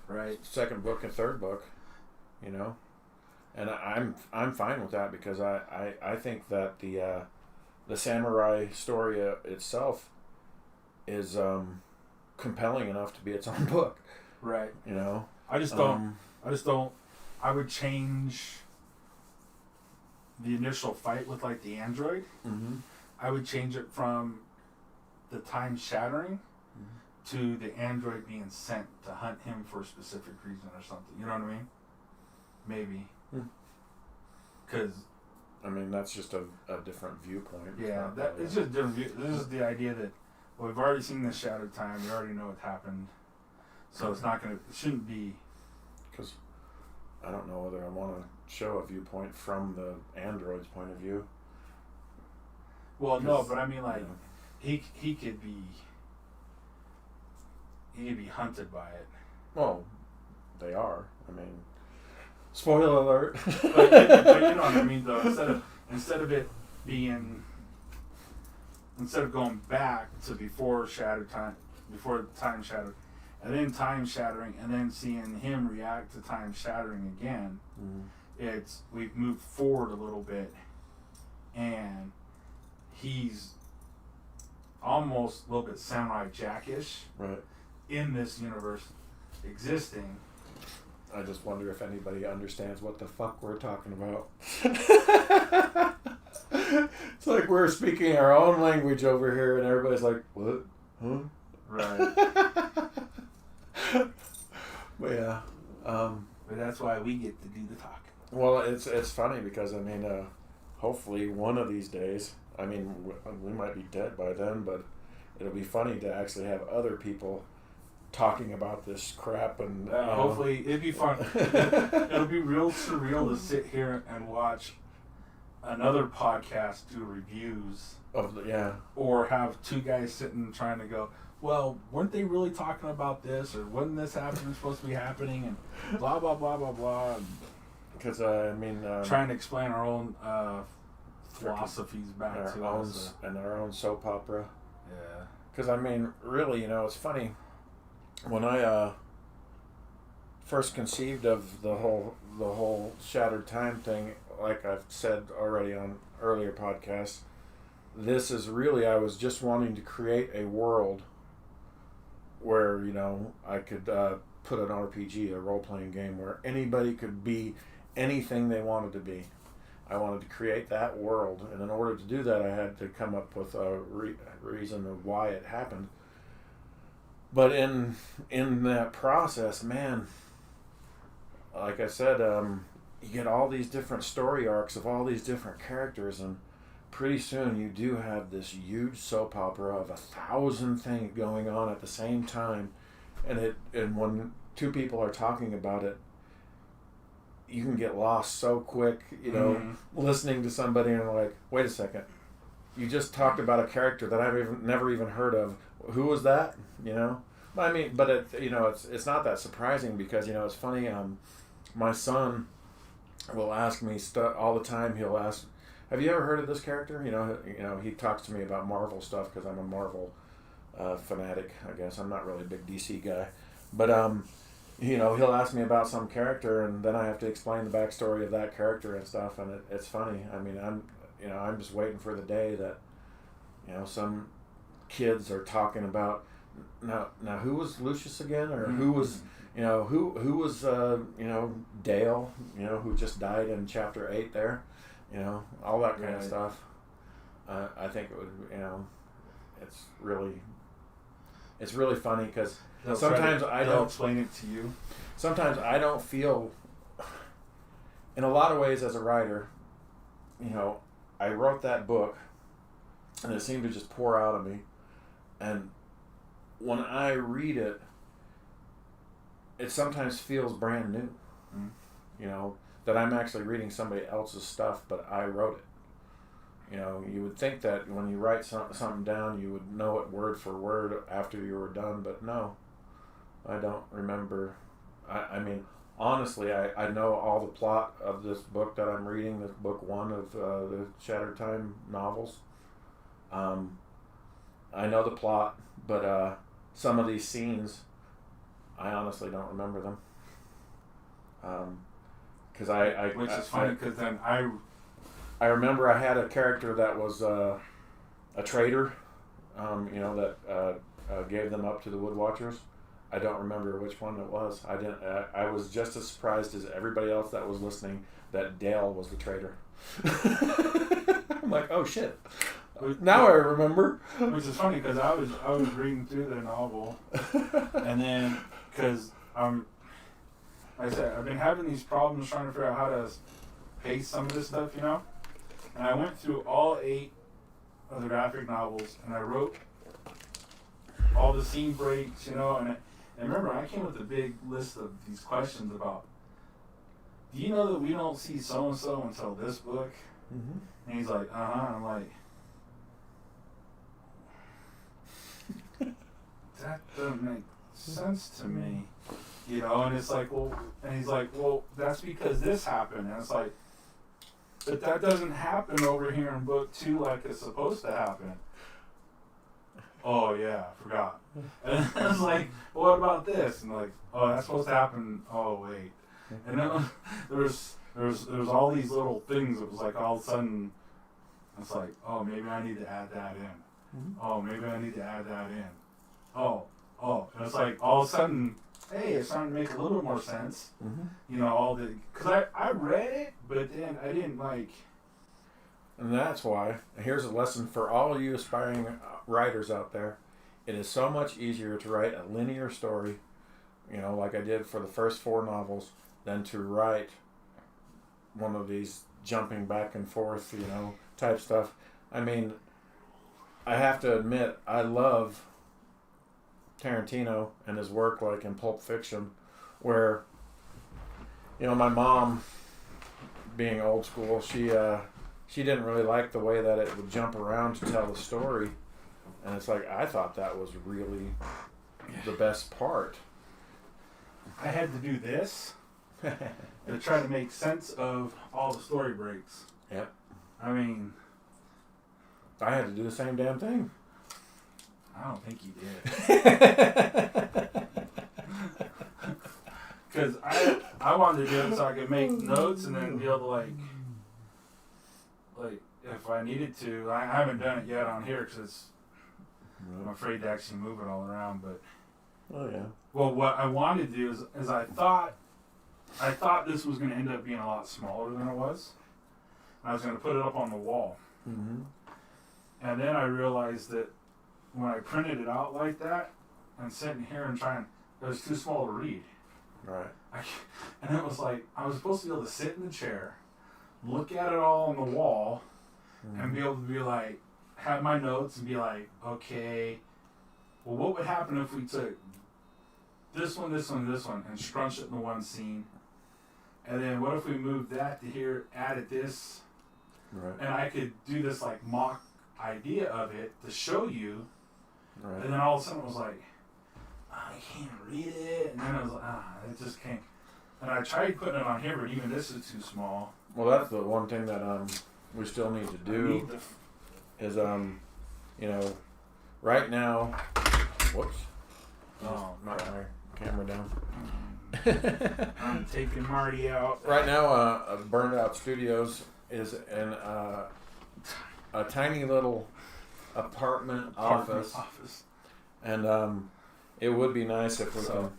right? Second book and third book, and I'm fine with that, because I think that the samurai story itself is compelling enough to be its own book, right? I just don't. I would change the initial fight with like the android. I would change it from the time shattering to the android being sent to hunt him for a specific reason or something. You know what I mean? Maybe. Because that's just a different viewpoint. Yeah, it's just a different view. This is the idea that we've already seen the shattered time. We already know what happened, so it shouldn't be. Because I don't know whether I want to show a viewpoint from the android's point of view. Well, no, but I mean, like, he could be hunted by it. Well, they are. Spoiler alert. but you know what I mean, though. Instead of going back to before time shattered, and then time shattering, and then seeing him react to time shattering again, we've moved forward a little bit, and he's almost a little bit Samurai Jack-ish, right, in this universe existing. I just wonder if anybody understands what the fuck we're talking about. It's like we're speaking our own language over here, and everybody's like, what? Huh? Right. But yeah. But that's why we get to do the talking. Well, it's funny because, hopefully one of these days, we might be dead by then, but it'll be funny to actually have other people talking about this crap, and hopefully it'd be fun. It'll be real surreal to sit here and watch another podcast do reviews or have two guys sitting trying to go, well, weren't they really talking about this, or wasn't this supposed to be happening, and blah blah blah blah blah. Because trying to explain our own philosophies back to us and our own soap opera. Yeah. Because really, it's funny. When I first conceived of the whole shattered time thing, like I've said already on earlier podcasts, this is really, I was just wanting to create a world where, I could put an RPG, a role-playing game, where anybody could be anything they wanted to be. I wanted to create that world, and in order to do that, I had to come up with a reason of why it happened. But in that process, man, like I said, you get all these different story arcs of all these different characters, and pretty soon you do have this huge soap opera of 1,000 things going on at the same time, and when two people are talking about it, you can get lost so quick, listening to somebody and like, wait a second, you just talked about a character that I've never even heard of. Who was that? But it's not that surprising, because it's funny. My son will ask me all the time. He'll ask, "Have you ever heard of this character?" He talks to me about Marvel stuff because I'm a Marvel fanatic. I guess I'm not really a big DC guy, but he'll ask me about some character, and then I have to explain the backstory of that character and stuff, and it's funny. I'm just waiting for the day that some kids are talking about now who was Lucius again, or who was who was Dale, who just died in chapter 8 there, all that kind of stuff. I think it would, it's really funny, because Sometimes I they'll don't explain it to you. Sometimes I don't feel, in a lot of ways as a writer, I wrote that book and it seemed to just pour out of me. And when I read it, it sometimes feels brand new. That I'm actually reading somebody else's stuff, but I wrote it. You would think that when you write something down, you would know it word for word after you were done, but no, I don't remember. I mean, honestly, I know all the plot of this book that I'm reading, this book 1 of the Shattered Time novels. I know the plot, but some of these scenes, I honestly don't remember them. Because which is funny because then I remember I had a character that was a traitor, that gave them up to the Wood Watchers. I don't remember which one it was. I was just as surprised as everybody else that was listening that Dale was the traitor. I'm like, oh shit! Now I remember. Which is funny because I was reading through the novel, and then because like I said, I've been having these problems trying to figure out how to pace some of this stuff, and I went through all 8 of the graphic novels, and I wrote all the scene breaks, and remember, I came with a big list of these questions about, do you know that we don't see so-and-so until this book? Mm-hmm. And he's like, uh-huh. And I'm like, that doesn't make sense to me. And it's like, well, and he's like, well, that's because this happened. And it's like, but that doesn't happen over here in book 2 like it's supposed to happen. Oh yeah, I forgot. And I was like, well, what about this? And like, oh, that's supposed to happen. Oh wait. And then there's all these little things. It was like all of a sudden, it's like, oh, maybe I need to add that in. Mm-hmm. Oh, maybe I need to add that in. Oh. And it's like all of a sudden, hey, it's starting to make a little bit more sense. Mm-hmm. Because I read it, but then I didn't like. And that's why, here's a lesson for all you aspiring writers out there. It is so much easier to write a linear story, like I did for the first 4 novels, than to write one of these jumping back and forth, type stuff. I mean, I have to admit, I love Tarantino and his work, like in Pulp Fiction, where, my mom, being old school, she didn't really like the way that it would jump around to tell the story. And it's like, I thought that was really the best part. I had to do this to try to make sense of all the story breaks. Yep. I mean, I had to do the same damn thing. I don't think you did. Because I wanted to do it so I could make notes and then be able to like if I needed to. I haven't done it yet on here because I'm afraid to actually move it all around. But oh yeah. Well, what I wanted to do is I thought this was going to end up being a lot smaller than it was. I was going to put it up on the wall. Mm-hmm. And then I realized that when I printed it out like that and sitting here and it was too small to read. Right. And it was like, I was supposed to be able to sit in the chair, look at it all on the wall, and be able to be like, have my notes and be like, okay, well, what would happen if we took this one, this one, this one, and scrunched it in one scene? And then what if we moved that to here, added this? Right. And I could do this like mock idea of it to show you. Right. And then all of a sudden it was like, I can't read it. And then I was like, it just can't. And I tried putting it on here, but even this is too small. Well, that's the one thing that we still need to do is right now. Whoops. Oh, Knock my camera down. I'm taking Marty out. Right now, Burned Out Studios is in a tiny little apartment office. And it would be nice if we could,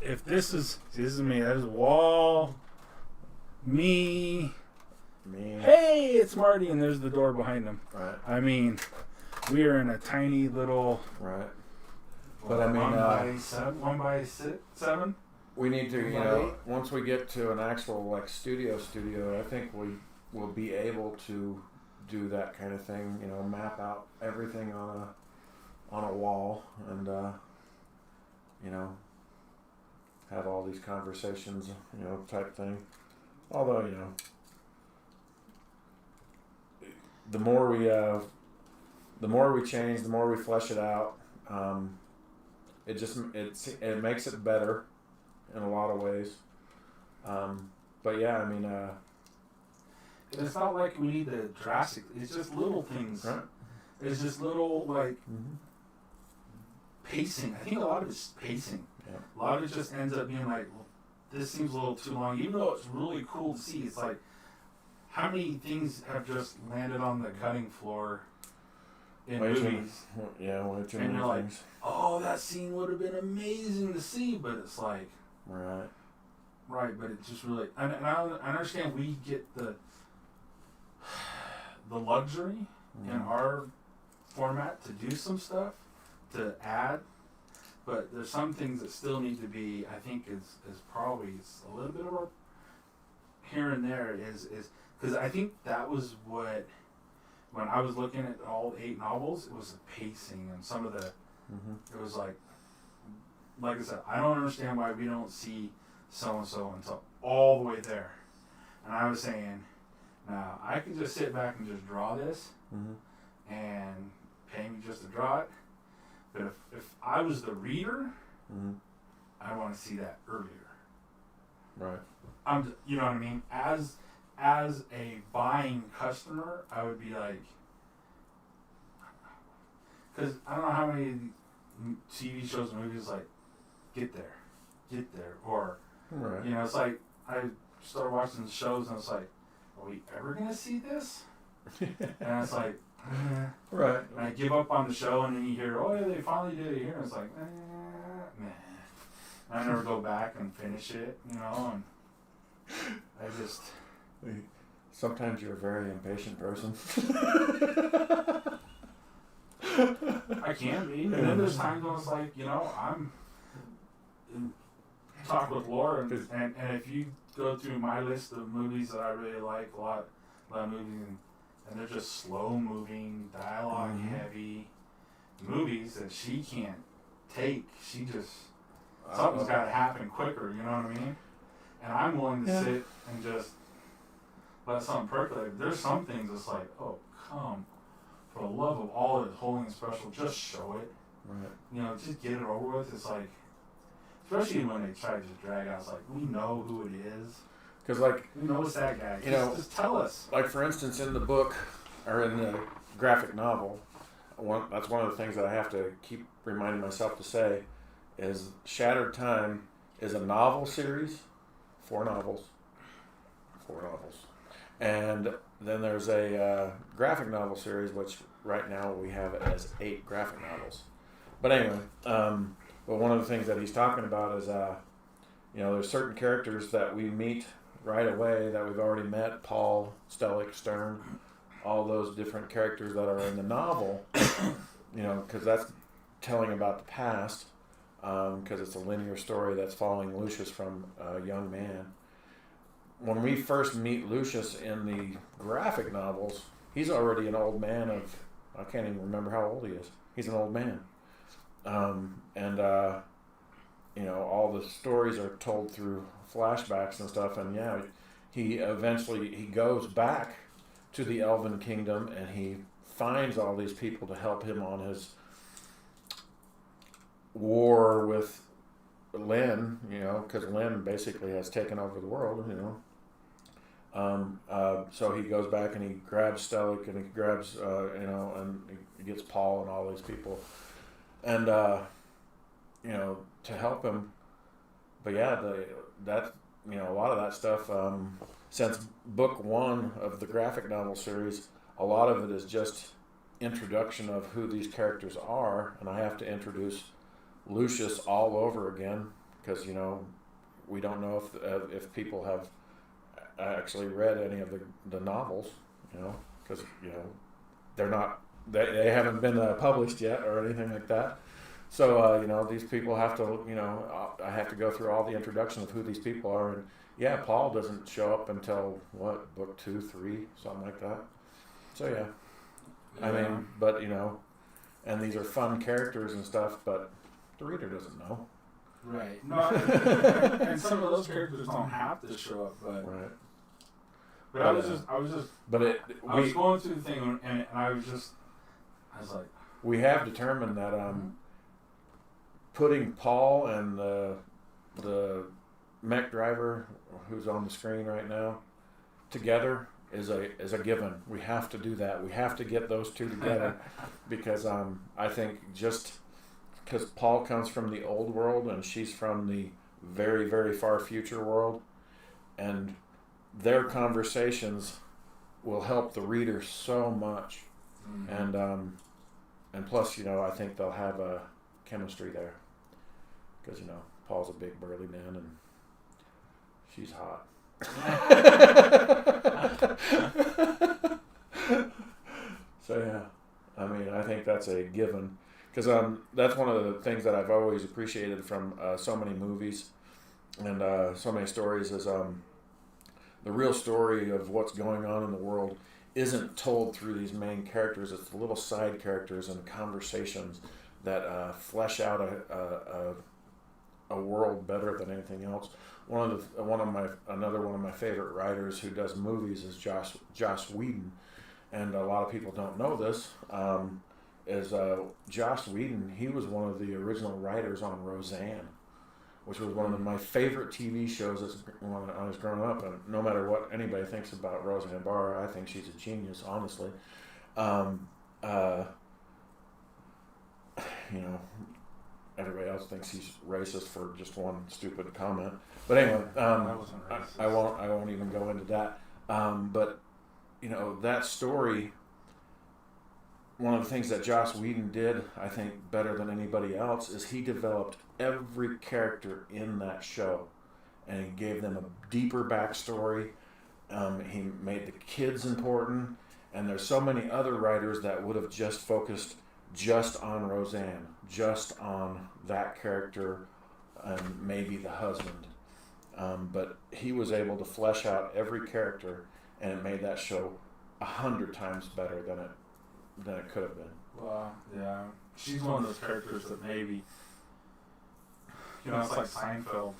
If this is me, that is wall, me. Hey, it's Marty, and there's the door behind him. Right. I mean, we are in a tiny little. Right. But I mean, 1x7. we need to, you Right. know, once we get to an actual like studio, I think we will be able to do that kind of thing. You know, map out everything on a wall, and you know, have all these conversations, you know, type thing. Although, you know, the more we change, the more we flesh it out. It makes it better in a lot of ways. But yeah, I mean, It's not like we need the drastic. It's just little things. right? It's just little like Mm-hmm. pacing. I think a lot of it's pacing. Yeah. A lot of it just ends up being like, well, this seems a little too long. Even though it's really cool to see, it's like, how many things have just landed on the cutting floor in Way too- movies? Yeah, way too And many you're like, things. Oh, that scene would have been amazing to see, but it's like, Right. right, but it just really, and I understand we get the luxury in Mhm. our format to do some stuff, to add, but there's some things that still need to be, I think is probably a little bit of a here and there is because I think that was what, when I was looking at all 8 novels, it was the pacing and some of the, Mhm. it was like I said, I don't understand why we don't see so-and-so until all the way there. And I was saying, now, I can just sit back and just draw this Mhm. and pay me just to draw it. But if I was the reader, Mhm. I want to see that earlier. Right. You know what I mean? As a buying customer, I would be like, because I don't know how many TV shows and movies like, get there, or Right. you know, it's like I started watching the shows and it's like, are we ever gonna see this? And it's like, Right. and I give up on the show, and then you hear, oh yeah, they finally did it here, and it's like, nah. And I never go back and finish it, you know, and I just. Sometimes you're a very impatient person. I can be. And then there's times when it's like, you know, I'm talk with Laura, and if you go through my list of movies that I really like, a lot of movies, and they're just slow moving, dialogue Mhm. heavy movies that she can't take. She just, something's got to happen quicker, you know what I mean? And I'm willing to Yeah. sit and just let something percolate. There's some things that's like, oh, come, for the love of all that's holy and special, just show it. Right. You know, just get it over with. It's like, especially when they try to just drag out, it's like, we know who it is. Because, like, Who knows that guy? You know, just tell us. like for instance, in the book or in the graphic novel, that's one of the things that I have to keep reminding myself to say is Shattered Time is a novel series, 4 novels, and then there's a graphic novel series, which right now we have it as 8 graphic novels. But anyway, but one of the things that he's talking about is, you know, there's certain characters that we meet right away that we've already met, Paul, Stellick, Stern, all those different characters that are in the novel, you know, because that's telling about the past, because it's a linear story that's following Lucius from a young man. When we first meet Lucius in the graphic novels, he's already an old man of, I can't even remember how old he is. He's an old man. You know, all the stories are told through flashbacks and stuff, and yeah, he goes back to the Elven Kingdom, and he finds all these people to help him on his war with Lynn, you know, because Lynn basically has taken over the world, you know. So he goes back and he grabs Stellick and he grabs, you know, and he gets Paul and all these people, and you know, to help him. But yeah, that you know, a lot of that stuff. Since book 1 of the graphic novel series, a lot of it is just introduction of who these characters are, and I have to introduce Lucius all over again because, you know, we don't know if people have actually read any of the novels, you know, because, you know, they haven't been published yet or anything like that. So you know, these people have to, you know, I have to go through all the introduction of who these people are, and yeah, Paul doesn't show up until what, book 2, 3, something like that. So yeah, I mean, but you know, and these are fun characters and stuff, but the reader doesn't know. Right. No, and some of those characters don't have to show up, but Right. but I was just But I was going through the thing, and I was like, we have determined that putting Paul and the mech driver who's on the screen right now together is a given. We have to do that. We have to get those two together because I think just because Paul comes from the old world and she's from the very, very far future world, and their conversations will help the reader so much. And plus, you know, I think they'll have a chemistry there because, you know, Paul's a big burly man and she's hot. So yeah, I mean, I think that's a given because that's one of the things that I've always appreciated from so many movies and so many stories is the real story of what's going on in the world isn't told through these main characters. It's the little side characters and conversations that flesh out a world better than anything else. Another one of my favorite writers who does movies is Joss Whedon, and a lot of people don't know this. Is Joss Whedon? He was one of the original writers on Roseanne, which was one of my favorite TV shows when I was growing up. And no matter what anybody thinks about Roseanne Barr, I think she's a genius, honestly. You know, everybody else thinks he's racist for just one stupid comment. But anyway, I won't even go into that. But you know, that story. One of the things that Joss Whedon did, I think, better than anybody else, is he developed every character in that show, and he gave them a deeper backstory. He made the kids important, and there's so many other writers that would have just focused just on Roseanne, just on that character, and maybe the husband. But he was able to flesh out every character, and it made that show 100 times better than it could have been. well, yeah, she's one of those characters that maybe, you know, it's like Seinfeld.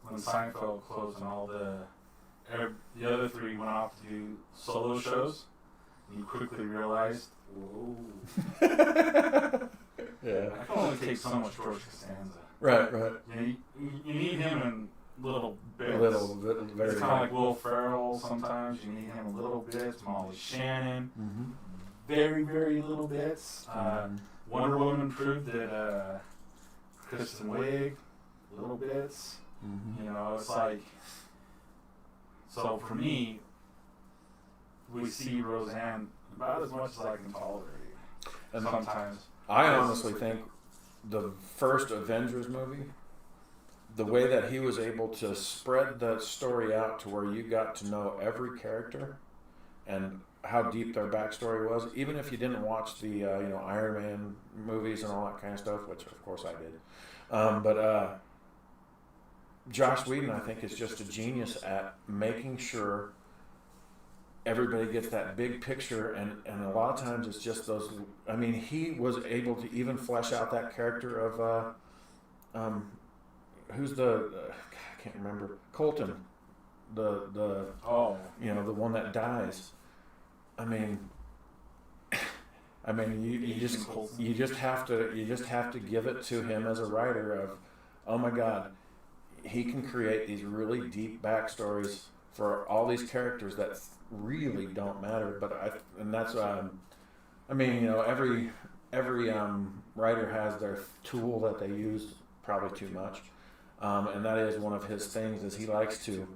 When Seinfeld closed and all the other three went off to do solo shows, and you quickly realized, whoa. Yeah. I can only take so much George Costanza. Right. You need him in little bits. Very. It's kind of like Will Ferrell sometimes. You need him in little bits. Molly Shannon. Mm-hmm. Very, very little bits. Wonder Woman proved it. Kristen Wiig, little bits. Mm-hmm. You know, it's like. So for me, we see Roseanne about as much as I can tolerate. And sometimes. I honestly think the first Avengers movie, the way that he was able to spread that story out to where you got to know every character and how deep their backstory was, even if you didn't watch the Iron Man movies and all that kind of stuff, which of course I did. But Joss Whedon, I think, is just a genius at making sure everybody gets that big picture, and a lot of times it's just those. I mean, he was able to even flesh out that character of who's I can't remember, Colton, the the one that dies. I mean, you just have to give it to him as a writer of, oh my God, he can create these really deep backstories for all these characters that really don't matter. But that's I mean, you know, every writer has their tool that they use, probably too much, and that is one of his things is he likes to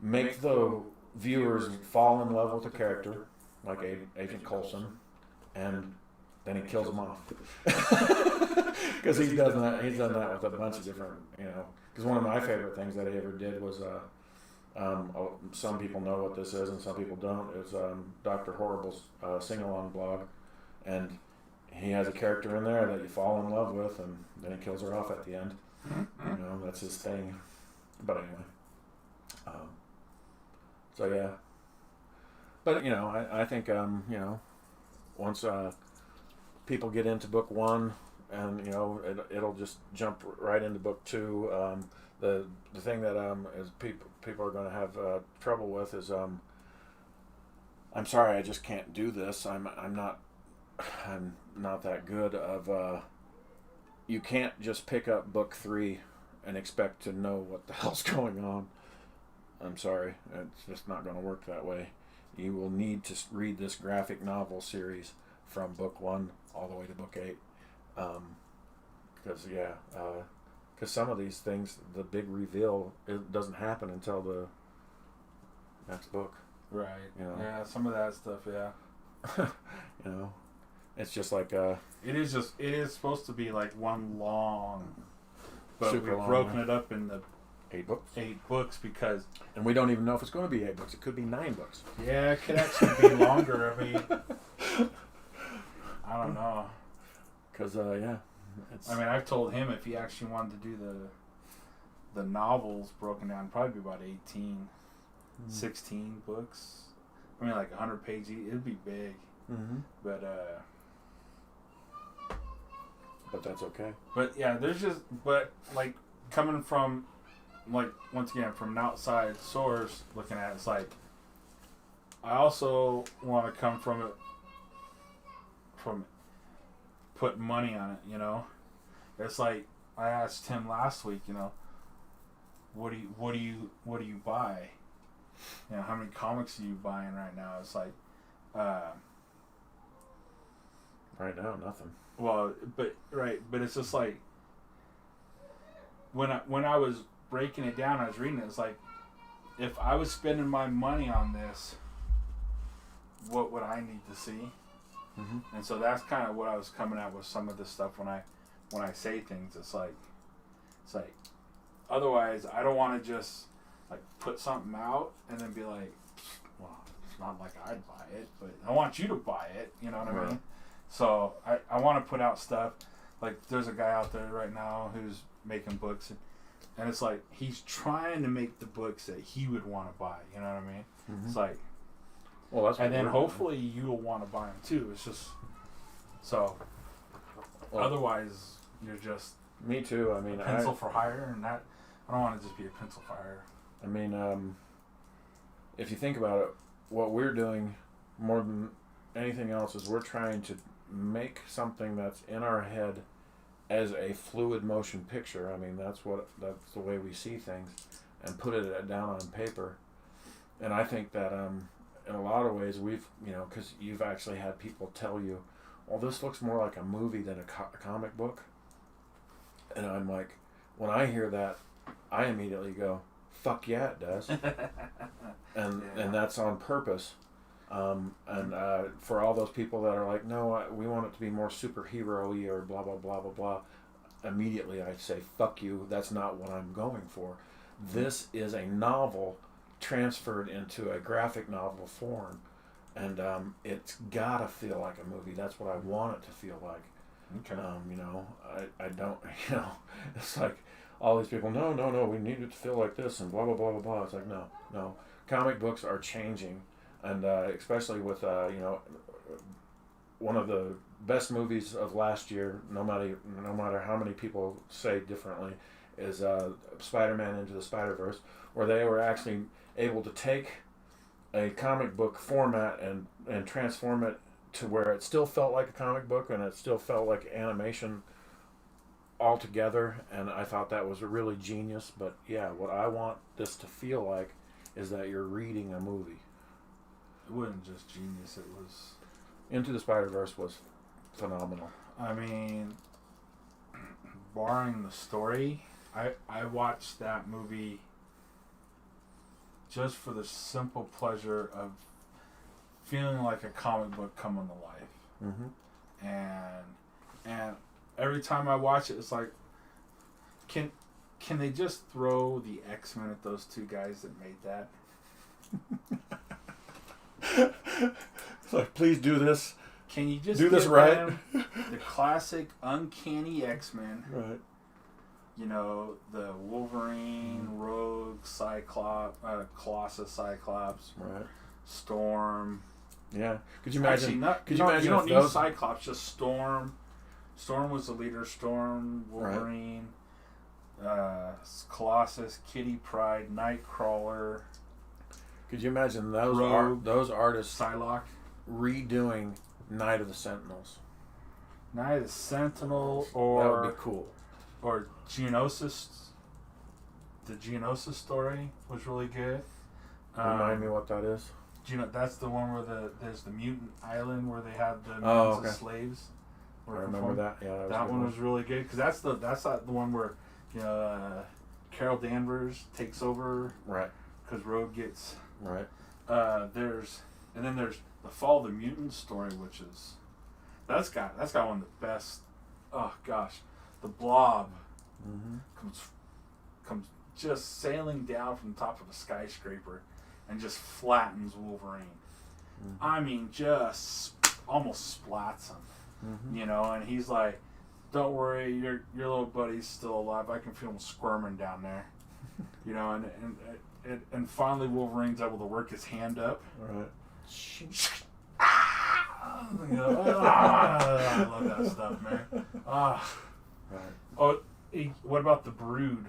make the viewers fall in love with the character, like Agent Coulson, and then he kills them off. Because he's done that with a bunch of different, you know. Because one of my favorite things that he ever did was, some people know what this is and some people don't. It's Dr. Horrible's sing-along blog, and he has a character in there that you fall in love with, and then he kills her off at the end. You know, that's his thing. But anyway, so yeah. But you know, I think you know, once people get into book 1, and you know, it'll just jump right into book 2. The thing that is people are going to have trouble with is I'm sorry, I just can't do this. I'm not that good of. You can't just pick up book 3 and expect to know what the hell's going on. I'm sorry, it's just not going to work that way. You will need to read this graphic novel series from book 1 all the way to book 8, because some of these things, the big reveal, it doesn't happen until the next book. Right. You know? Yeah, some of that stuff, yeah. You know, it's just like it is supposed to be like one long, but Super we've long, broken yeah. it up into 8 books, 8 books because and we don't even know if it's going to be 8 books. It could be 9 books. yeah, it could actually be longer. I mean, I don't know. Because yeah, I mean, I've told him if he actually wanted to do the novels broken down, probably be about 18, 16 books. I mean, like 100 pages. It'd be big, but that's okay. But yeah, but like coming from, like, once again, from an outside source looking at it, it's like, I also want to come from putting money on it, you know? It's like, I asked him last week, you know, what do you buy? You know, how many comics are you buying right now? It's like, Right now, nothing. well, but it's just like, when I was breaking it down, I was reading it, it's like, if I was spending my money on this, what would I need to see? And so that's kind of what I was coming at with some of this stuff when I say things. It's like otherwise I don't want to just like put something out and then be like, well, it's not like I'd buy it, but I want you to buy it. You know what I mean? So I want to put out stuff. Like, there's a guy out there right now who's making books, and it's like he's trying to make the books that he would want to buy. You know what I mean? It's like, well, that's and then hopefully you'll want to buy them too. It's just so. Well, otherwise, you're just me too. I mean, pencil for hire, and that I don't want to just be a pencil for hire. I mean, if you think about it, what we're doing more than anything else is we're trying to make something that's in our head as a fluid motion picture. I mean, that's the way we see things, and put it down on paper. And I think that in a lot of ways we've, you know, because you've actually had people tell you, well, this looks more like a movie than a comic book. And I'm like, when I hear that, I immediately go, fuck yeah, it does. And that's on purpose. For all those people that are like, no, we want it to be more superhero-y or blah, blah, blah, blah, blah, immediately I say, fuck you, that's not what I'm going for. This is a novel transferred into a graphic novel form, and it's gotta feel like a movie. That's what I want it to feel like. Okay. You know, I don't, you know, it's like all these people, no, we need it to feel like this and blah, blah, blah, blah, blah. It's like, no. Comic books are changing, and especially with, you know, one of the best movies of last year, no matter how many people say differently, is Spider-Man Into the Spider-Verse, where they were actually able to take a comic book format and transform it to where it still felt like a comic book and it still felt like animation all together, and I thought that was really genius. But yeah, what I want this to feel like is that you're reading a movie. It wasn't just genius, it was... Into the Spider-Verse was phenomenal. I mean, barring the story, I watched that movie just for the simple pleasure of feeling like a comic book coming to life. And every time I watch it, it's like, can they just throw the X-Men at those two guys that made that? It's like, please do this Can you just do this give right? them the classic uncanny X-Men? Right. You know, the Wolverine, Rogue, Cyclops, Colossus, Cyclops, Right. Storm. Yeah. Could you imagine? Actually, not, could you you don't, imagine you don't if need those? Cyclops, just Storm. Storm was the leader. Storm, Wolverine, Colossus, Kitty Pryde, Nightcrawler, Could you imagine those Rogue. those artists Psylocke, redoing Night of the Sentinels? Night of the Sentinel, That would be or cool. Geonosis. The Geonosis story was really good. Remind me what that is. That's the one where there's the mutant island where they had the Oh, millions okay. of slaves. I remember that. Yeah, That a one good was really good because that's the one where Carol Danvers takes over right. because Rogue gets Right. there's the Fall of the Mutants story, which is that's got one of the best. Oh gosh, the Blob Mm-hmm. comes just sailing down from the top of a skyscraper and just flattens Wolverine. Mm-hmm. I mean, just almost splats him. Mm-hmm. You know, and he's like, "Don't worry, your little buddy's still alive. I can feel him squirming down there." You know, and finally Wolverine's able to work his hand up. Right. You know, I love that stuff, man. Right. Oh, what about the Brood?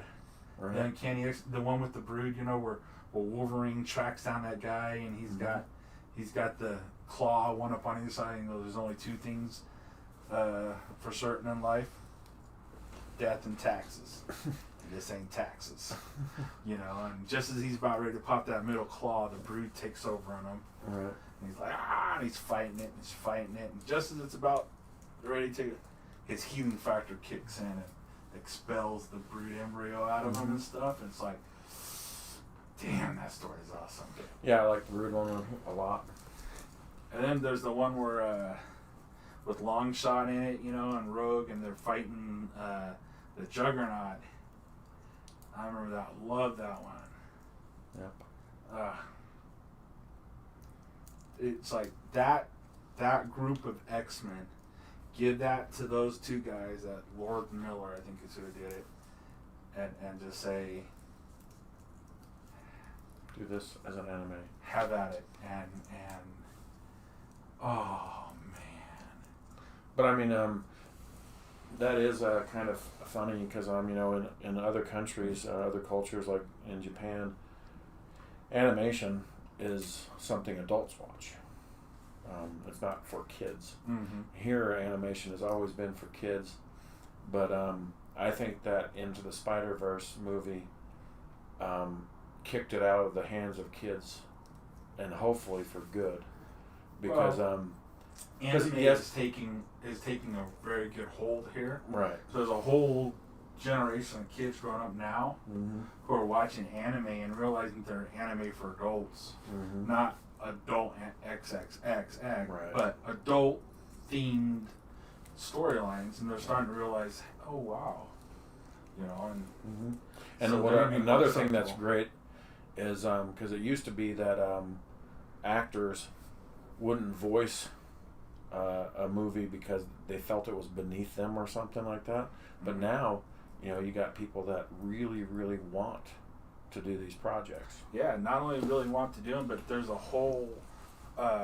Right. The Uncanny X, the one with the Brood. You know, where Wolverine tracks down that guy, and he's got the claw one up on either side. And there's only two things for certain in life: death and taxes. This ain't taxes. You know, and just as he's about ready to pop that middle claw, the Brood takes over on him. Right. And he's like, and he's fighting it, and just as it's about ready to, his healing factor kicks in and expels the Brood embryo out of him and stuff. And it's like, damn, that story is awesome. Yeah, I like the Brood one a lot. And then there's the one where, with Longshot in it, you know, and Rogue, and they're fighting the Juggernaut. I remember that. Love that one. Yep. It's like that group of X-Men. Give that to those two guys, that Lord Miller, I think is who did it, and just say, Do this as an anime. have at it, and oh man. But I mean, that is kind of funny because you know, in other countries, other cultures like in Japan, animation is something adults watch. It's not for kids. Mm-hmm. Here, animation has always been for kids, but I think that Into the Spider-Verse movie kicked it out of the hands of kids, and hopefully for good, because Anime yes. is taking a very good hold here. right. So there's a whole generation of kids growing up now Mm-hmm. who are watching anime and realizing they're anime for adults, Mm-hmm. not adult XXXX, Right. but adult themed storylines, and they're starting to realize, oh wow, you know, and Mm-hmm. And so what they're gonna be more another thing that's acceptable. great is because it used to be that actors wouldn't voice a movie because they felt it was beneath them or something like that. But Mhm. now, you know, you got people that really, really want to do these projects. yeah, not only really want to do them, but there's a whole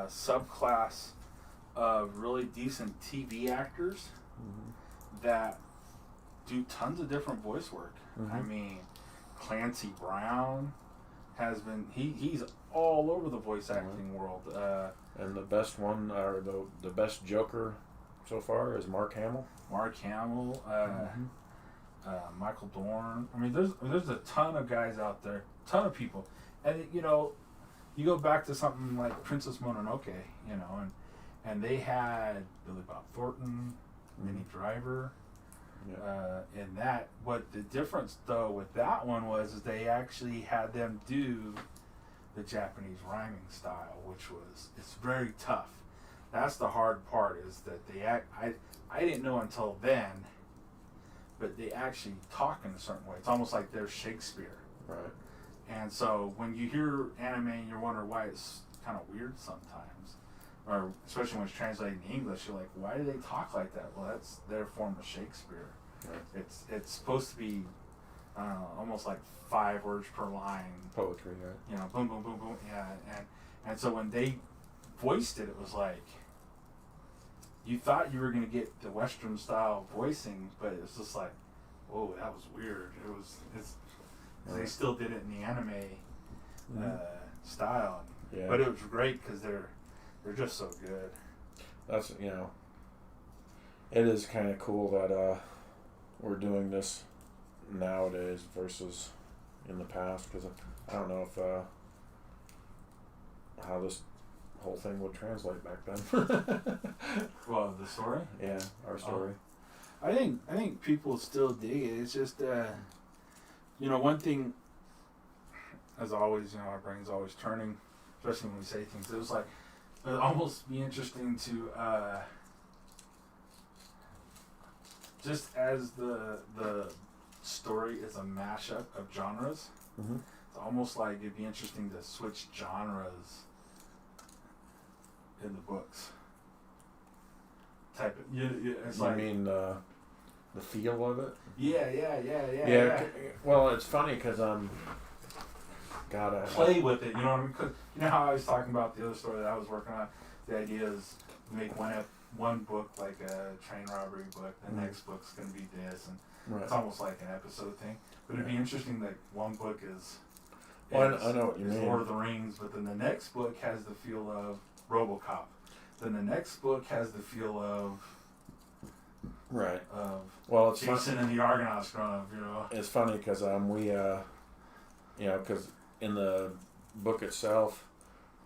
subclass of really decent TV actors that do tons of different voice work. Mhm. I mean, Clancy Brown has been he's all over the voice acting world. And the best one, or the best Joker so far, is Mark Hamill. Mark Hamill, Michael Dorn. I mean, there's a ton of guys out there, ton of people, and you know, you go back to something like Princess Mononoke, you know, and they had Billy Bob Thornton, Minnie Driver. Yeah. In that, what the difference though with that one was is they actually had them do the Japanese rhyming style, which it's very tough. That's the hard part, is that I didn't know until then, but they actually talk in a certain way. It's almost like they're Shakespeare. Right. And so when you hear anime and you're wondering why it's kind of weird sometimes, or especially when it's translated in English, you're like, why do they talk like that? Well, that's their form of Shakespeare. Right. It's supposed to be, I don't know, almost like 5 words per line. Poetry, right? You know, boom, boom, boom, boom. Yeah, and so when they voiced it, it was like you thought you were gonna get the Western style voicing, but it's just like, whoa, that was weird. It's they still did it in the anime style, Yeah. but it was great because they're just so good. That's, you know, it is kind of cool that we're doing this nowadays versus in the past, because I don't know if how this whole thing would translate back then. Well, the story. Yeah, our story. I think people still dig it. It's just you know, one thing, as always, you know, our brain's always turning, especially when we say things. It was like, it would almost be interesting to just as the story is a mashup of genres. Mm-hmm. It's almost like it'd be interesting to switch genres in the books. Type it. It's You like, mean the feel of it? yeah. Well, it's funny because gotta Play with it, you know what I mean? 'Cause you know how I was talking about the other story that I was working on. The idea is make one book like a train robbery book. The next book's gonna be this, and Right. it's almost like an episode thing. But it'd be interesting that one book is. Well, I know what you is mean. Lord of the Rings, but then the next book has the feel of RoboCop. Then the next book has the feel of Right. Well, it's Jason and the Argonauts growing up, you know. It's funny because we you know, because in the book itself,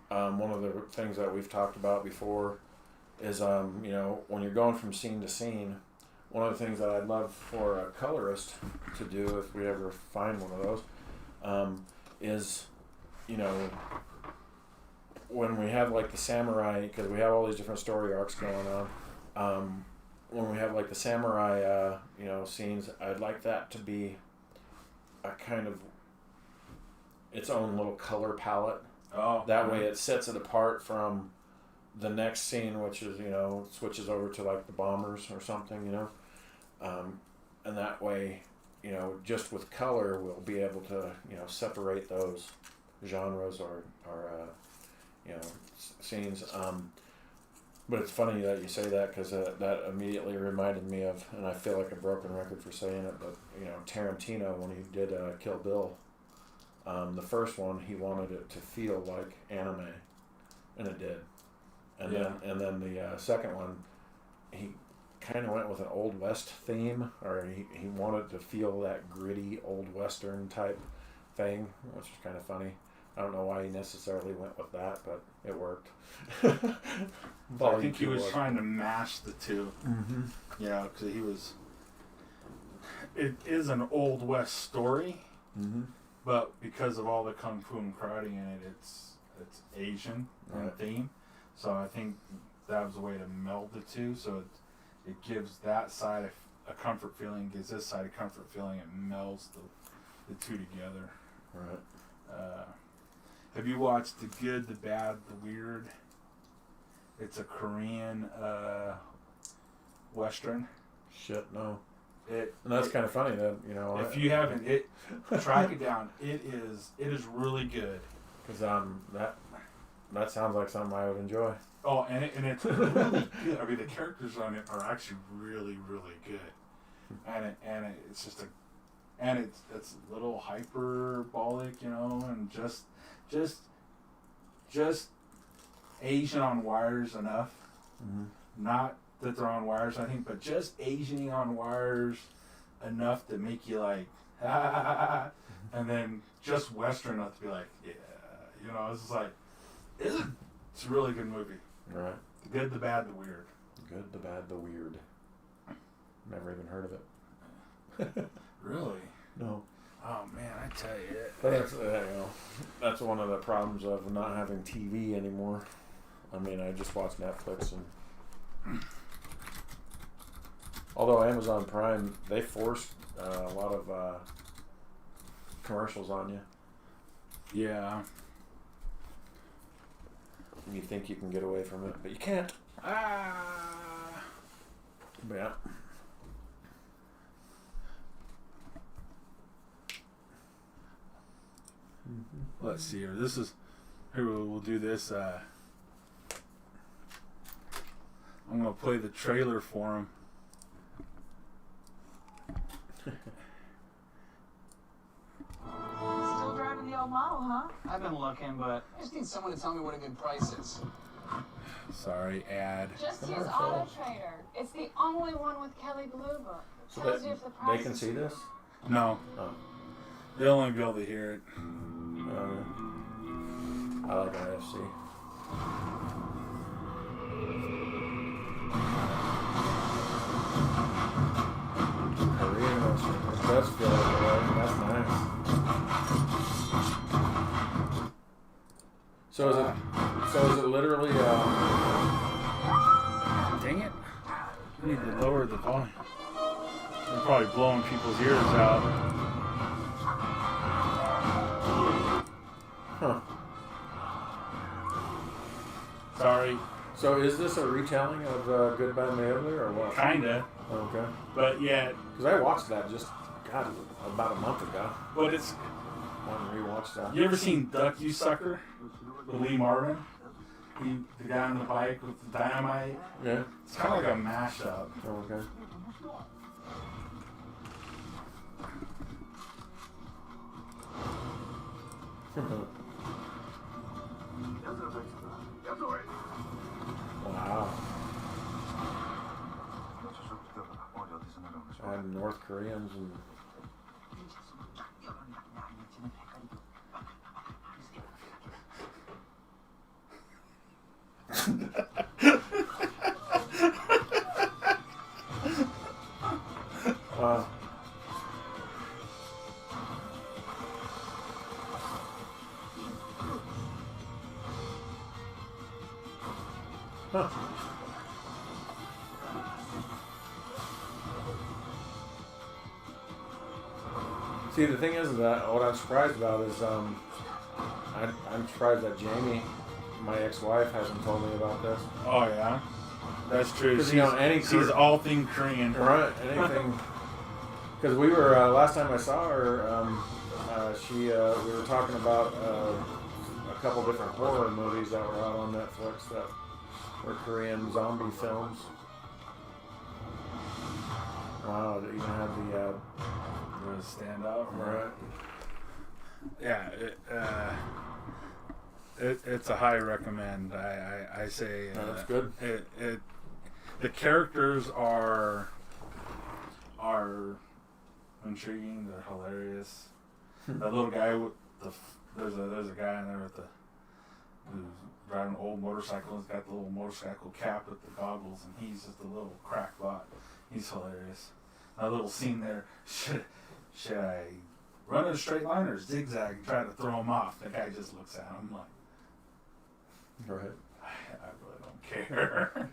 one of the things that we've talked about before is you know, when you're going from scene to scene, one of the things that I'd love for a colorist to do, if we ever find one of those, is, you know, when we have like the samurai, because we have all these different story arcs going on, when we have like the samurai, you know, scenes, I'd like that to be a kind of its own little color palette. Oh, That way it sets it apart from the next scene, which is, you know, switches over to like the bombers or something, you know. And that way, you know, just with color, we'll be able to, you know, separate those genres or you know, scenes. But it's funny that you say that, because that immediately reminded me of, and I feel like a broken record for saying it, but, you know, Tarantino, when he did Kill Bill, the first one, he wanted it to feel like anime, and it did. And then the second one, he kind of went with an Old West theme, or he wanted to feel that gritty Old Western type thing, which is kind of funny. I don't know why he necessarily went with that, but it worked. I think he was trying to mash the two. Mm-hmm. You know, because he was. It is an Old West story, Mm-hmm. but because of all the kung fu and karate in it, it's Asian in Right. theme. So I think that was a way to meld the two. So it gives that side a comfort feeling, gives this side a comfort feeling. It melds the two together. Right. Have you watched The Good, the Bad, the Weird? It's a Korean Western. Shit, no. And that's kind of funny that, you know. If you haven't, track it down. It is really good. Because that sounds like something I would enjoy. Oh, and it's really good. I mean, the characters on it are actually really, really good. And it's just it's a little hyperbolic, you know, and just Asian on wires enough. Mm-hmm. Not that they're on wires, I think, but just Asianing on wires enough to make you like, and then just Western enough to be like, yeah, you know, it's just like, it's a really good movie. Right. The Good, the Bad, the Weird. Good, the bad, the weird. Never even heard of it. Really? No. Oh man, I tell you. But that's, you know, that's one of the problems of not having TV anymore. I mean, I just watch Netflix, and although Amazon Prime, they force a lot of commercials on you. Yeah. you think you can get away from it, but you can't. Ah. But yeah. Let's see here. This is here. We'll do this. I'm gonna play the trailer for him. Still driving the old model, huh? I've been looking, but I just need someone to tell me what a good price is. Sorry, ad. Just use Commercial. Auto Trader. It's the only one with Kelly Blue Book. So Tells you if the they price can is see this? No, Oh. they'll only be able to hear it. I like IFC. Korean Western. It does feel like it, right? That's nice. So is it literally Dang it! I need to lower the volume. They're probably blowing people's ears out. huh. Sorry, So is this a retelling of Good Bad and the Ugly or what? kinda, Okay. but yeah, Because I watched that just about a month ago. but it's. I haven't rewatched that. You ever seen Duck You Sucker with Lee Marvin? The guy on the bike with the dynamite. Yeah. It's kind of like a mashup. Oh, okay. Wow. I had North Koreans and wow. Huh. See, the thing is that what I'm surprised about is I'm surprised that Jamie, my ex-wife, hasn't told me about this. Oh yeah, that's true. 'Cause, you know, any she's Kor- all thing Korean. Right? Anything? Because we were last time I saw her, we were talking about a couple different horror movies that were out on Netflix that were Korean zombie films. Wow, it even had the Stand up. right. Yeah, it's a high recommend. I say That's good. The characters are intriguing. They're hilarious. That little guy with there's a guy in there who's driving an old motorcycle. He's got the little motorcycle cap with the goggles, and he's just a little crackpot. He's hilarious. That little scene there. Should I run in a straight line or zigzag and try to throw him off? The guy just looks at him like, Right. I really don't care.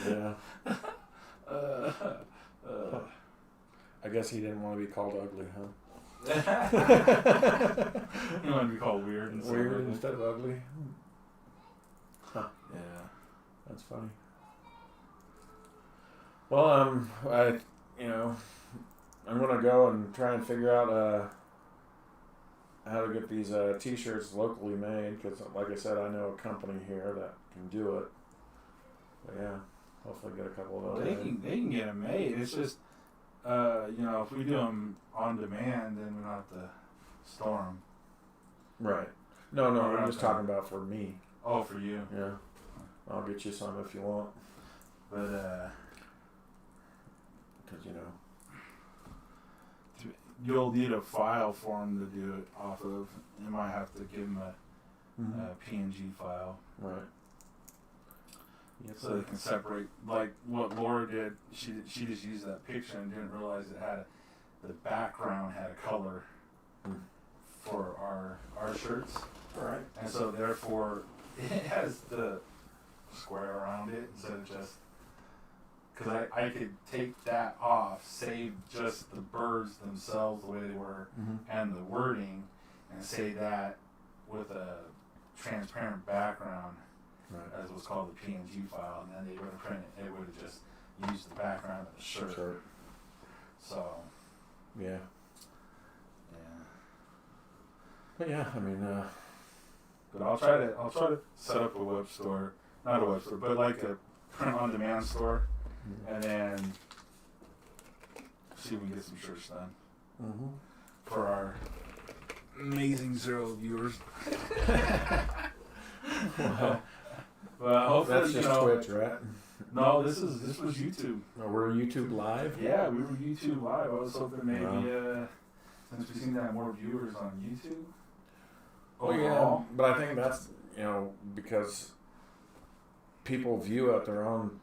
Yeah. I guess he didn't want to be called ugly, huh? You want to be called weird and Weird instead of ugly. Huh. Yeah. That's funny. Well, I'm gonna go and try and figure out how to get these T-shirts locally made because, like I said, I know a company here that can do it. But yeah, hopefully get a couple of those. They can get them made. It's just if we do them on demand, then we don't have to store them. Right. No, I'm just talking about for me. Oh, for you. Yeah. I'll get you some if you want. But Because, you'll need a file for them to do it off of. You might have to give them a PNG file. Right. Yep. So they can separate, like what Laura did. She just used that picture and didn't realize the background had a color for our shirts. Right. And so therefore it has the square around it instead of just, because I could take that off, save just the birds themselves the way they were and the wording, and say that with a transparent background, Right. as what's called the PNG file, and then they would have printed. It would have just used the background of the shirt. Sure. So Yeah. yeah. But yeah, I mean, But I'll try to set up a web store, not a web store, but like a print-on-demand store, and then see if we can get some shirts done mm-hmm. for our amazing 0 viewers. Well, But hopefully, that's just you know, Twitch, right? No, this was YouTube. We're YouTube live. Yeah, we were YouTube live. I was hoping maybe since we seem to have more viewers on YouTube. Well, yeah, but I think that's, you know, because people view at their own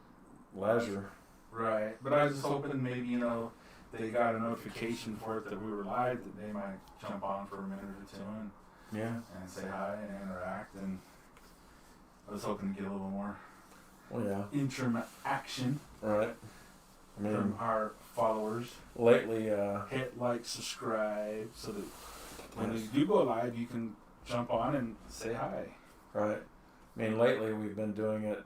leisure. Right, but I was just hoping maybe, you know, they got a notification for it that we were live, that they might jump on for a minute or two Yeah. and say hi and interact. And I was hoping to get a little more Well, yeah. interaction Right. I mean, from our followers. lately, Hit like, subscribe, so that when you do go live, you can jump on and say hi. right. I mean, lately we've been doing it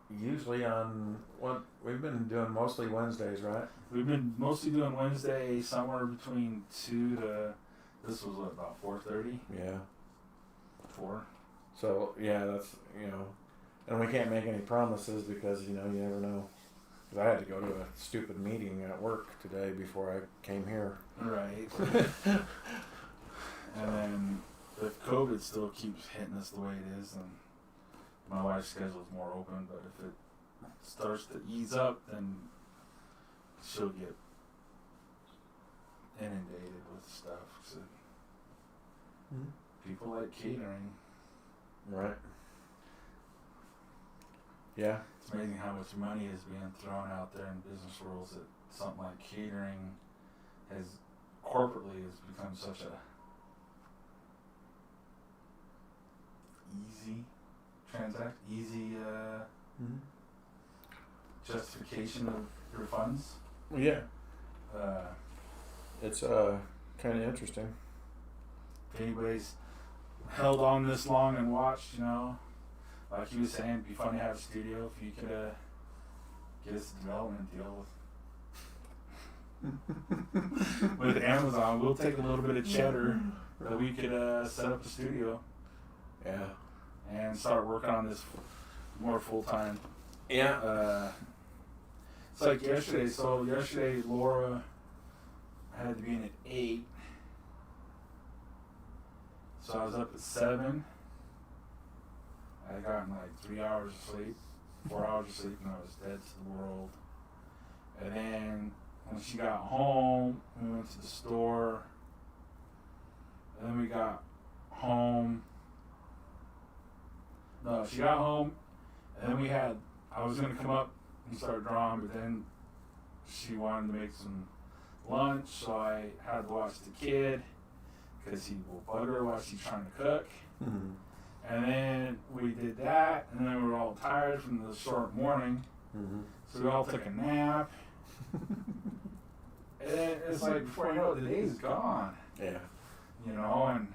usually on what we've been doing mostly Wednesdays, right? We've been mostly doing Wednesday, somewhere between 2 to, this was what, about 4:30? Yeah. 4? So yeah, that's, you know, and we can't make any promises because, you know, you never know. 'Cause I had to go to a stupid meeting at work today before I came here. Right. And then if COVID still keeps hitting us the way it is, then my wife's schedule is more open. But if it starts to ease up, then she'll get inundated with stuff. So people like catering. Right. Yeah. It's amazing how much money is being thrown out there in business worlds that something like catering has corporately has become such a easy justification of your funds. Well, yeah. Uh, It's kind of interesting. if anybody's held on this long and watched, you know, like he was saying, it'd be fun to have a studio if you could get us a development deal with Amazon. We'll take a little bit of cheddar that we could set up a studio Yeah. and start working on this more full time. Yeah. It's like yesterday. So yesterday, Laura had to be in at 8, so I was up at 7. I had gotten like 3 hours of sleep, 4 hours of sleep, and I was dead to the world. And then when she got home, we went to the store. And then we got home. No, she got home, and then I was going to come up and start drawing, but then she wanted to make some lunch, so I had to watch the kid, because he will bug her while she's trying to cook. Mm-hmm. And then we did that, and then we were all tired from the short morning, so we all took a nap. And then it's like, before you know it, the day's gone, Yeah. you know, and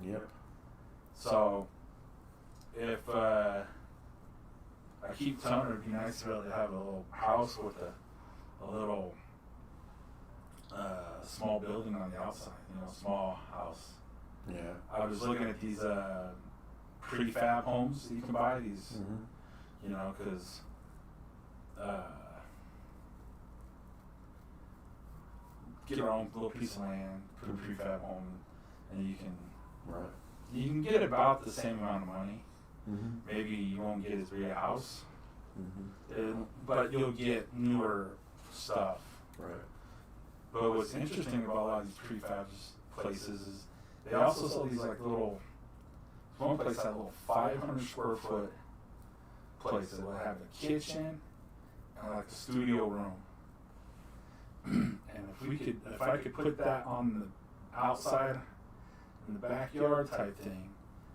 Yep. so if I keep telling her it'd be nice to be able to have a little house with a little small building on the outside, you know, small house. Yeah. I was looking at these prefab homes that you can buy, these, Mm-hmm. you know, because get your own little piece of land, put a prefab home, and you can get about the same amount of money. Mm-hmm. Maybe you won't get as big a house, Mm-hmm. but you'll get newer stuff. Right. But what's interesting about a lot of these prefab places is they also sell these like little. One place had a little 500 square foot place that will have a kitchen and like a studio room. And if I could put that on the outside in the backyard type thing,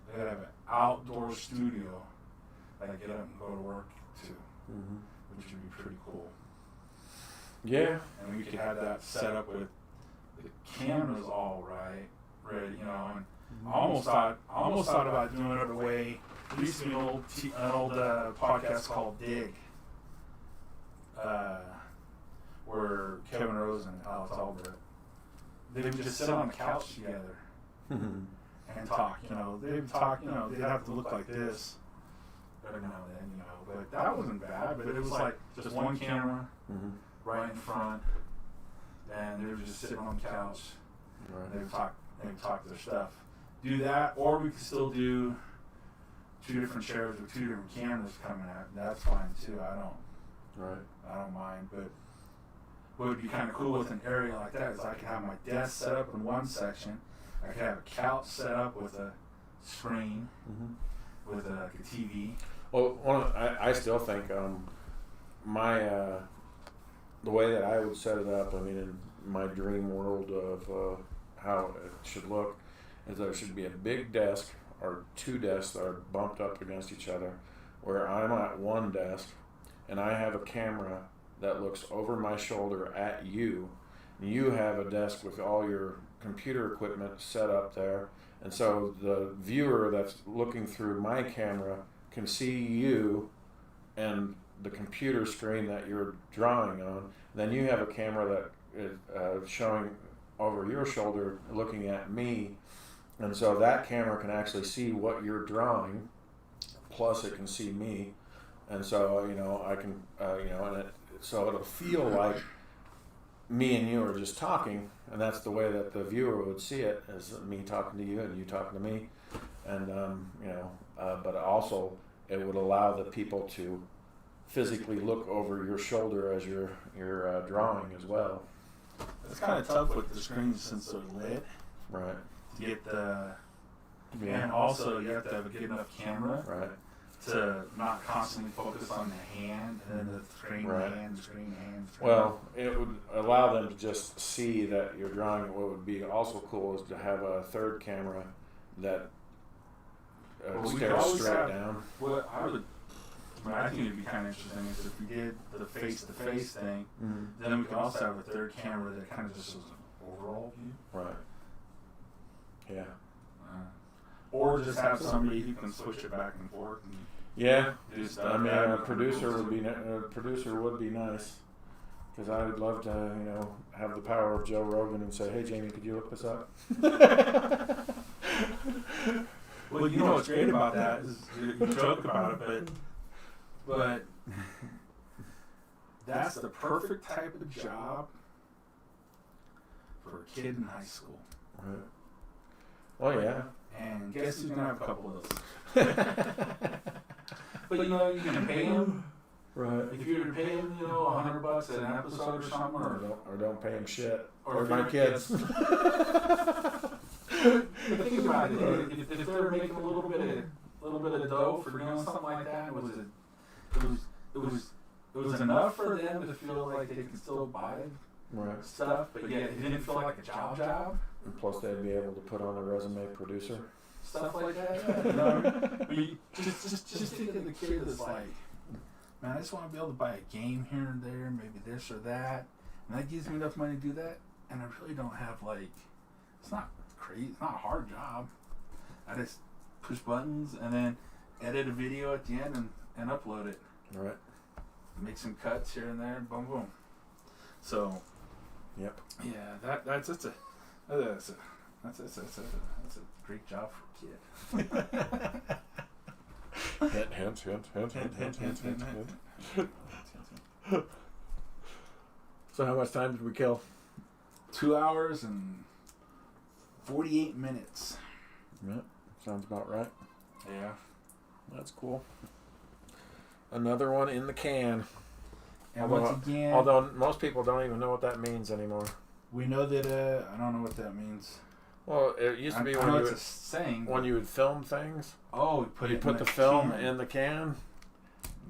they could have an outdoor studio that I get up and go to work to, Mm-hmm. which would be pretty cool. Yeah. And we could have that set up with the cameras all ready, you know, and I almost thought about doing it the way there used to be an old podcast called Dig, where Kevin Rose and Alex Albert, they would just sit on the couch together and talk. You know, they would talk. You know, they'd have to look like this every now and then. You know, but that wasn't bad. But it was like just one camera right in front, and they were just sitting on the couch. Right. And they would talk their stuff. Do that, or we could still do 2 different chairs with 2 different cameras coming at. That's fine too. I don't mind. But what would be kind of cool with an area like that is I could have my desk set up in one section. I could have a couch set up with a screen, with a TV. Well, I still think my the way that I would set it up, I mean, in my dream world of how it should look, is there should be a big desk or 2 desks that are bumped up against each other, where I'm at one desk and I have a camera that looks over my shoulder at you, and you have a desk with all your computer equipment set up there, and so the viewer that's looking through my camera can see you and the computer screen that you're drawing on. Then you have a camera that is showing over your shoulder looking at me, and so that camera can actually see what you're drawing, plus it can see me, and so I can so it'll feel like me and you are just talking, and that's the way that the viewer would see it, as me talking to you and you talking to me, and but also it would allow the people to physically look over your shoulder as you're drawing as well. It's kind of tough with the screens since they're lit. Right. To get the and also you have to have a good enough camera Right. to not constantly focus on the hand and then the screen, Right. hand, screen. Well, it would allow them to just see that you're drawing. What would be also cool is to have a third camera that Well, we could stares always straight have- down. What I think would be kind of interesting is if we did the face-to-face thing, then we could also have a third camera that kind of just was an overall view. Right. Yeah. Or just have somebody who can switch it back and forth. And Yeah. do stuff. I mean, That'd a be producer cool, would be too. nice, because I would love to have the power of Joe Rogan and say, "Hey Jamie, could you look this up?" Well, you know what's great about that is you joke about it, but that's the perfect type of job for a kid in high school. Right. Oh yeah. And guess who's gonna have a couple of those? But you can pay them. Right. If you were to pay them, $100 an episode or something, Or don't pay him shit. or Or my kids. But think about it. If they're making a little bit of dough for doing something like that, it was enough for them to feel like they could still buy Right. stuff, but yet it didn't feel like a job. And plus, they'd be able to put on a resume producer. Stuff like that. Yeah. I mean, just think of the kid that's like, man, I just want to be able to buy a game here and there, maybe this or that, and that gives me enough money to do that. And I really don't have it's not crazy, it's not a hard job. I just push buttons and then edit a video at the end and upload it. Right. Make some cuts here and there, boom, boom. So, Yep. yeah, that's a great job for a kid. Hint. So how much time did we kill? 2 hours and 48 minutes. Yep. Sounds about right. Yeah. That's cool. Another one in the can. And once again, Although most people don't even know what that means anymore. we know that I don't know what that means. Well, it used to be I when know you it's would, a saying. when you would film things. Oh, you You put the film in the can.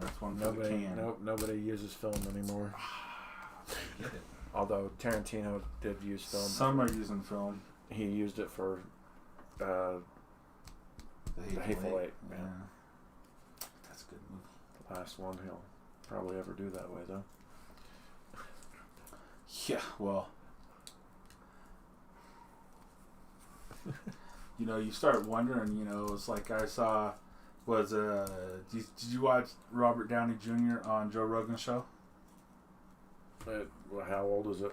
That's one for the can. Nobody uses film anymore. Although Tarantino did use film. Some are using film. He used it for The Hateful Eight. Yeah. That's a good movie. The last one he'll probably ever do that way though. Yeah, well. you know, you start wondering. You know, it's like I saw did you watch Robert Downey Jr. on Joe Rogan's show? How old is it?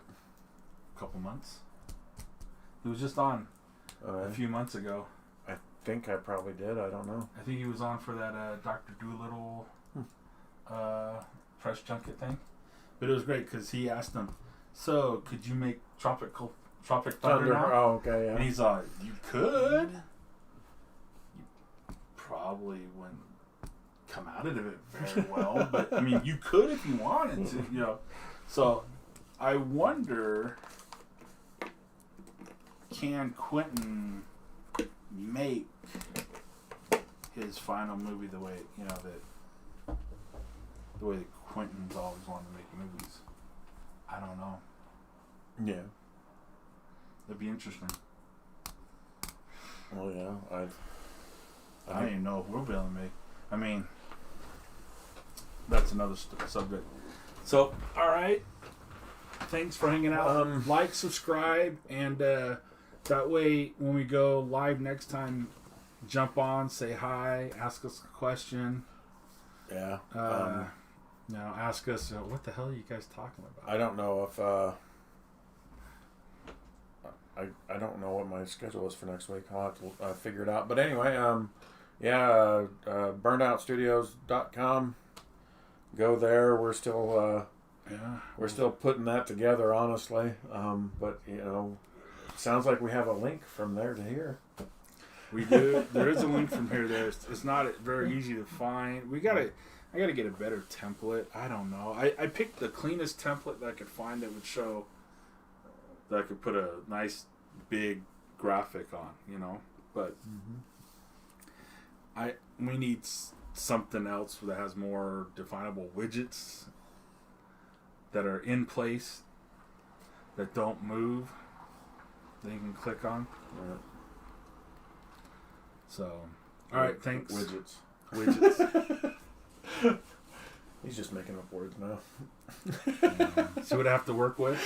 A couple months. He was just on a few months ago. I think I probably did. I don't know. I think he was on for that Dr. Doolittle press junket thing. But it was great because he asked him, so could you make Tropic Thunder now? Oh, okay, yeah. And he's like, you could. You probably wouldn't come out of it very well. But, I mean, you could if you wanted to, you know. So, I wonder, can Quentin make his final movie the way, you know, the way that Quentin's always wanted to make movies? I don't know. Yeah. It'd be interesting. Well, yeah. I don't even know if we'll be able to make. I mean, that's another subject. So, all right. Thanks for hanging out. Like, subscribe, and that way when we go live next time, jump on, say hi, ask us a question. Yeah. Now ask us, what the hell are you guys talking about? I don't know if I don't know what my schedule is for next week. I'll have to figure it out. But anyway, burnedoutstudios.com. Go there. We're still putting that together, honestly. But you know, sounds like we have a link from there to here. We do. There is a link from here to there. It's not very easy to find. I gotta get a better template. I don't know. I picked the cleanest template that I could find that would show that I could put a nice big graphic on, you know. But we need something else that has more definable widgets that are in place that don't move that you can click on. Right. So, all right, thanks. Widgets. He's just making up words now. See what I have to work with?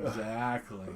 Exactly.